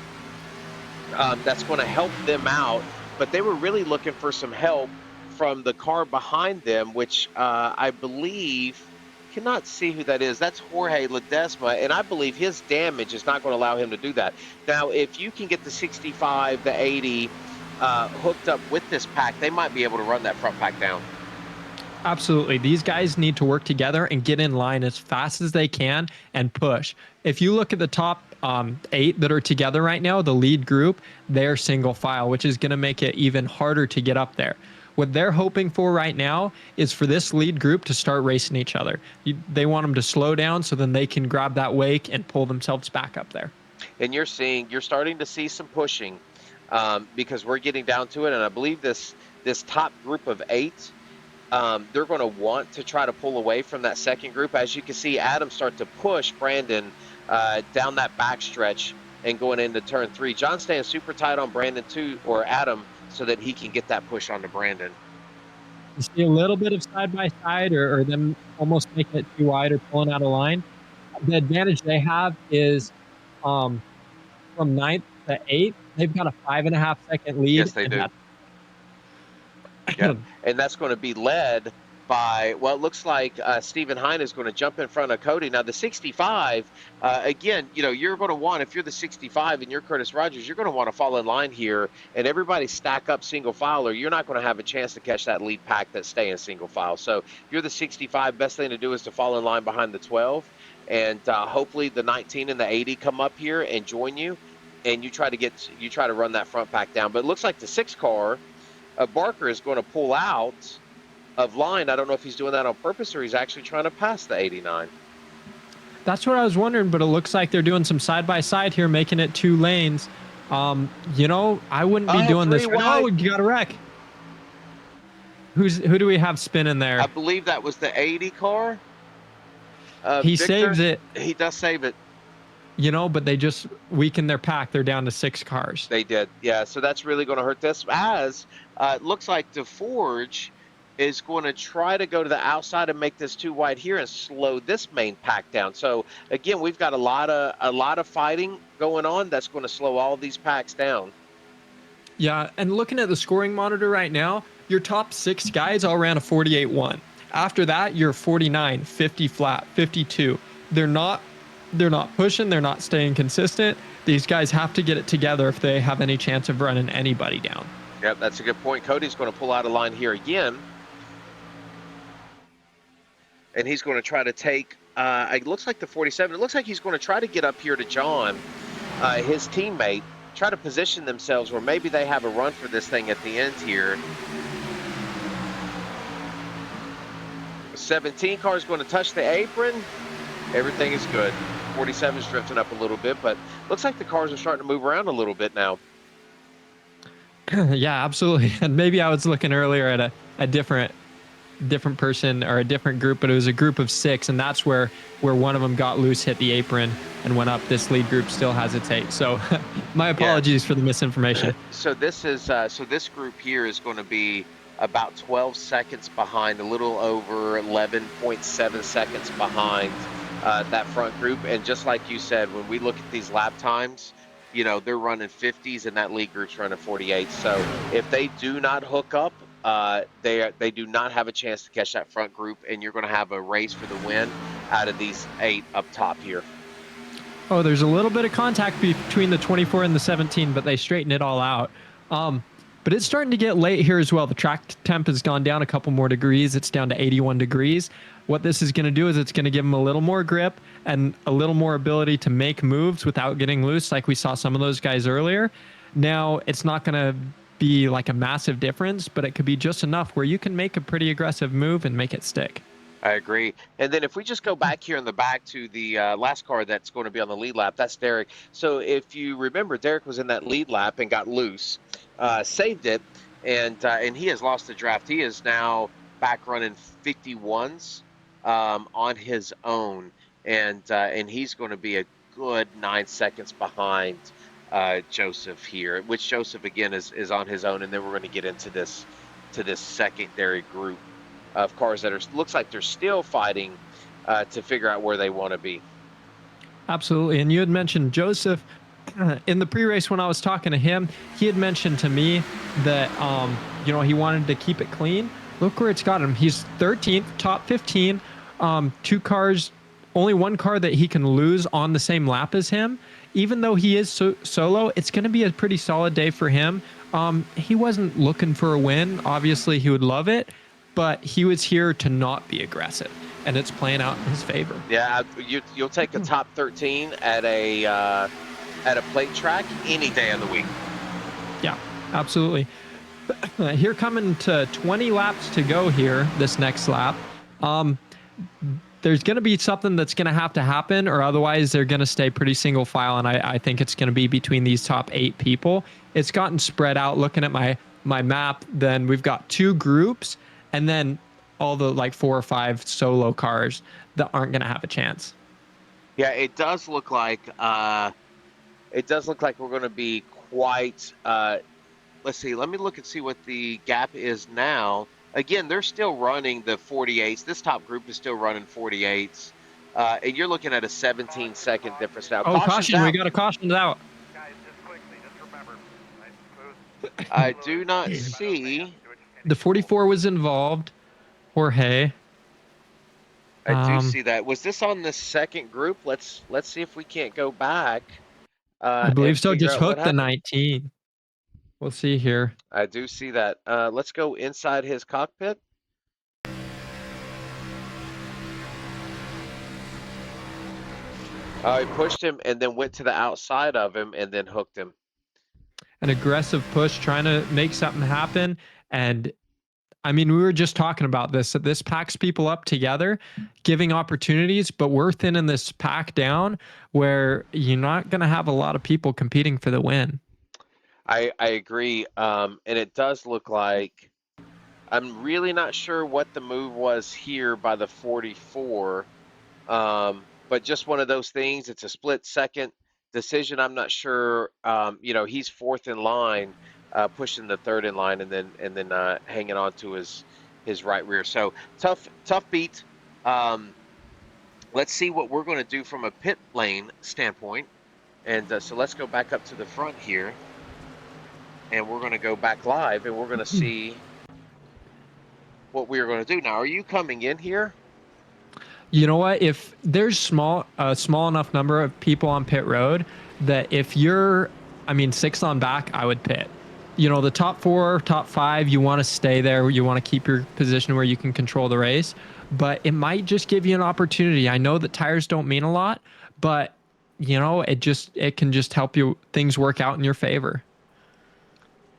S1: That's going to help them out, but they were really looking for some help from the car behind them, which I believe, cannot see who that is. That's Jorge Ledesma, and I believe his damage is not going to allow him to do that. Now, if you can get the 65, the 80 hooked up with this pack, they might be able to run that front pack down.
S2: Absolutely. These guys need to work together and get in line as fast as they can and push. If you look at the top 8 that are together right now, the lead group, they're single file, which is going to make it even harder to get up there. What they're hoping for right now is for this lead group to start racing each other. They want them to slow down so then they can grab that wake and pull themselves back up there.
S1: And you're starting to see some pushing because we're getting down to it. And I believe this top group of 8, they're going to want to try to pull away from that second group. As you can see, Adam start to push Brandon down that back stretch and going into turn 3. John staying super tight on Brandon too, or Adam, so that he can get that push onto Brandon.
S2: You see a little bit of side-by-side or them almost making it too wide or pulling out of line. The advantage they have is from 9th to 8th, they've got a 5.5-second lead.
S1: Yes, they do. Yeah. And that's going to be led by, well, it looks like Stephen Hine is going to jump in front of Cody. Now, the 65, again, you're going to want, if you're the 65 and you're Curtis Rogers, you're going to want to fall in line here and everybody stack up single file, or you're not going to have a chance to catch that lead pack that's staying single file. So if you're the 65, best thing to do is to fall in line behind the 12, and hopefully the 19 and the 80 come up here and join you, and you try to run that front pack down. But it looks like the 6 car, Barker, is going to pull out of line. I don't know if he's doing that on purpose or he's actually trying to pass the 89.
S2: That's what I was wondering, but it looks like they're doing some side-by-side here, making it 2 lanes. I wouldn't be doing this. Oh, you got a wreck. Who do we have spinning there?
S1: I believe that was the 80 car.
S2: He
S1: Victor,
S2: saves it.
S1: He does save it.
S2: But they just weakened their pack. They're down to 6 cars.
S1: They did, yeah. So that's really going to hurt this. As it looks like DeForge is going to try to go to the outside and make this too wide here and slow this main pack down. So again, we've got a lot of fighting going on that's going to slow all of these packs down.
S2: Yeah, and looking at the scoring monitor right now, your top 6 guys all ran a 48-1. After that, you're 49, 50 flat, 52. They're not pushing, they're not staying consistent. These guys have to get it together if they have any chance of running anybody down.
S1: Yep, that's a good point. Cody's going to pull out a line here again. And he's going to try to take, it looks like the 47. It looks like he's going to try to get up here to John, his teammate, try to position themselves where maybe they have a run for this thing at the end here. 17 car is going to touch the apron. Everything is good. 47 is drifting up a little bit, but looks like the cars are starting to move around a little bit now.
S2: Yeah, absolutely. And maybe I was looking earlier at a different person or a different group, but it was a group of 6, and that's where one of them got loose, hit the apron, and went up. This lead group still has its 8. So my apologies for the misinformation.
S1: So this is this group here is going to be about 12 seconds behind, a little over 11.7 seconds behind that front group. And just like you said, when we look at these lap times, they're running 50s and that lead group's running 48. So if they do not hook up, they do not have a chance to catch that front group, and you're going to have a race for the win out of these 8 up top here.
S2: Oh, there's a little bit of contact between the 24 and the 17, but they straighten it all out. But it's starting to get late here as well. The track temp has gone down a couple more degrees. It's down to 81 degrees. What this is going to do is it's going to give them a little more grip and a little more ability to make moves without getting loose, like we saw some of those guys earlier. Now, it's not going to be like a massive difference, but it could be just enough where you can make a pretty aggressive move and make it stick.
S1: I agree. And then if we just go back here in the back to the last car that's going to be on the lead lap, that's Derek. So if you remember, Derek was in that lead lap and got loose, saved it, and he has lost the draft. He is now back running 51s on his own, and he's going to be a good 9 seconds behind Joseph here, which Joseph again is on his own, and then we're going to get into this secondary group of cars that looks like they're still fighting to figure out where they want to be.
S2: Absolutely. And you had mentioned Joseph in the pre-race when I was talking to him. He had mentioned to me that he wanted to keep it clean. Look where it's got him. He's 13th, top 15. 2 cars, only 1 car that he can lose on the same lap as him. Even though he is solo, it's going to be a pretty solid day for him. He wasn't looking for a win. Obviously, he would love it, but he was here to not be aggressive, and it's playing out in his favor.
S1: Yeah, you'll take a top 13 at a plate track any day of the week.
S2: Yeah, absolutely. Here coming to 20 laps to go here, this next lap. There's going to be something that's going to have to happen, or otherwise they're going to stay pretty single file, and I think it's going to be between these top 8 people. It's gotten spread out. Looking at my map, then we've got 2 groups, and then all the 4 or 5 solo cars that aren't going to have a chance.
S1: Yeah, it does look like we're going to be quite. Let's see. Let me look and see what the gap is now. Again, they're still running the 48s. This top group is still running 48s, and you're looking at a 17-second difference now.
S2: Oh, caution! We got a caution out.
S3: Guys, just quickly, just remember, nice and smooth.
S1: I do not see.
S2: The 44 was involved. Jorge.
S1: I do see that. Was this on the second group? Let's see if we can't go back
S2: I
S1: and
S2: believe so.
S1: figure
S2: Just
S1: out what
S2: hooked the
S1: happened.
S2: 19. We'll see here.
S1: I do see that. Let's go inside his cockpit. He pushed him and then went to the outside of him and then hooked him.
S2: An aggressive push, trying to make something happen. And I mean, we were just talking about this. That this packs people up together, giving opportunities, but we're thinning this pack down where you're not going to have a lot of people competing for the win.
S1: I agree. And it does look like I'm really not sure what the move was here by the 44. But just one of those things. It's a split second decision. I'm not sure. He's fourth in line, pushing the third in line, and then hanging on to his right rear. So tough beat. Let's see what we're going to do from a pit lane standpoint. And so let's go back up to the front here, and we're going to go back live, and we're going to see what we are going to do. Now, are you coming in here?
S2: You know what? If there's a small enough number of people on pit road that if you're, sixth on back, I would pit. The top 4, top 5, you want to stay there. You want to keep your position where you can control the race, but it might just give you an opportunity. I know that tires don't mean a lot, but it can just help you things work out in your favor.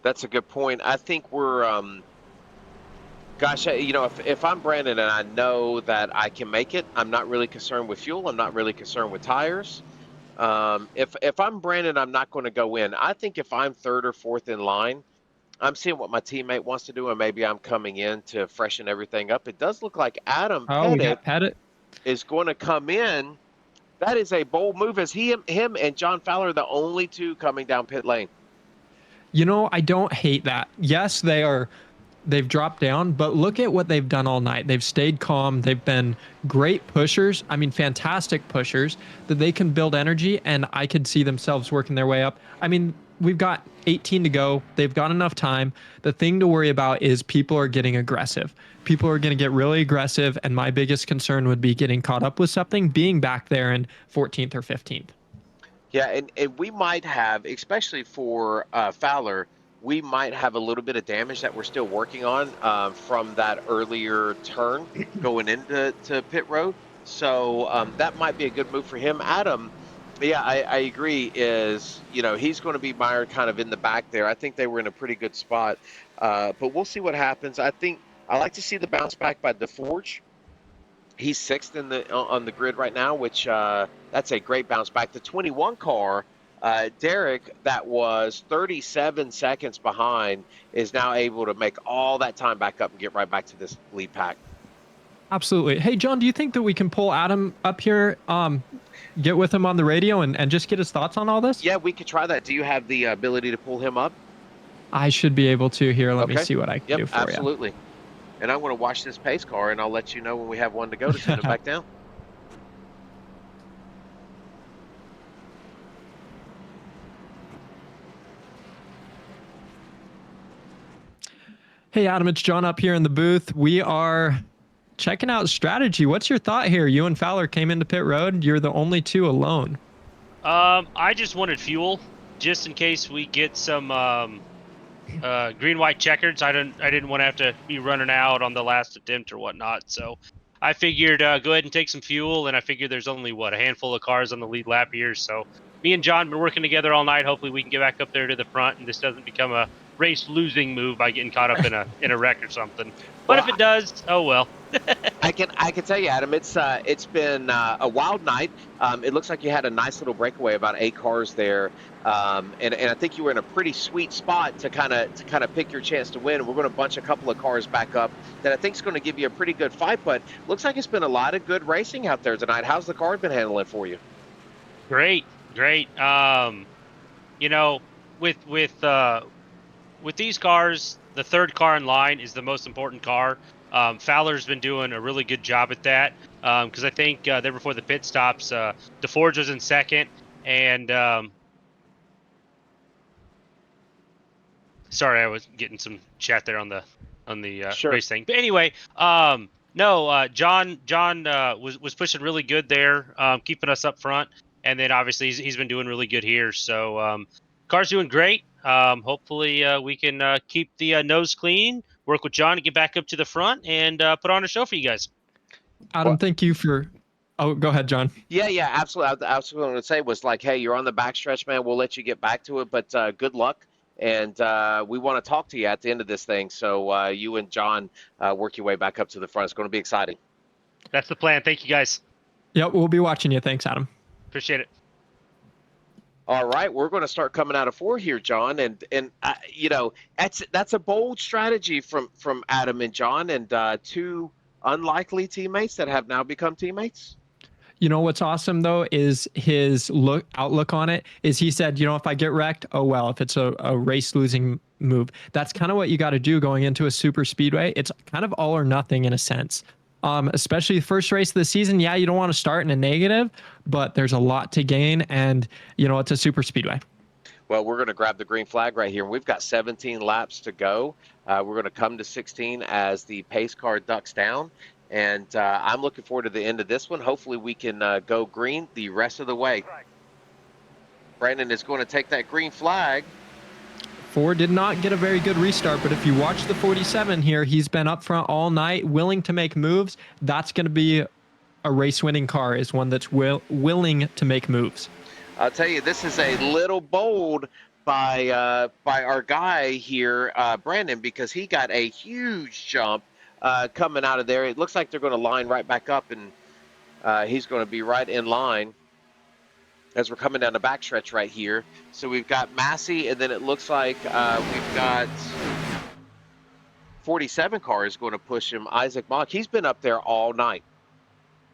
S1: That's a good point. I think we're gosh, if I'm Brandon and I know that I can make it, I'm not really concerned with fuel. I'm not really concerned with tires. If I'm Brandon, I'm not going to go in. I think if I'm third or fourth in line, I'm seeing what my teammate wants to do, and maybe I'm coming in to freshen everything up. It does look like Adam
S2: Oh, we
S1: Pettit
S2: got Pettit.
S1: is going to come in. That is a bold move, as him and John Fowler are the only two coming down pit lane.
S2: I don't hate that. Yes, they've dropped down, but look at what they've done all night. They've stayed calm. They've been great pushers. Fantastic pushers that they can build energy, and I could see themselves working their way up. We've got 18 to go. They've got enough time. The thing to worry about is people are getting aggressive. People are going to get really aggressive, and my biggest concern would be getting caught up with something, being back there in 14th or 15th.
S1: Yeah, and we might have, especially for Fowler, we might have a little bit of damage that we're still working on from that earlier turn going into pit road. So that might be a good move for him. Adam, yeah, I agree. He's going to be mired kind of in the back there. I think they were in a pretty good spot, but we'll see what happens. I think I like to see the bounce back by DeForge. He's sixth on the grid right now, which that's a great bounce back. The 21 car, Derek, that was 37 seconds behind, is now able to make all that time back up and get right back to this lead pack.
S2: Absolutely. Hey, John, do you think that we can pull Adam up here, get with him on the radio and just get his thoughts on all this?
S1: Yeah, we could try that. Do you have the ability to pull him up?
S2: I should be able to here. Let me
S1: Okay.
S2: see what I can do for you.
S1: Absolutely. And I'm going to watch this pace car, and I'll let you know when we have one to go to send him back down.
S2: Hey, Adam, it's John up here in the booth. We are checking out strategy. What's your thought here? You and Fowler came into pit road. You're the only two alone.
S4: I just wanted fuel, just in case we get some green-white checkers. I didn't want to have to be running out on the last attempt or whatnot. So I figured go ahead and take some fuel, and I figured there's only a handful of cars on the lead lap here. So me and John been working together all night. Hopefully we can get back up there to the front, and this doesn't become a race losing move by getting caught up in a wreck or something. But if it does, oh well.
S1: I can tell you, Adam, it's been a wild night. It looks like you had a nice little breakaway, about 8 cars there, and I think you were in a pretty sweet spot to kind of pick your chance to win. We're going to bunch a couple of cars back up that I think is going to give you a pretty good fight. But looks like it's been a lot of good racing out there tonight. How's the car been handling for you?
S4: Great. With these cars, the third car in line is the most important car. Fowler's been doing a really good job at that because I think there before the pit stops, DeForge was in second, and sorry, I was getting some chat there on the
S1: Sure.
S4: race thing. But anyway, no, John was pushing really good there, keeping us up front, and then obviously he's been doing really good here. So car's doing great. Hopefully we can keep the nose clean, work with John to get back up to the front, and put on a show for you guys.
S2: Adam,
S1: Well,
S2: thank you for. Oh, go ahead, John.
S1: yeah, absolutely. I was going to say was like, hey, you're on the backstretch, man. We'll let you get back to it, but good luck. And we want to talk to you at the end of this thing. So you and John work your way back up to the front. It's going to be exciting.
S4: That's the plan. Thank you guys.
S2: Yep, we'll be watching you. Thanks, Adam.
S4: Appreciate it.
S1: All right, we're going to start coming out of 4 here, John, and you know that's a bold strategy from Adam and John, and 2 unlikely teammates that have now become teammates.
S2: You know what's awesome though is his outlook on it is he said, you know, if I get wrecked, oh well, if it's a race losing move. That's kind of what you got to do going into a super speedway. It's kind of all or nothing in a sense. Especially the first race of the season. Yeah, you don't want to start in a negative, but there's a lot to gain, and you know, it's a super speedway.
S1: Well, we're going to grab the green flag right here. We've got 17 laps to go. We're going to come to 16 as the pace car ducks down. And I'm looking forward to the end of this one. Hopefully we can go green the rest of the way. Brandon is going to take that green flag.
S2: Ford did not get a very good restart, but if you watch the 47 here, he's been up front all night, willing to make moves. That's going to be a race-winning car, is one that's willing to make moves.
S1: I'll tell you, this is a little bold by our guy here, Brandon, because he got a huge jump coming out of there. It looks like they're going to line right back up, and he's going to be right in line as we're coming down the backstretch right here. So we've got Massey, and then it looks like we've got 47 car is going to push him, Isaac Mock. He's been up there all night.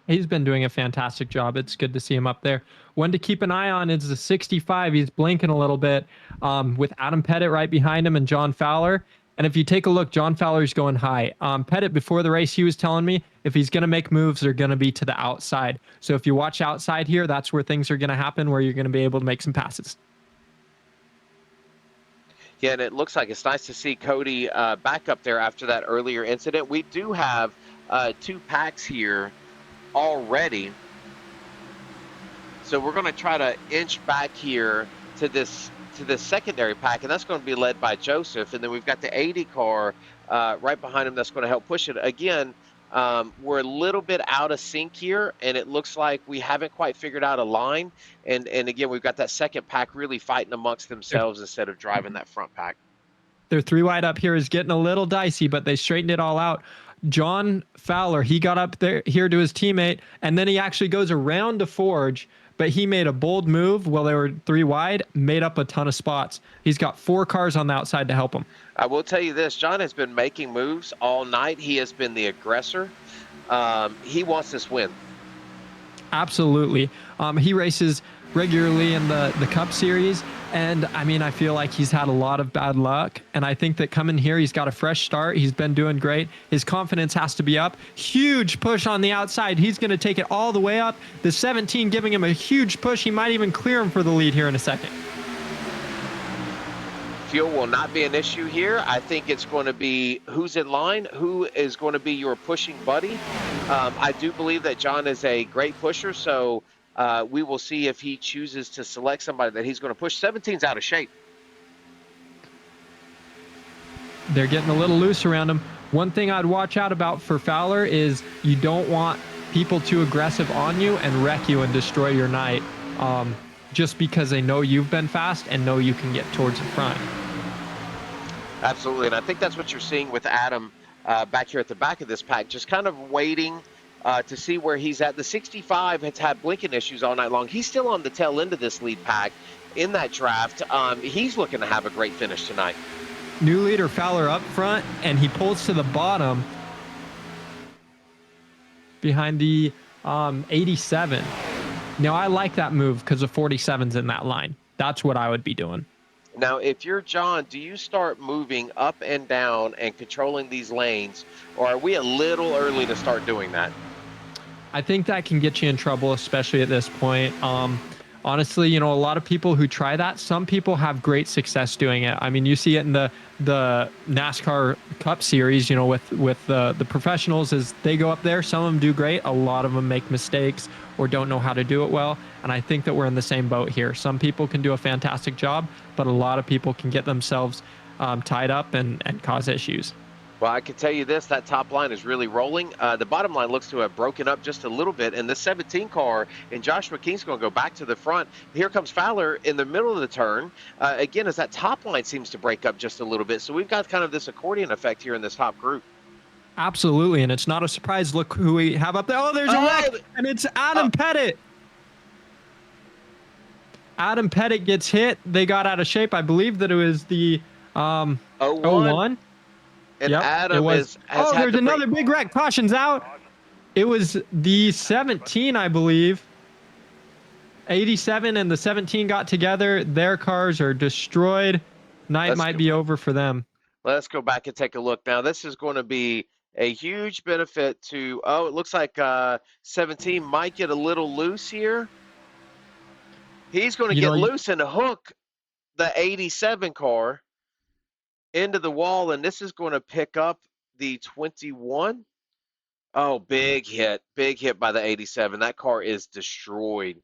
S2: He's been doing a fantastic job. It's good to see him up there. One to keep an eye on is the 65. He's blinking a little bit with Adam Pettit right behind him and John Fowler. And if you take a look, John Fowler's going high. Pettit, before the race, he was telling me if he's going to make moves, they're going to be to the outside. So if you watch outside here, that's where things are going to happen, where you're going to be able to make some passes.
S1: Yeah, and it looks like it's nice to see Cody back up there after that earlier incident. We do have 2 packs here already. So we're going to try to inch back here to this secondary pack, and that's going to be led by Joseph. And then we've got the 80 car right behind him that's going to help push it. Again, we're a little bit out of sync here, and it looks like we haven't quite figured out a line. And again, we've got that second pack really fighting amongst themselves instead of driving that front pack.
S2: Their 3 wide up here is getting a little dicey, but they straightened it all out. John Fowler, he got up there here to his teammate, and then he actually goes around to Forge, but he made a bold move while they were 3 wide, made up a ton of spots. He's got 4 cars on the outside to help him.
S1: I will tell you this, John has been making moves all night. He has been the aggressor. He wants this win.
S2: Absolutely. He races regularly in the Cup Series, and I mean, I feel like he's had a lot of bad luck, and I think that coming here, he's got a fresh start. He's been doing great. His confidence has to be up. Huge push on the outside. He's going to take it all the way up. The 17 giving him a huge push. He might even clear him for the lead here in a second.
S1: Fuel will not be an issue here. I think it's going to be who's in line, who is going to be your pushing buddy. I do believe that John is a great pusher, so we will see if he chooses to select somebody that he's going to push. 17's out of shape.
S2: They're getting a little loose around him. One thing I'd watch out about for Fowler is you don't want people too aggressive on you and wreck you and destroy your night just because they know you've been fast and know you can get towards the front.
S1: Absolutely, and I think that's what you're seeing with Adam back here at the back of this pack, just kind of waiting to see where he's at. The 65 has had blinking issues all night long. He's still on the tail end of this lead pack in that draft. He's looking to have a great finish tonight.
S2: New leader Fowler up front, and he pulls to the bottom behind the 87. Now, I like that move because the 47's in that line. That's what I would be doing.
S1: Now, if you're John, do you start moving up and down and controlling these lanes, or are we a little early to start doing that?
S2: I think that can get you in trouble, especially at this point. honestly, a lot of people who try that, some people have great success doing it. I mean, you see it in the NASCAR Cup Series, with the professionals as they go up there. Some of them do great. A lot of them make mistakes or don't know how to do it well. And I think that we're in the same boat here. Some people can do a fantastic job, but a lot of people can get themselves tied up and cause issues.
S1: Well, I can tell you this, that top line is really rolling. The bottom line looks to have broken up just a little bit, and the 17 car and Josh McKean's going to go back to the front. Here comes Fowler in the middle of the turn. Again, as that top line seems to break up just a little bit. So we've got kind of this accordion effect here in this top group.
S2: Absolutely, and it's not a surprise. Look who we have up there. Oh, there's a wreck, and it's Adam Pettit. Adam Pettit gets hit. They got out of shape. I believe that it was the 01.
S1: And
S2: yep,
S1: Adam
S2: has there's another big wreck. Caution's out. It was the 17, I believe. 87 and the 17 got together. Their cars are destroyed. Night might be over for them.
S1: Let's go back and take a look. Now, this is going to be a huge benefit to, it looks like 17 might get a little loose here. He's going to get loose and hook the 87 car into the wall, and this is going to pick up the 21. Oh, big hit by the 87. That car is destroyed.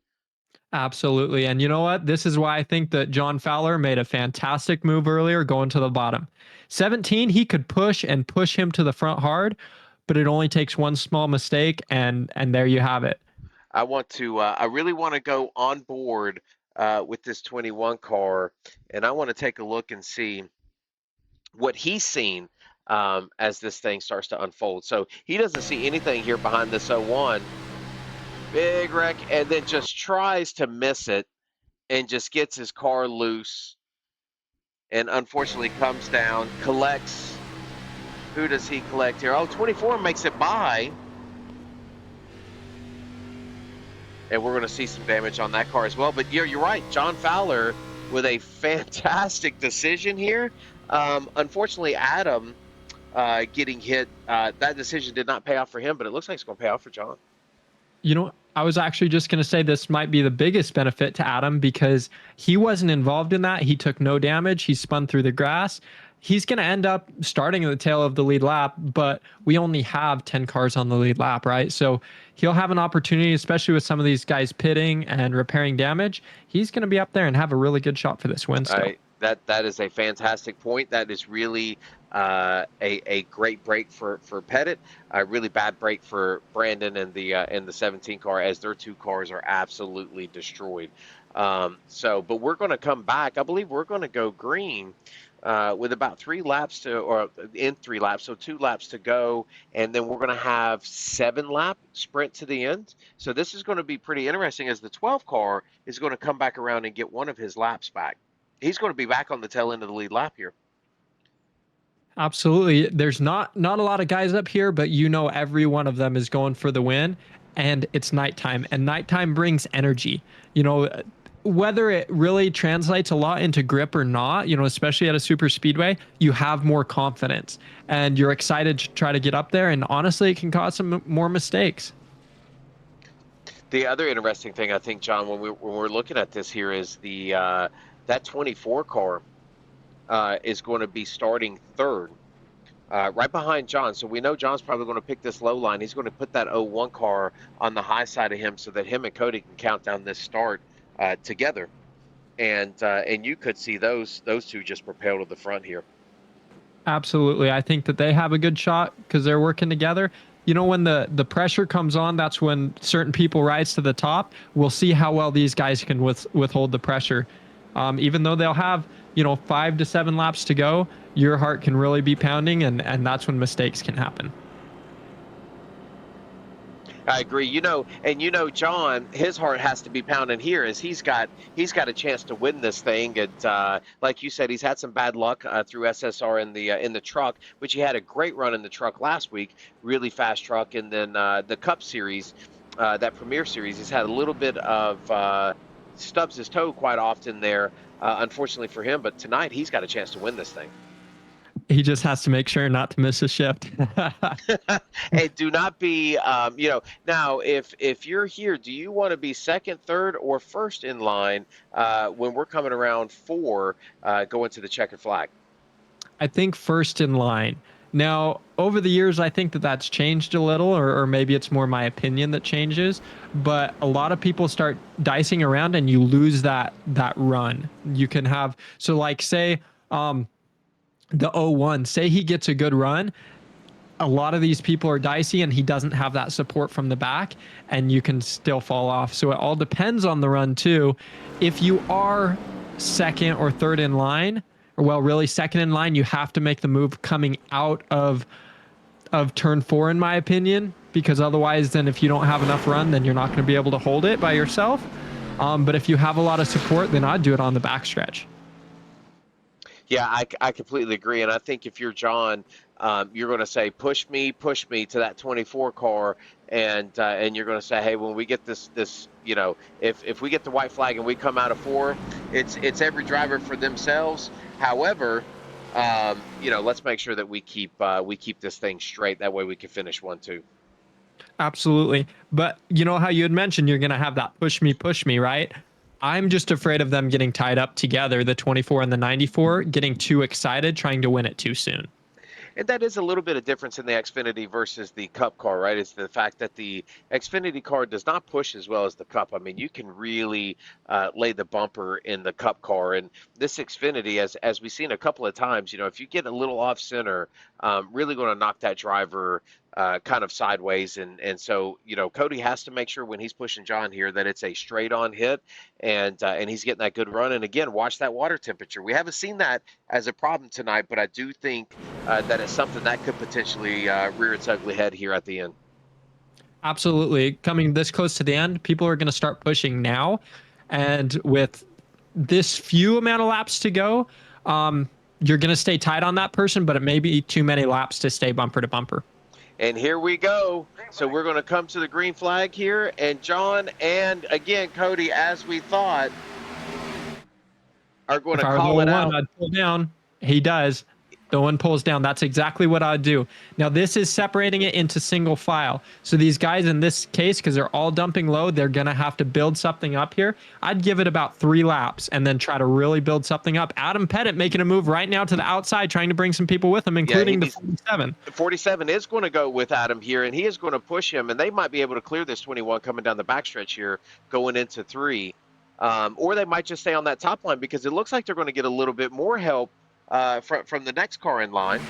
S2: Absolutely. And you know what? This is why I think that John Fowler made a fantastic move earlier going to the bottom. 17, he could push him to the front hard, but it only takes one small mistake, and there you have it.
S1: I really want to go on board with this 21 car, and I want to take a look and see what he's seen as this thing starts to unfold. So he doesn't see anything here behind this 01. Big wreck, and then just tries to miss it and just gets his car loose and unfortunately comes down, collects. Who does he collect here? 24 makes it by. And we're going to see some damage on that car as well. But you're right. John Fowler with a fantastic decision here. Unfortunately, Adam getting hit, that decision did not pay off for him, but it looks like it's going to pay off for John.
S2: I was actually just going to say this might be the biggest benefit to Adam because he wasn't involved in that. He took no damage. He spun through the grass. He's going to end up starting at the tail of the lead lap, but we only have 10 cars on the lead lap, right? So he'll have an opportunity, especially with some of these guys pitting and repairing damage. He's going to be up there and have a really good shot for this win still.
S1: That is a fantastic point. That is really a great break for Pettit. A really bad break for Brandon and the 17 car, as their two cars are absolutely destroyed. But we're going to come back. I believe we're going to go green with about 3 laps so 2 laps to go, and then we're going to have 7-lap sprint to the end. So this is going to be pretty interesting, as the 12 car is going to come back around and get one of his laps back. He's going to be back on the tail end of the lead lap here.
S2: Absolutely. There's not a lot of guys up here, but every one of them is going for the win, and it's nighttime, and nighttime brings energy. Whether it really translates a lot into grip or not, especially at a super speedway, you have more confidence and you're excited to try to get up there. And honestly, it can cause some more mistakes.
S1: The other interesting thing, I think, John, when we're looking at this here is that 24 car is going to be starting third, right behind John. So we know John's probably going to pick this low line. He's going to put that 01 car on the high side of him so that him and Cody can count down this start together. And you could see those two just propel to the front here.
S2: Absolutely. I think that they have a good shot because they're working together. When the pressure comes on, that's when certain people rise to the top. We'll see how well these guys can withhold the pressure. Even though they'll have 5 to 7 laps to go, your heart can really be pounding, and that's when mistakes can happen.
S1: I agree. John, his heart has to be pounding here as he's got a chance to win this thing. And like you said, he's had some bad luck through SSR in the truck, which he had a great run in the truck last week, really fast truck. And then the Cup Series, that Premier Series, he's had a little bit of stubs his toe quite often there, unfortunately for him. But tonight he's got a chance to win this thing.
S2: He just has to make sure not to miss a shift.
S1: Hey, do not be, now if you're here, do you want to be second, third, or first in line when we're coming around four, going to the checkered flag?
S2: I think first in line. Now, over the years, I think that that's changed a little, or maybe it's more my opinion that changes. But a lot of people start dicing around, and you lose that run. You can have so like say the 01, say he gets a good run. A lot of these people are dicey, and he doesn't have that support from the back, and you can still fall off. So it all depends on the run too. If you are second or third in line, or well, really second in line, you have to make the move coming out of turn 4, in my opinion, because otherwise, then if you don't have enough run, then you're not going to be able to hold it by yourself. But if you have a lot of support, then I'd do it on the backstretch.
S1: Yeah, I completely agree. And I think if you're John, you're going to say, push me to that 24 car. And you're going to say, hey, when we get this, if we get the white flag and we come out of 4, it's every driver for themselves. However, let's make sure that we keep this thing straight. That way we can finish 1-2.
S2: Absolutely. But you know how you had mentioned you're going to have that push me, right? I'm just afraid of them getting tied up together, the 24 and the 94, getting too excited, trying to win it too soon.
S1: And that is a little bit of difference in the Xfinity versus the Cup car, right? It's the fact that the Xfinity car does not push as well as the Cup. I mean, you can really lay the bumper in the Cup car. And this Xfinity, as we've seen a couple of times, if you get a little off center, really going to knock that driver kind of sideways. And so, Cody has to make sure when he's pushing John here that it's a straight on hit and he's getting that good run. And again, watch that water temperature. We haven't seen that as a problem tonight, but I do think that it's something that could potentially rear its ugly head here at the end.
S2: Absolutely. Coming this close to the end, people are going to start pushing now. And with this few amount of laps to go, you're going to stay tight on that person, but it may be too many laps to stay bumper to bumper.
S1: And here we go. So we're going to come to the green flag here. And John and, again, Cody, as we thought, are going to call it out.
S2: I'd pull down. He does. The one pulls down. That's exactly what I'd do. Now, this is separating it into single file. So these guys in this case, because they're all dumping low, they're going to have to build something up here. I'd give it about 3 laps and then try to really build something up. Adam Pettit making a move right now to the outside, trying to bring some people with him, including the 47.
S1: The 47 is going to go with Adam here, and he is going to push him, and they might be able to clear this 21 coming down the backstretch here, going into 3. Or they might just stay on that top line because it looks like they're going to get a little bit more help from the next car in line.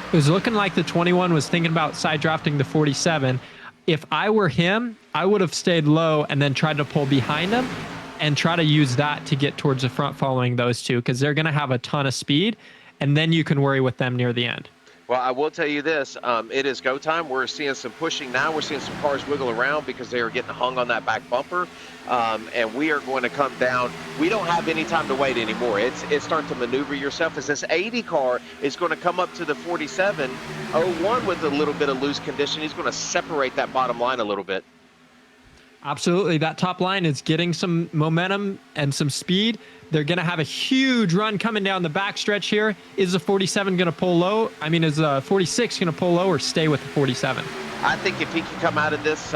S2: It was looking like the 21 was thinking about side drafting the 47. If I were him, I would have stayed low and then tried to pull behind him and try to use that to get towards the front following those two, because they're going to have a ton of speed, and then you can worry with them near the end.
S1: Well, I will tell you this, it is go time. We're seeing some pushing now. We're seeing some cars wiggle around because they are getting hung on that back bumper, and we are going to come down. We don't have any time to wait anymore. It's starting to maneuver yourself as this 80 car is going to come up to the 47. 01 with a little bit of loose condition. He's going to separate that bottom line a little bit.
S2: Absolutely. That top line is getting some momentum and some speed. They're going to have a huge run coming down the backstretch here. Is the 47 going to pull low? I mean, is the 46 going to pull low or stay with the 47?
S1: I think if he can come out of this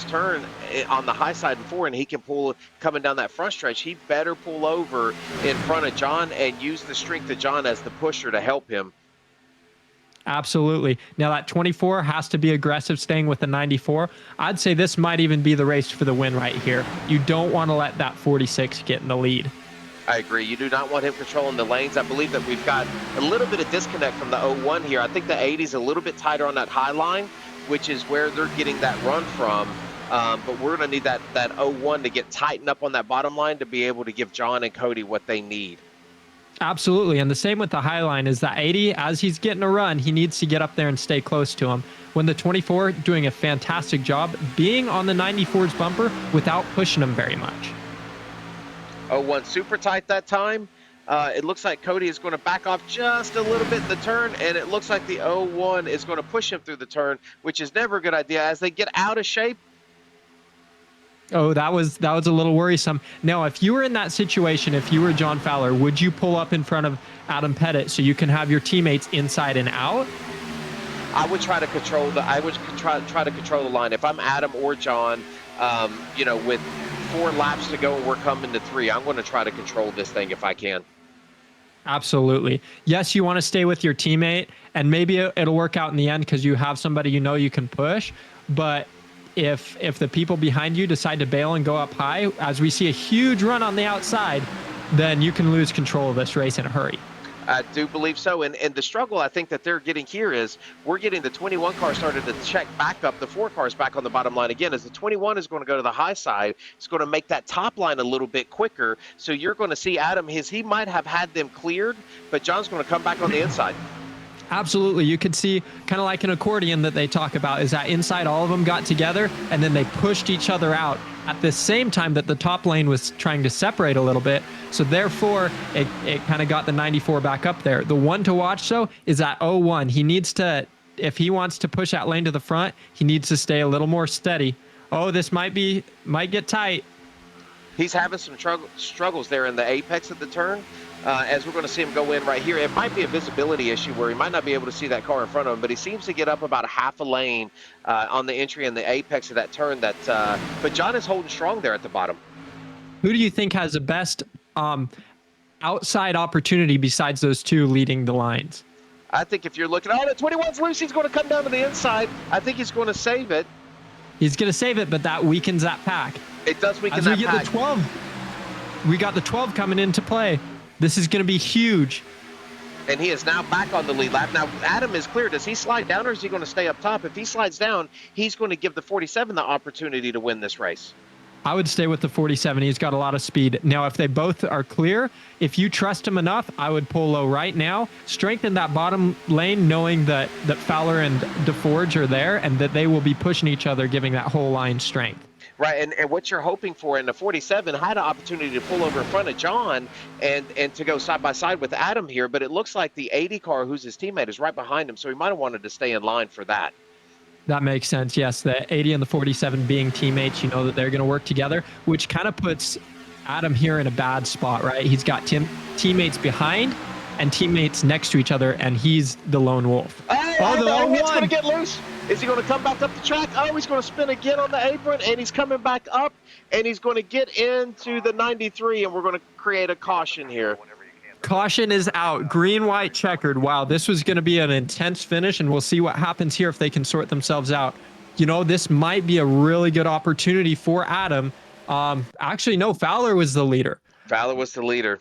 S1: turn on the high side in 4 and he can pull coming down that front stretch, he better pull over in front of John and use the strength of John as the pusher to help him.
S2: Absolutely. Now that 24 has to be aggressive, staying with the 94. I'd say this might even be the race for the win right here. You don't want to let that 46 get in the lead.
S1: I agree. You do not want him controlling the lanes. I believe that we've got a little bit of disconnect from the 01 here. I think the 80 is a little bit tighter on that high line, which is where they're getting that run from. But we're going to need that 01 to get tightened up on that bottom line to be able to give John and Cody what they need.
S2: Absolutely. And the same with the high line is that 80, as he's getting a run, he needs to get up there and stay close to him. When the 24 doing a fantastic job being on the 94's bumper without pushing him very much.
S1: 01 super tight that time. It looks like Cody is going to back off just a little bit in the turn, and it looks like the 01 is going to push him through the turn, which is never a good idea. As they get out of shape,
S2: Oh, that was a little worrisome. Now, if you were in that situation, if you were John Fowler, would you pull up in front of Adam Pettit so you can have your teammates inside and out?
S1: I would try to control try to control the line. If I'm Adam or John, with 4 laps to go and we're coming to 3, I'm going to try to control this thing if I can.
S2: Absolutely. Yes, you want to stay with your teammate, and maybe it'll work out in the end because you have somebody you can push. But if the people behind you decide to bail and go up high, as we see a huge run on the outside, then you can lose control of this race in a hurry.
S1: I do believe so. And the struggle I think that they're getting here is we're getting the 21 car started to check back up, the 4 cars back on the bottom line again, as the 21 is going to go to the high side. It's going to make that top line a little bit quicker. So you're going to see Adam, he might have had them cleared, but John's going to come back on the inside.
S2: Absolutely. You could see kind of like an accordion that they talk about is that inside all of them got together and then they pushed each other out at the same time that the top lane was trying to separate a little bit. So therefore, it kind of got the 94 back up there. The one to watch, though, is that 01. He needs to, if he wants to push that lane to the front, he needs to stay a little more steady. Oh, this might get tight.
S1: He's having some struggles there in the apex of the turn. As we're going to see him go in right here. It might be a visibility issue where he might not be able to see that car in front of him, but he seems to get up about a half a lane on the entry and the apex of that turn. But John is holding strong there at the bottom.
S2: Who do you think has the best outside opportunity besides those 2 leading the lines?
S1: I think if you're looking, the 21's loose, he's going to come down to the inside. I think he's going to save it.
S2: He's going to save it, but that weakens that pack.
S1: It does weaken
S2: As
S1: that
S2: we get
S1: pack.
S2: the 12, we got the 12 coming into play. This is going to be huge.
S1: And he is now back on the lead lap. Now, Adam is clear. Does he slide down or is he going to stay up top? If he slides down, he's going to give the 47 the opportunity to win this race.
S2: I would stay with the 47. He's got a lot of speed. Now, if they both are clear, if you trust him enough, I would pull low right now. Strengthen that bottom lane, knowing that Fowler and DeForge are there and that they will be pushing each other, giving that whole line strength.
S1: Right, and what you're hoping for in the 47 had an opportunity to pull over in front of John and to go side by side with Adam here, but it looks like the 80 car, who's his teammate, is right behind him, so he might have wanted to stay in line for that.
S2: That makes sense. Yes, the 80 and the 47 being teammates, you know that they're going to work together, which kind of puts Adam here in a bad spot, right? He's got teammates behind and teammates next to each other, and he's the lone wolf.
S1: It's going to get loose. Is he going to come back up the track? Oh, he's going to spin again on the apron, and he's coming back up, and he's going to get into the 93, and we're going to create a caution here.
S2: Caution is out. Green, white, checkered. Wow, this was going to be an intense finish, and we'll see what happens here if they can sort themselves out. You know, this might be a really good opportunity for Adam. Actually, no, Fowler was the leader.
S1: Fowler was the leader.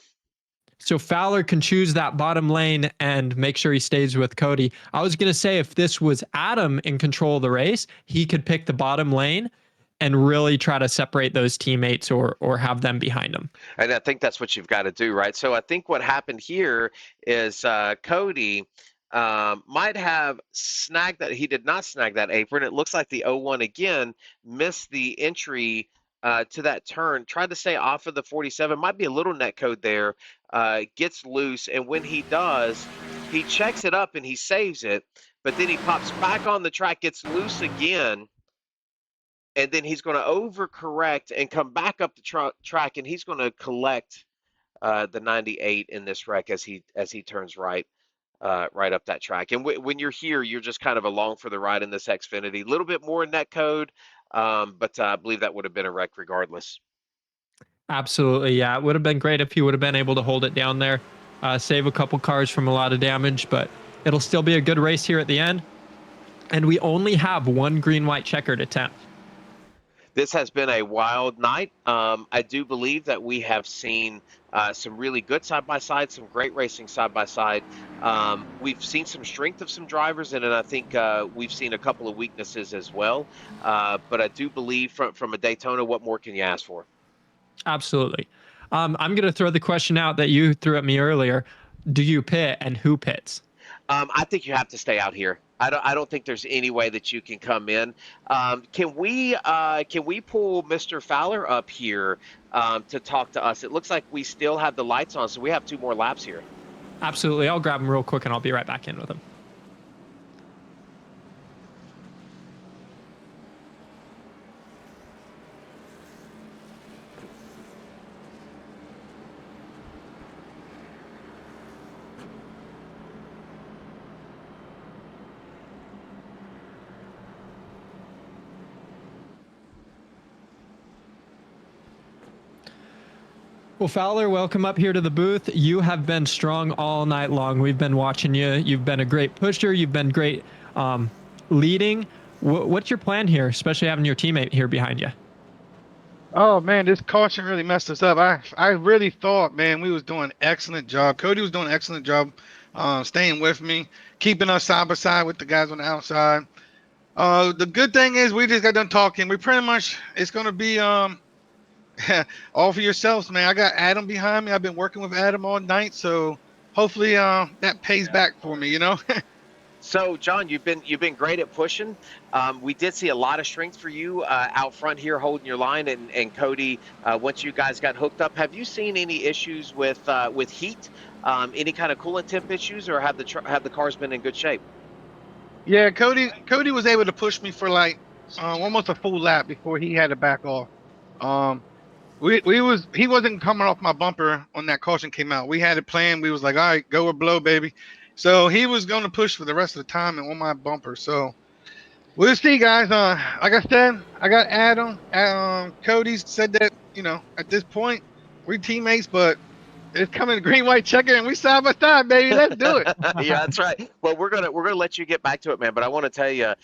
S2: So Fowler can choose that bottom lane and make sure he stays with Cody. I was going to say if this was Adam in control of the race, he could pick the bottom lane and really try to separate those teammates or have them behind him.
S1: And I think that's what you've got to do, right? So I think what happened here is Cody might have snagged that. He did not snag that apron. It looks like the 01 again missed the entry to that turn, tried to stay off of the 47, might be a little net code there, gets loose, and when he does, he checks it up and he saves it, but then he pops back on the track, gets loose again, and then he's going to overcorrect and come back up the track, and he's going to collect the 98 in this wreck as he turns right up that track. And when you're here, you're just kind of along for the ride in this Xfinity. A little bit more net code, but I believe that would have been a wreck regardless.
S2: Absolutely, yeah. It would have been great if he would have been able to hold it down there, save a couple cars from a lot of damage, but it'll still be a good race here at the end. And we only have one green-white checkered attempt.
S1: This has been a wild night. I do believe that we have seen some really good side-by-side, some great racing side-by-side. We've seen some strength of some drivers, and then I think we've seen a couple of weaknesses as well. But I do believe from a Daytona, what more can you ask for?
S2: Absolutely. I'm going to throw the question out that you threw at me earlier. Do you pit, and who pits?
S1: I think you have to stay out here. I don't think there's any way that you can come in. Can we pull Mr. Fowler up here to talk to us? It looks like we still have the lights on, so we have 2 more laps here.
S2: Absolutely. I'll grab him real quick, and I'll be right back in with him. Well, Fowler, welcome up here to the booth. You have been strong all night long. We've been watching you. You've been a great pusher. You've been great leading. What's your plan here, especially having your teammate here behind you?
S5: Oh man, this caution really messed us up. I really thought, man, we was doing an excellent job. Cody was doing an excellent job, staying with me, keeping us side by side with the guys on the outside. The good thing is we just got done talking. We pretty much it's gonna be all for yourselves, man. I got Adam behind me. I've been working with Adam all night, so hopefully that pays back for me, you know.
S1: So, John, you've been great at pushing. We did see a lot of strength for you out front here, holding your line, and Cody. Once you guys got hooked up, have you seen any issues with heat? Any kind of coolant temp issues, or have the cars been in good shape?
S5: Yeah, Cody was able to push me for like almost a full lap before he had to back off. Um, he wasn't coming off my bumper when that caution came out. We had it planned. We was like, all right, go or blow, baby. So he was going to push for the rest of the time and on my bumper. So we'll see, guys. Like I said, I got Adam. Cody said that at this point we're teammates, but it's coming to green white checker and we side by side, baby. Let's do it.
S1: Yeah, that's right. Well, we're gonna let you get back to it, man. But I want to tell you,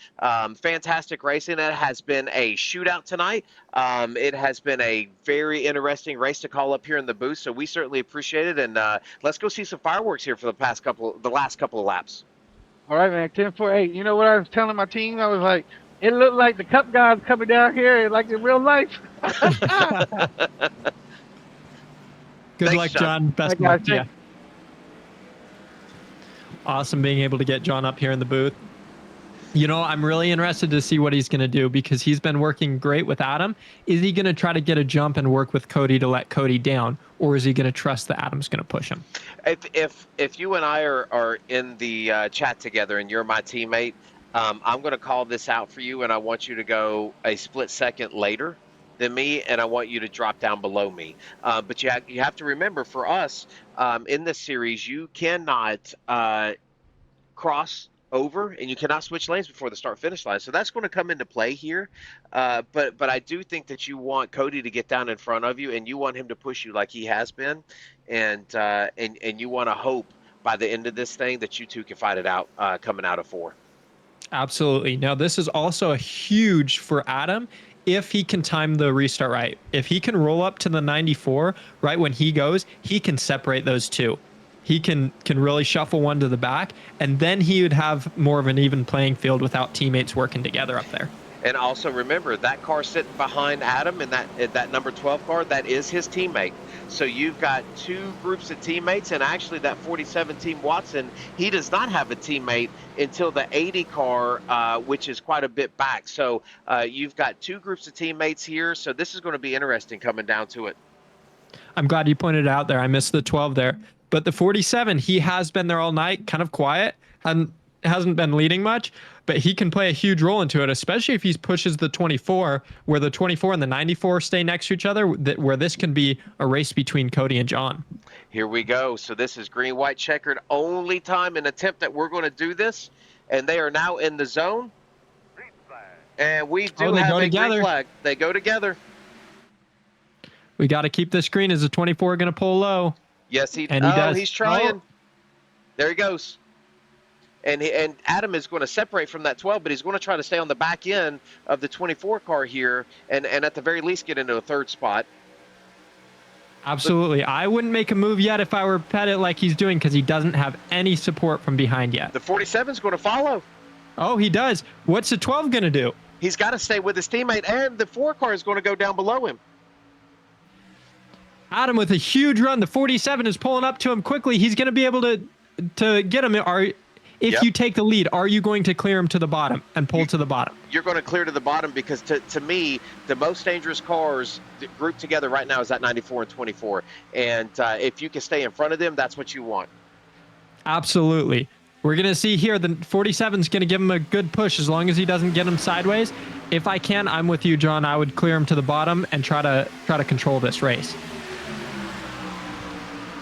S1: fantastic racing. It has been a shootout tonight. It has been a very interesting race to call up here in the booth. So we certainly appreciate it. And let's go see some fireworks here for the last couple of laps.
S5: All right, man. 10-4-8. You know what I was telling my team? I was like, it looked like the Cup guys coming down here like in real life.
S2: Good
S1: Thanks,
S2: luck, John. Best
S5: Thank
S2: luck
S5: you.
S2: to you. Awesome being able to get John up here in the booth. You know, I'm really interested to see what he's going to do because he's been working great with Adam. Is he going to try to get a jump and work with Cody to let Cody down, or is he going to trust that Adam's going to push him?
S1: If you and I are in the chat together and you're my teammate, I'm going to call this out for you, and I want you to go a split second later than me, and I want you to drop down below me. But you have to remember, for us in this series, you cannot cross over and you cannot switch lanes before the start finish line. So that's going to come into play here. But I do think that you want Cody to get down in front of you, and you want him to push you like he has been, and you want to hope by the end of this thing that you two can fight it out coming out of 4.
S2: Absolutely. Now, this is also huge for Adam if he can time the restart right. If he can roll up to the 94 right when he goes, he can separate those two. He can really shuffle one to the back, and then he would have more of an even playing field without teammates working together up there.
S1: And also remember, that car sitting behind Adam in that number 12 car, that is his teammate. So you've got two groups of teammates, and actually that 47 Team Watson, he does not have a teammate until the 80 car, which is quite a bit back. So you've got two groups of teammates here. So this is going to be interesting coming down to it.
S2: I'm glad you pointed it out there. I missed the 12 there. But the 47, he has been there all night, kind of quiet, and hasn't been leading much, but he can play a huge role into it, especially if he pushes the 24, where the 24 and the 94 stay next to each other, where this can be a race between Cody and John.
S1: Here we go. So this is green, white, checkered. Only time and attempt that we're going to do this, and they are now in the zone. And we do have a green flag. They go together.
S2: We got to keep this green. Is the 24 going to pull low?
S1: Yes, he
S2: does.
S1: He's trying.
S2: Oh.
S1: There he goes. And Adam is going to separate from that 12, but he's going to try to stay on the back end of the 24 car here, and at the very least get into a third spot.
S2: Absolutely. I wouldn't make a move yet if I were Pettit like he's doing, because he doesn't have any support from behind yet.
S1: The 47 is going to follow.
S2: Oh, he does. What's the 12 going to do?
S1: He's got to stay with his teammate, and the 4 car is going to go down below him.
S2: Adam with a huge run. The 47 is pulling up to him quickly. He's going to be able to get him. If you take the lead, are you going to clear him to the bottom and pull to the bottom?
S1: You're going to clear to the bottom because, to me, the most dangerous cars grouped together right now is that 94 and 24. And if you can stay in front of them, that's what you want.
S2: Absolutely. We're going to see here the 47 is going to give him a good push as long as he doesn't get him sideways. If I can, I'm with you, John. I would clear him to the bottom and try to control this race.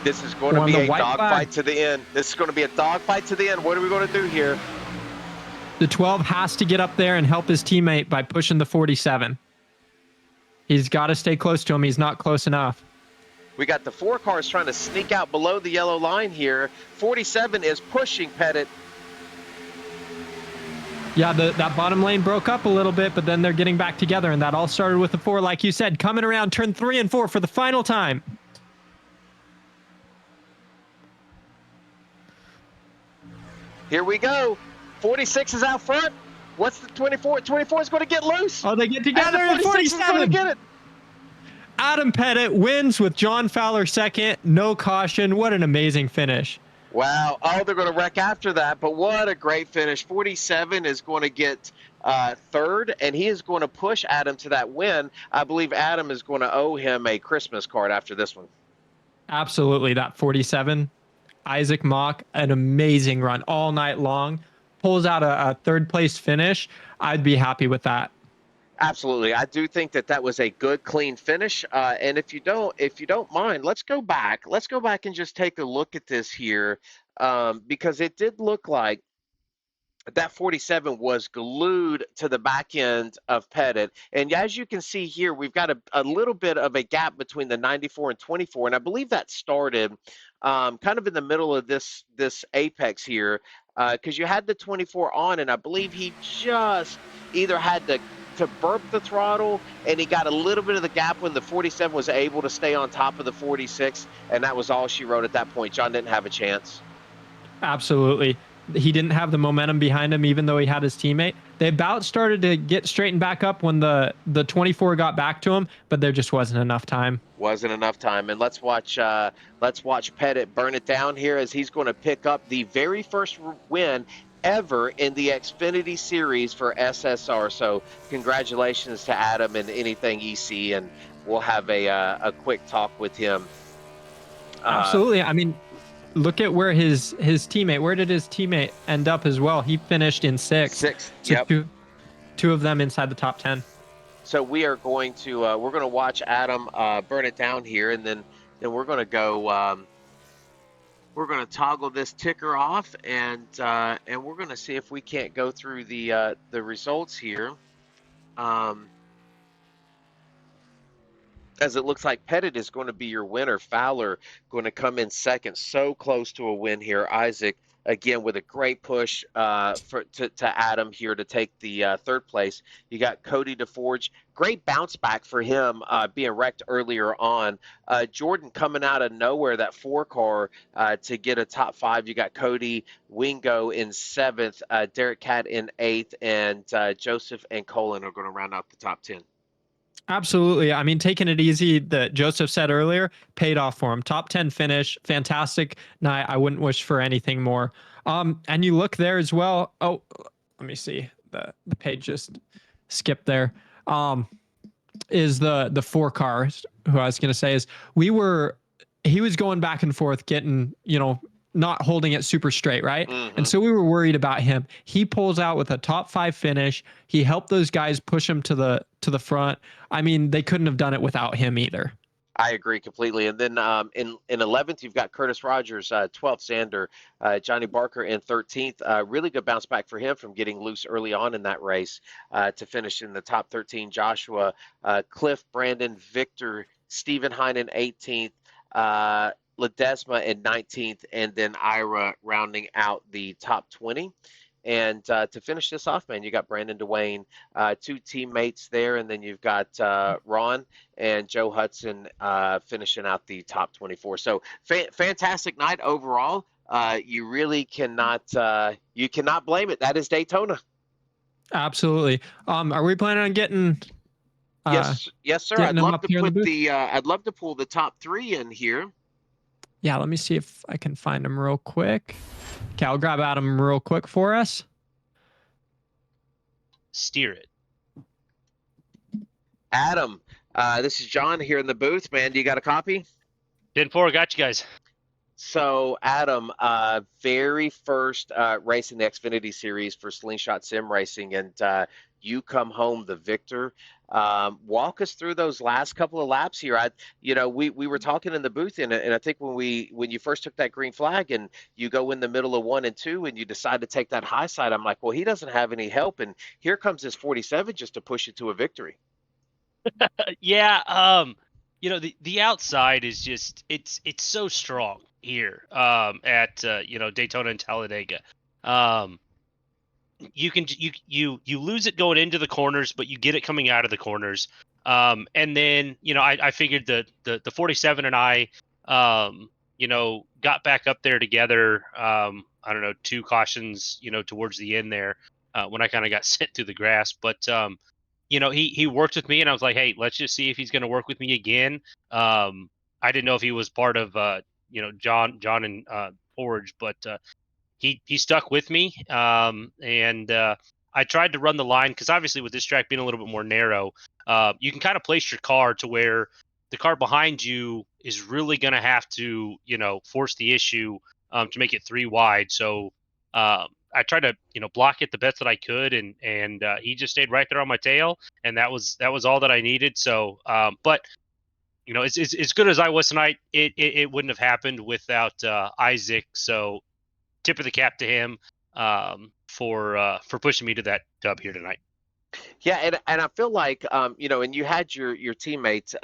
S1: This is going to be a dogfight to the end. This is going to be a dogfight to the end. What are we going to do here?
S2: The 12 has to get up there and help his teammate by pushing the 47. He's got to stay close to him. He's not close enough.
S1: We got the 4 cars trying to sneak out below the yellow line here. 47 is pushing Pettit.
S2: Yeah, that bottom lane broke up a little bit, but then they're getting back together, and that all started with the 4, like you said, coming around turn 3 and 4 for the final time.
S1: Here we go. 46 is out front. What's the 24? 24 is going to get loose.
S2: Oh, they get together.
S1: And the 46 is going to get it.
S2: Adam Pettit wins with John Fowler second. No caution. What an amazing finish.
S1: Wow. Oh, they're going to wreck after that, but what a great finish. 47 is going to get third, and he is going to push Adam to that win. I believe Adam is going to owe him a Christmas card after this one.
S2: Absolutely. That 47. Isaac Mock, an amazing run all night long. Pulls out a third place finish. I'd be happy with that.
S1: Absolutely, I do think that was a good, clean finish. And if you don't mind, let's go back. Let's go back and just take a look at this here, because it did look like that 47 was glued to the back end of Pettit. And as you can see here, we've got a little bit of a gap between the 94 and 24. And I believe that started kind of in the middle of this apex here, because you had the 24 on, and I believe he just either had to burp the throttle, and he got a little bit of the gap when the 47 was able to stay on top of the 46, and that was all she wrote at that point. John didn't have a chance.
S2: Absolutely. He didn't have the momentum behind him, even though he had his teammate. They about started to get straightened back up when the 24 got back to him, but there just wasn't enough time.
S1: Wasn't enough time. And let's watch Pettit burn it down here, as he's going to pick up the very first win ever in the Xfinity series for SSR. So congratulations to Adam and anything EC, and we'll have a quick talk with him.
S2: Absolutely. I mean, look at where his teammate, where did his teammate end up as well? He finished in sixth.
S1: Sixth,
S2: so
S1: yep.
S2: Two of them inside the top 10.
S1: So we are going to we're going to watch Adam burn it down here, and then we're going to go. We're going to toggle this ticker off, and we're going to see if we can't go through the results here. As it looks like Pettit is going to be your winner. Fowler going to come in second. So close to a win here. Isaac, again, with a great push to Adam here to take the third place. You got Cody DeForge. Great bounce back for him, being wrecked earlier on. Jordan coming out of nowhere, that 4 car to get a top 5. You got Cody Wingo in 7th, Derek Catt in 8th, and Joseph and Colin are going to round out the top 10.
S2: Absolutely. I mean, taking it easy, that Joseph said earlier, paid off for him. Top 10 finish, fantastic night. I wouldn't wish for anything more. And you look there as well. Oh, let me see. The page just skipped there. Is the 4 cars, who I was going to say is he was going back and forth, getting, not holding it super straight, right?
S1: Mm-hmm.
S2: And so we were worried about him. He pulls out with a top 5 finish. He helped those guys push him to the front. I mean, they couldn't have done it without him either.
S1: I agree completely. And then in 11th, you've got Curtis Rogers, 12th, Xander, Johnny Barker in 13th. Really good bounce back for him from getting loose early on in that race to finish in the top 13. Joshua, Cliff, Brandon, Victor, Stephen Hine in 18th. Ledesma in 19th, and then Ira rounding out the top 20. And to finish this off, man, you got Brandon Dwayne, 2 teammates there, and then you've got Ron and Joe Hudson finishing out the top 24. So fantastic night overall. You really cannot blame it. That is Daytona.
S2: Absolutely. Are we planning on getting?
S1: Yes, sir. I'd love to pull the top 3 in here.
S2: Yeah, let me see if I can find them real quick. Okay, I'll grab Adam real quick for us.
S4: Steer it.
S1: Adam, this is John here in the booth, man. Do you got a copy?
S4: 10-4, got you guys.
S1: So, Adam, very first race in the Xfinity series for Slingshot Sim Racing, and you come home the victor. Walk us through those last couple of laps here. We were talking in the booth, and I think when you first took that green flag and you go in the middle of 1 and 2 and you decide to take that high side, I'm like, well, he doesn't have any help, and here comes this 47 just to push it to a victory.
S4: Yeah. the outside is just it's so strong here at Daytona and Talladega. You can you lose it going into the corners, but you get it coming out of the corners. And then I figured the 47 and I got back up there together. I don't know, 2 cautions towards the end there when I kind of got sent through the grass, but he worked with me, and I was like, hey, let's just see if he's going to work with me again. I didn't know if he was part of John and Forge, but he stuck with me, and I tried to run the line because obviously with this track being a little bit more narrow, you can kind of place your car to where the car behind you is really going to have to force the issue to make it 3 wide. So I tried to block it the best that I could, and he just stayed right there on my tail, and that was all that I needed. So but as good as I was tonight, it wouldn't have happened without Isaac. So tip of the cap to him for pushing me to that dub here tonight.
S1: Yeah, and I feel like and you had your teammate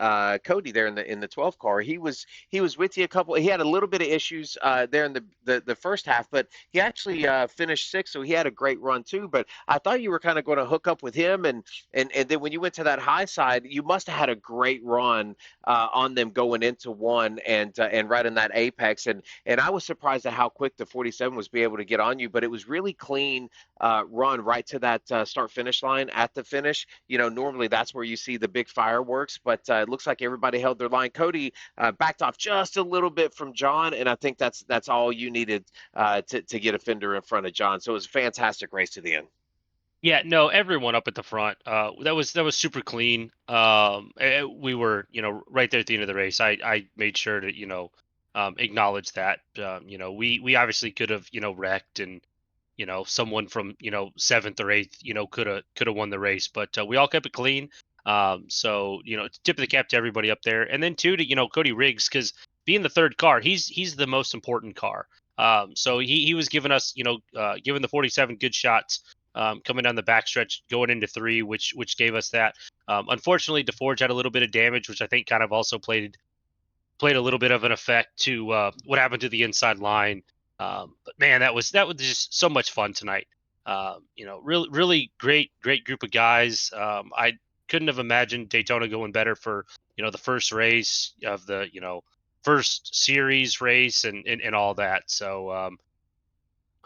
S1: Cody there in the 12 car. He was with you a couple. He had a little bit of issues there in the first half, but he actually finished sixth, so he had a great run too. But I thought you were kind of going to hook up with him, and then when you went to that high side, you must have had a great run on them going into one and right in that apex. And I was surprised at how quick the 47 was be able to get on you, but it was really clean run right to that start finish line at the finish. Normally that's where you see the big fireworks, but it looks like everybody held their line. Cody backed off just a little bit from John, and I think that's all you needed to get a fender in front of John. So it was a fantastic race to the end.
S4: Yeah, no, everyone up at the front. That was super clean. We were right there at the end of the race. I made sure to acknowledge that. We obviously could have wrecked, and someone from seventh or eighth could have won the race, but we all kept it clean. So tip of the cap to everybody up there, and then two to Cody Riggs, because being the third car, he's the most important car. So he was giving us giving the 47 good shots. Coming down the backstretch, going into 3, which gave us that. Unfortunately, DeForge had a little bit of damage, which I think kind of also played a little bit of an effect to what happened to the inside line. But man, that was just so much fun tonight. Really great group of guys. I couldn't have imagined Daytona going better for the first race of the first series race and all that. So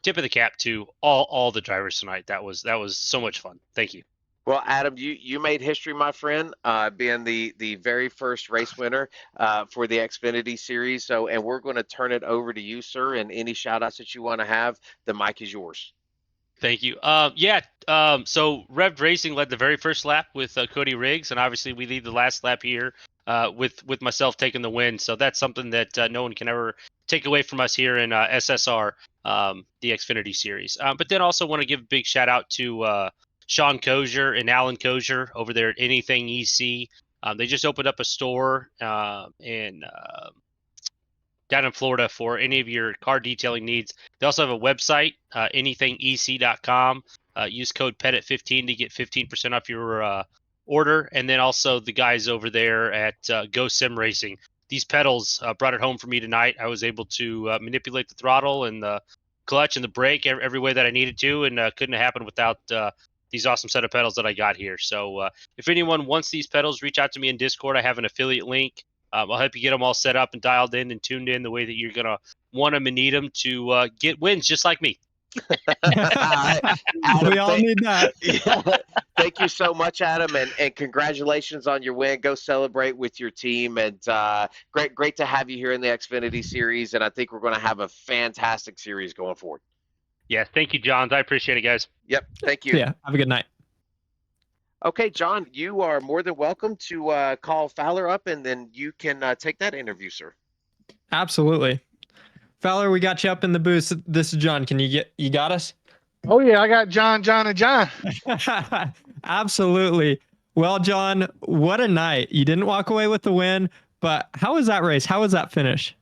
S4: tip of the cap to all the drivers tonight. That was so much fun. Thank you.
S1: Well, Adam, you made history, my friend, being the very first race winner for the Xfinity series. So, and we're going to turn it over to you, sir. And any shout outs that you want to have, the mic is yours.
S4: Thank you. So Rev Racing led the very first lap with Cody Riggs, and obviously we lead the last lap here with myself taking the win. So that's something that no one can ever take away from us here in SSR, the Xfinity series. But then also want to give a big shout out to Sean Kozier and Alan Kozier over there at Anything EC. They just opened up a store in down in Florida for any of your car detailing needs. They also have a website, anythingec.com. Use code PETIT15 to get 15% off your order. And then also the guys over there at Go Sim Racing. These pedals brought it home for me tonight. I was able to manipulate the throttle and the clutch and the brake every way that I needed to, and couldn't have happened without these awesome set of pedals that I got here. So if anyone wants these pedals, reach out to me in Discord. I have an affiliate link. I'll help you get them all set up and dialed in and tuned in the way that you're going to want them and need them to get wins just like me.
S1: Adam,
S2: we all need that.
S1: Yeah, thank you so much, Adam, and congratulations on your win. Go celebrate with your team, and great to have you here in the Xfinity series, and I think we're going to have a fantastic series going forward.
S4: Yeah, thank you, Johns. I appreciate it, guys.
S1: Yep, thank you.
S2: Yeah, have a good night.
S1: Okay, John, you are more than welcome to call Fowler up, and then you can take that interview, sir.
S2: Absolutely. Fowler, we got you up in the booth. This is John. You got us?
S5: Oh yeah, I got John, and John.
S2: Absolutely. Well, John, what a night. You didn't walk away with the win, but how was that race? How was that finish?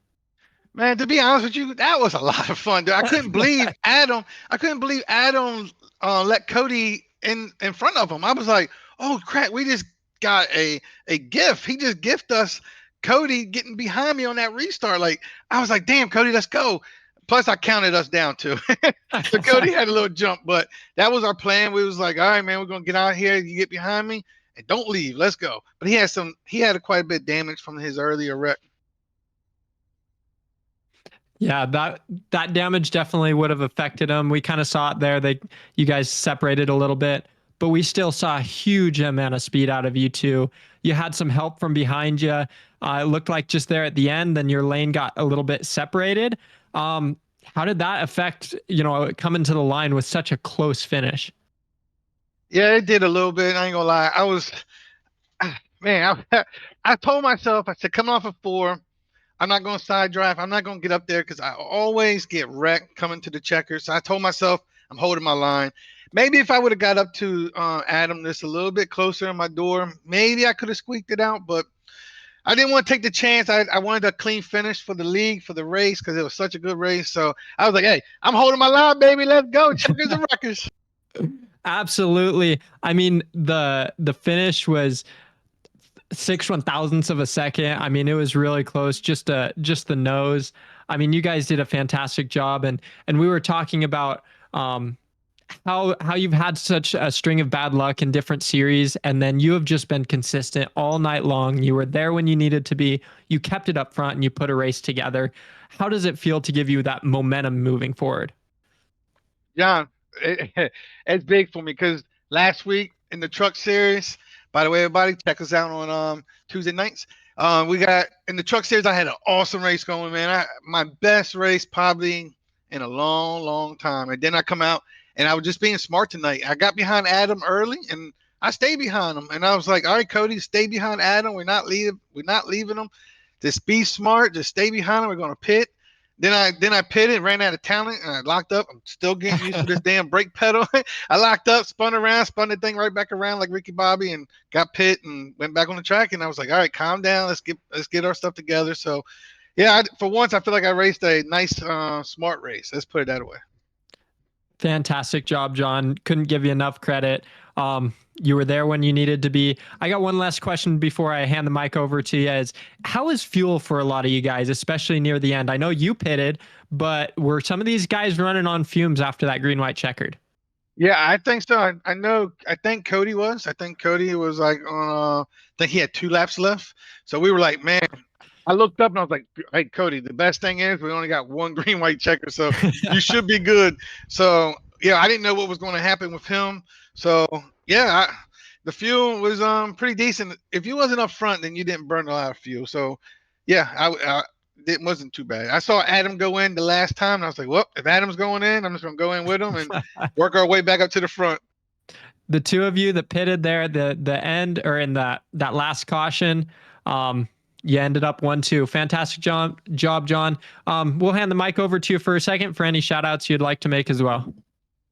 S5: Man, to be honest with you, that was a lot of fun, dude. I couldn't believe Adam. let Cody in front of him. I was like, oh crap, we just got a gift. He just gifted us Cody getting behind me on that restart. Like, I was like, damn, Cody, let's go. Plus, I counted us down too. So Cody had a little jump, but that was our plan. We was like, all right, man, we're gonna get out here. You get behind me and don't leave. Let's go. But he had quite a bit of damage from his earlier wreck.
S2: Yeah, that damage definitely would have affected him. We kind of saw it there. You guys separated a little bit, but we still saw a huge amount of speed out of you two. You had some help from behind you. It looked like just there at the end, then your lane got a little bit separated. How did that affect, coming to the line with such a close finish?
S5: Yeah, it did a little bit. I ain't gonna lie. I told myself, I said, coming off of 4, I'm not going to side drive. I'm not going to get up there because I always get wrecked coming to the checkers. So I told myself I'm holding my line. Maybe if I would have got up to Adam just a little bit closer in my door, maybe I could have squeaked it out. But I didn't want to take the chance. I wanted a clean finish for the league, for the race, because it was such a good race. So I was like, hey, I'm holding my line, baby. Let's go. Checkers and wreckers.
S2: Absolutely. I mean, the finish was 6/1000ths of a second. I mean, it was really close. Just the nose. I mean, you guys did a fantastic job, and we were talking about how you've had such a string of bad luck in different series, and then you have just been consistent all night long. You were there when you needed to be. You kept it up front, and you put a race together. How does it feel to give you that momentum moving forward?
S5: John, it's big for me because last week in the truck series, by the way, everybody, check us out on Tuesday nights. We got in the truck series. I had an awesome race going, man. My best race probably in a long, long time. And then I come out and I was just being smart tonight. I got behind Adam early and I stayed behind him. And I was like, all right, Cody, stay behind Adam. We're not leaving him. Just be smart. Just stay behind him. We're gonna pit. Then I pitted, ran out of talent, and I locked up. I'm still getting used to this damn brake pedal. I locked up, spun around, spun the thing right back around like Ricky Bobby, and got pit and went back on the track. And I was like, all right, calm down. Let's get our stuff together. So, yeah, for once, I feel like I raced a nice, smart race. Let's put it that way.
S2: Fantastic job, John. Couldn't give you enough credit. You were there when you needed to be. I got one last question before I hand the mic over to you. How is fuel for a lot of you guys, especially near the end? I know you pitted, but were some of these guys running on fumes after that green-white checkered?
S5: Yeah, I think so. I think Cody was. I think Cody was like, I think he had 2 laps left. So we were like, man, I looked up and I was like, hey, Cody, the best thing is we only got 1 green-white checker. So you should be good. So, yeah, I didn't know what was going to happen with him. So, yeah, the fuel was pretty decent. If you wasn't up front, then you didn't burn a lot of fuel. So, yeah, it wasn't too bad. I saw Adam go in the last time, and I was like, well, if Adam's going in, I'm just going to go in with him and work our way back up to the front.
S2: The two of you that pitted there at the end or in that last caution, you ended up 1-2. Fantastic job, John. We'll hand the mic over to you for a second for any shout outs you'd like to make as well.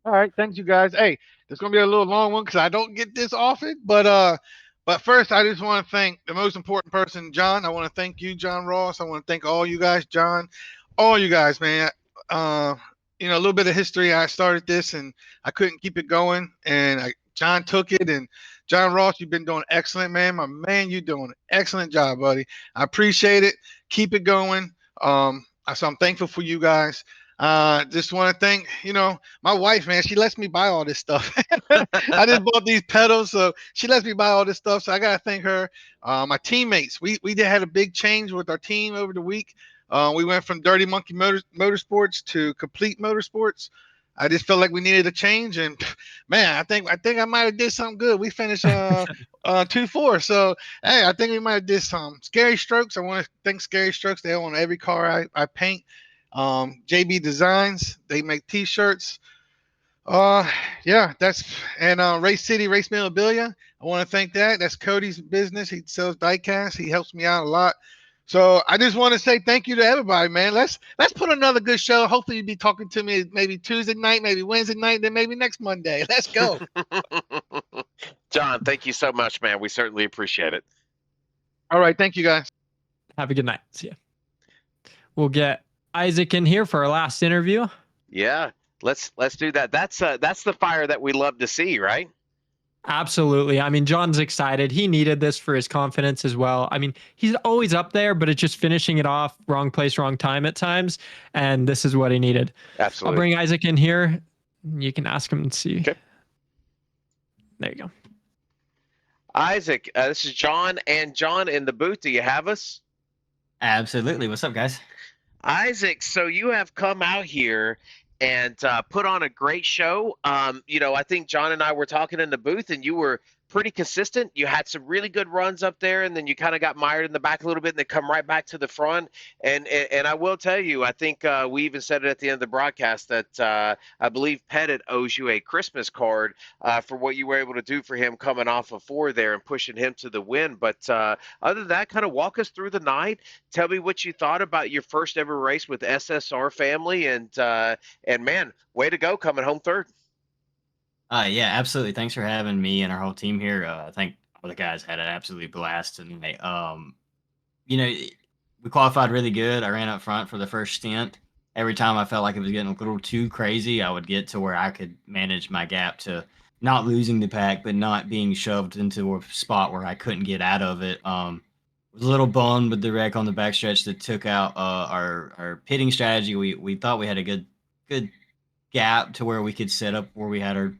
S5: All right, thanks you guys. Hey, it's gonna be a little long one because I don't get this often, but first I just want to thank the most important person, John. I want to thank you, John Ross. I want to thank all you guys, John, all you guys, man. A little bit of history. I started this and I couldn't keep it going, and John took it. And John Ross, you've been doing excellent, man. My man, you're doing an excellent job, buddy. I appreciate it. Keep it going. So I'm thankful for you guys. Just want to thank, my wife, man. She lets me buy all this stuff. I just bought these pedals, so she lets me buy all this stuff. So I gotta thank her. My teammates, we had a big change with our team over the week. We went from Dirty Monkey Motorsports to Complete Motorsports. I just felt like we needed a change, and man, I think I might have did something good. We finished 2-4, so hey, I think we might have did some Scary Strokes. I want to thank Scary Strokes. They own every car I paint. JB Designs, they make T-shirts. Race City Race Memorabilia. I want to thank that. That's Cody's business. He sells diecast. He helps me out a lot. So I just want to say thank you to everybody, man. Let's put another good show. Hopefully you'll be talking to me maybe Tuesday night, maybe Wednesday night, then maybe next Monday. Let's go.
S1: John, thank you so much, man. We certainly appreciate it.
S5: All right, thank you guys.
S2: Have a good night. See ya. We'll get Isaac in here for our last interview.
S1: Yeah, let's do that. That's the fire that we love to see, right?
S2: Absolutely. I mean, John's excited. He needed this for his confidence as well. I mean, he's always up there, but it's just finishing it off wrong place, wrong time at times. And this is what he needed. I'll
S1: Absolutely.
S2: bring Isaac in here. You can ask him and see.
S1: Okay.
S2: There you go.
S1: Isaac, this is John. And John in the booth, do you have us?
S6: Absolutely. What's up, guys?
S1: Isaac, so you have come out here and put on a great show. I think John and I were talking in the booth, and you were pretty consistent. You had some really good runs up there, and then you kind of got mired in the back a little bit, and then come right back to the front. And I will tell you, I think we even said it at the end of the broadcast that I believe Pettit owes you a Christmas card for what you were able to do for him coming off of 4 there and pushing him to the win. But other than that, kind of walk us through the night. Tell me what you thought about your first ever race with SSR family, and man, way to go coming home third.
S6: Yeah, absolutely. Thanks for having me and our whole team here. I think all the guys had an absolute blast tonight. We qualified really good. I ran up front for the first stint. Every time I felt like it was getting a little too crazy, I would get to where I could manage my gap to not losing the pack, but not being shoved into a spot where I couldn't get out of it. Was a little bummed with the wreck on the backstretch that took out our pitting strategy. We thought we had a good gap to where we could set up where we had our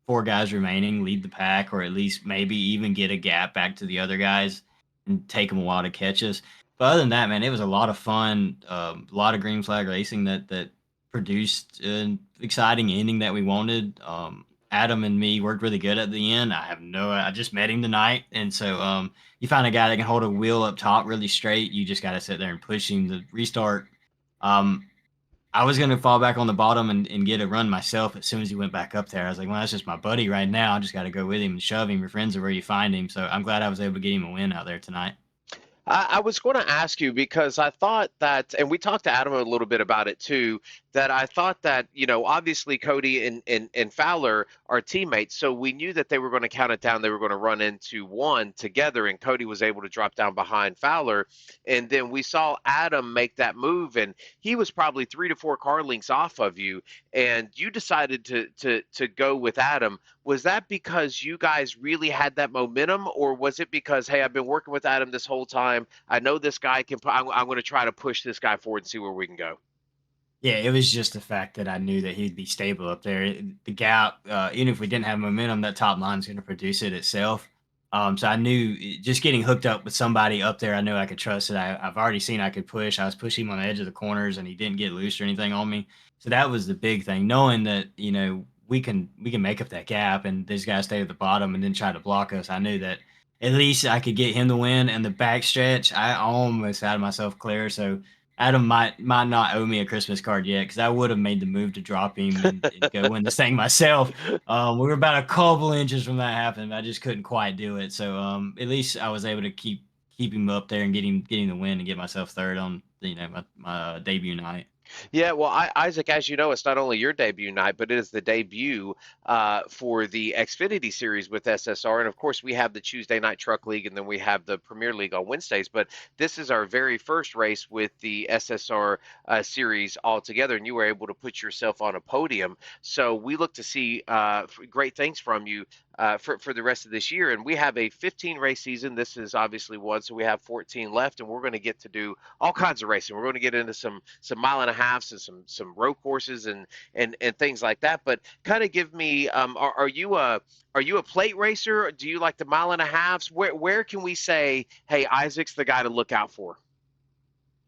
S6: 4 guys remaining, lead the pack, or at least maybe even get a gap back to the other guys and take them a while to catch us. But other than that, man, it was a lot of fun. A lot of green flag racing that produced an exciting ending that we wanted. Adam and me worked really good at the end. I just met him tonight, and so you find a guy that can hold a wheel up top really straight. You just got to sit there and push him to restart. I was going to fall back on the bottom and get a run myself as soon as he went back up there. I was like, well, that's just my buddy right now. I just got to go with him and shove him. Your friends are where you find him. So I'm glad I was able to get him a win out there tonight.
S1: I was going to ask you because I thought that, and we talked to Adam a little bit about it too, that I thought that, obviously Cody and Fowler are teammates. So we knew that they were going to count it down. They were going to run into one together, and Cody was able to drop down behind Fowler. And then we saw Adam make that move, and he was probably 3 to 4 car lengths off of you. And you decided to go with Adam. Was that because you guys really had that momentum, or was it because, hey, I've been working with Adam this whole time. I know this guy can. I'm going to try to push this guy forward and see where we can go.
S6: Yeah, it was just the fact that I knew that he'd be stable up there. The gap, even if we didn't have momentum, that top line's going to produce it itself. So I knew just getting hooked up with somebody up there, I knew I could trust it. I've already seen I could push. I was pushing him on the edge of the corners, and he didn't get loose or anything on me. So that was the big thing, knowing that we can make up that gap, and these guys stay at the bottom and then try to block us. I knew that at least I could get him to win. And the back stretch, I almost had myself clear. So Adam might not owe me a Christmas card yet, because I would have made the move to drop him and go win this thing myself. We were about a couple inches from that happening. I just couldn't quite do it. So at least I was able to keep him up there and getting the win and get myself third on my debut night.
S1: Yeah, well, Isaac, as you know, it's not only your debut night, but it is the debut for the Xfinity series with SSR. And of course, we have the Tuesday Night Truck League, and then we have the Premier League on Wednesdays. But this is our very first race with the SSR series altogether, and you were able to put yourself on a podium. So we look to see great things from you for the rest of this year. And we have a 15 race season. This is obviously one, so we have 14 left, and we're going to get to do all kinds of racing. We're going to get into some mile and a halves and some road courses and things like that. But kind of give me, are you a plate racer? Do you like the mile and a halves? Where can we say, hey, Isaac's the guy to look out for?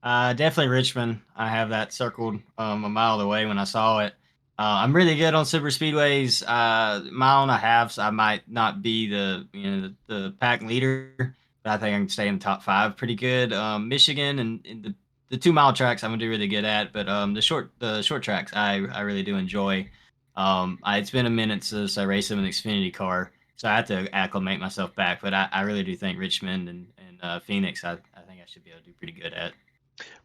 S6: Definitely Richmond. I have that circled a mile away when I saw it. I'm really good on super speedways. Mile and a halves, I might not be the pack leader, but I think I can stay in the top 5 pretty good. Michigan and the 2 mile tracks I'm gonna do really good at, but the short tracks I really do enjoy. It's been a minute since I raced in an Xfinity car, so I have to acclimate myself back. But I really do think Richmond and Phoenix, I think I should be able to do pretty good at.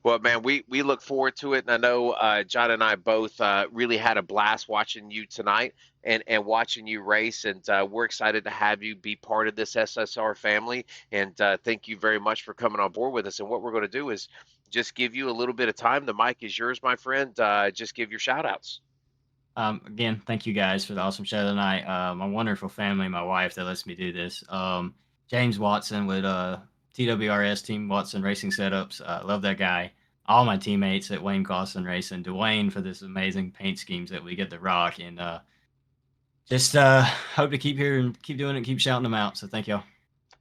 S1: Well, man, we look forward to it, and I know John and I both really had a blast watching you tonight and watching you race, and we're excited to have you be part of this SSR family. And thank you very much for coming on board with us. And what we're going to do is just give you a little bit of time. The mic is yours, my friend. Just give your shout outs.
S6: Again, thank you guys for the awesome show tonight. My wonderful family, my wife that lets me do this. James Watson with TWRS Team Watson Racing Setups. Love that guy. All my teammates at Wayne Carlson Racing. Dwayne for this amazing paint schemes that we get to rock. And just hope to keep here and keep doing it and keep shouting them out. So thank y'all.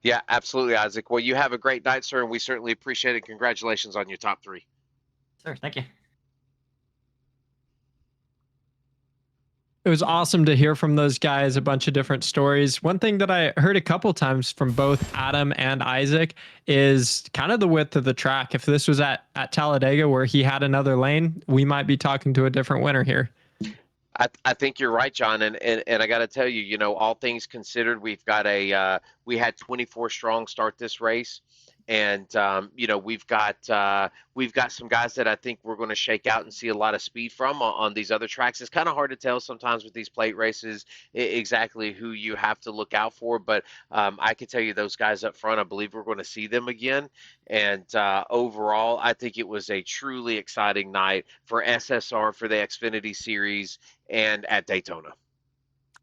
S1: Yeah, absolutely, Isaac. Well, you have a great night, sir, and we certainly appreciate it. Congratulations on your top 3.
S6: Sir, thank you.
S2: It was awesome to hear from those guys, a bunch of different stories. One thing that I heard a couple times from both Adam and Isaac is kind of the width of the track. If this was at Talladega where he had another lane, we might be talking to a different winner here.
S1: I think you're right, John, and I got to tell you, all things considered, we had 24 strong start this race, and we've got some guys that I think we're going to shake out and see a lot of speed from on these other tracks. It's kind of hard to tell sometimes with these plate races exactly who you have to look out for, but I can tell you those guys up front, I believe we're going to see them again. And overall, I think it was a truly exciting night for SSR for the Xfinity Series and at Daytona.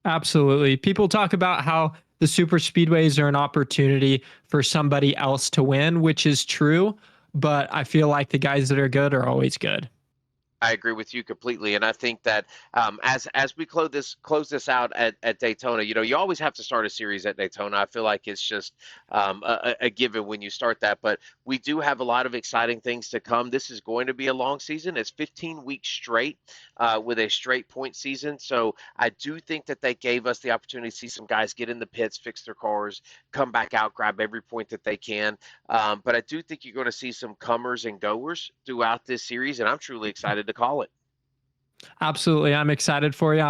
S2: Absolutely. People talk about how the super speedways are an opportunity for somebody else to win, which is true, but I feel like the guys that are good are always good.
S1: I agree with you completely, and I think that as we close this out at Daytona, you always have to start a series at Daytona. I feel like it's just a given when you start that, but we do have a lot of exciting things to come. This is going to be a long season. It's 15 weeks straight with a straight point season, so I do think that they gave us the opportunity to see some guys get in the pits, fix their cars, come back out, grab every point that they can. But I do think you're going to see some comers and goers throughout this series, and I'm truly excited to call it.
S2: Absolutely. I'm excited for you.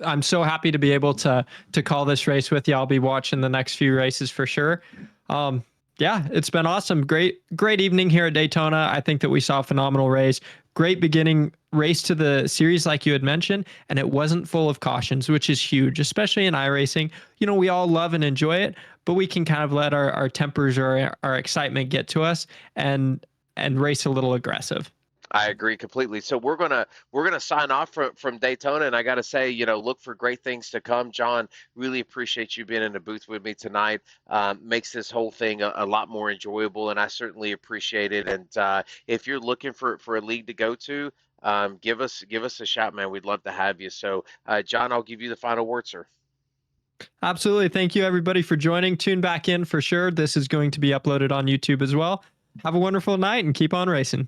S2: I'm so happy to be able to call this race with you. I'll be watching the next few races for sure. Yeah, it's been awesome. Great evening here at Daytona. I think that we saw a phenomenal race. Great beginning race to the series, like you had mentioned, and it wasn't full of cautions, which is huge, especially in iRacing. We all love and enjoy it, but we can kind of let our tempers or our excitement get to us and race a little aggressive.
S1: I agree completely. So we're gonna sign off from Daytona, and I got to say, look for great things to come. John, really appreciate you being in the booth with me tonight. Makes this whole thing a lot more enjoyable, and I certainly appreciate it. And if you're looking for a league to go to, give us a shout, man. We'd love to have you. So, John, I'll give you the final word, sir.
S2: Absolutely. Thank you, everybody, for joining. Tune back in for sure. This is going to be uploaded on YouTube as well. Have a wonderful night and keep on racing.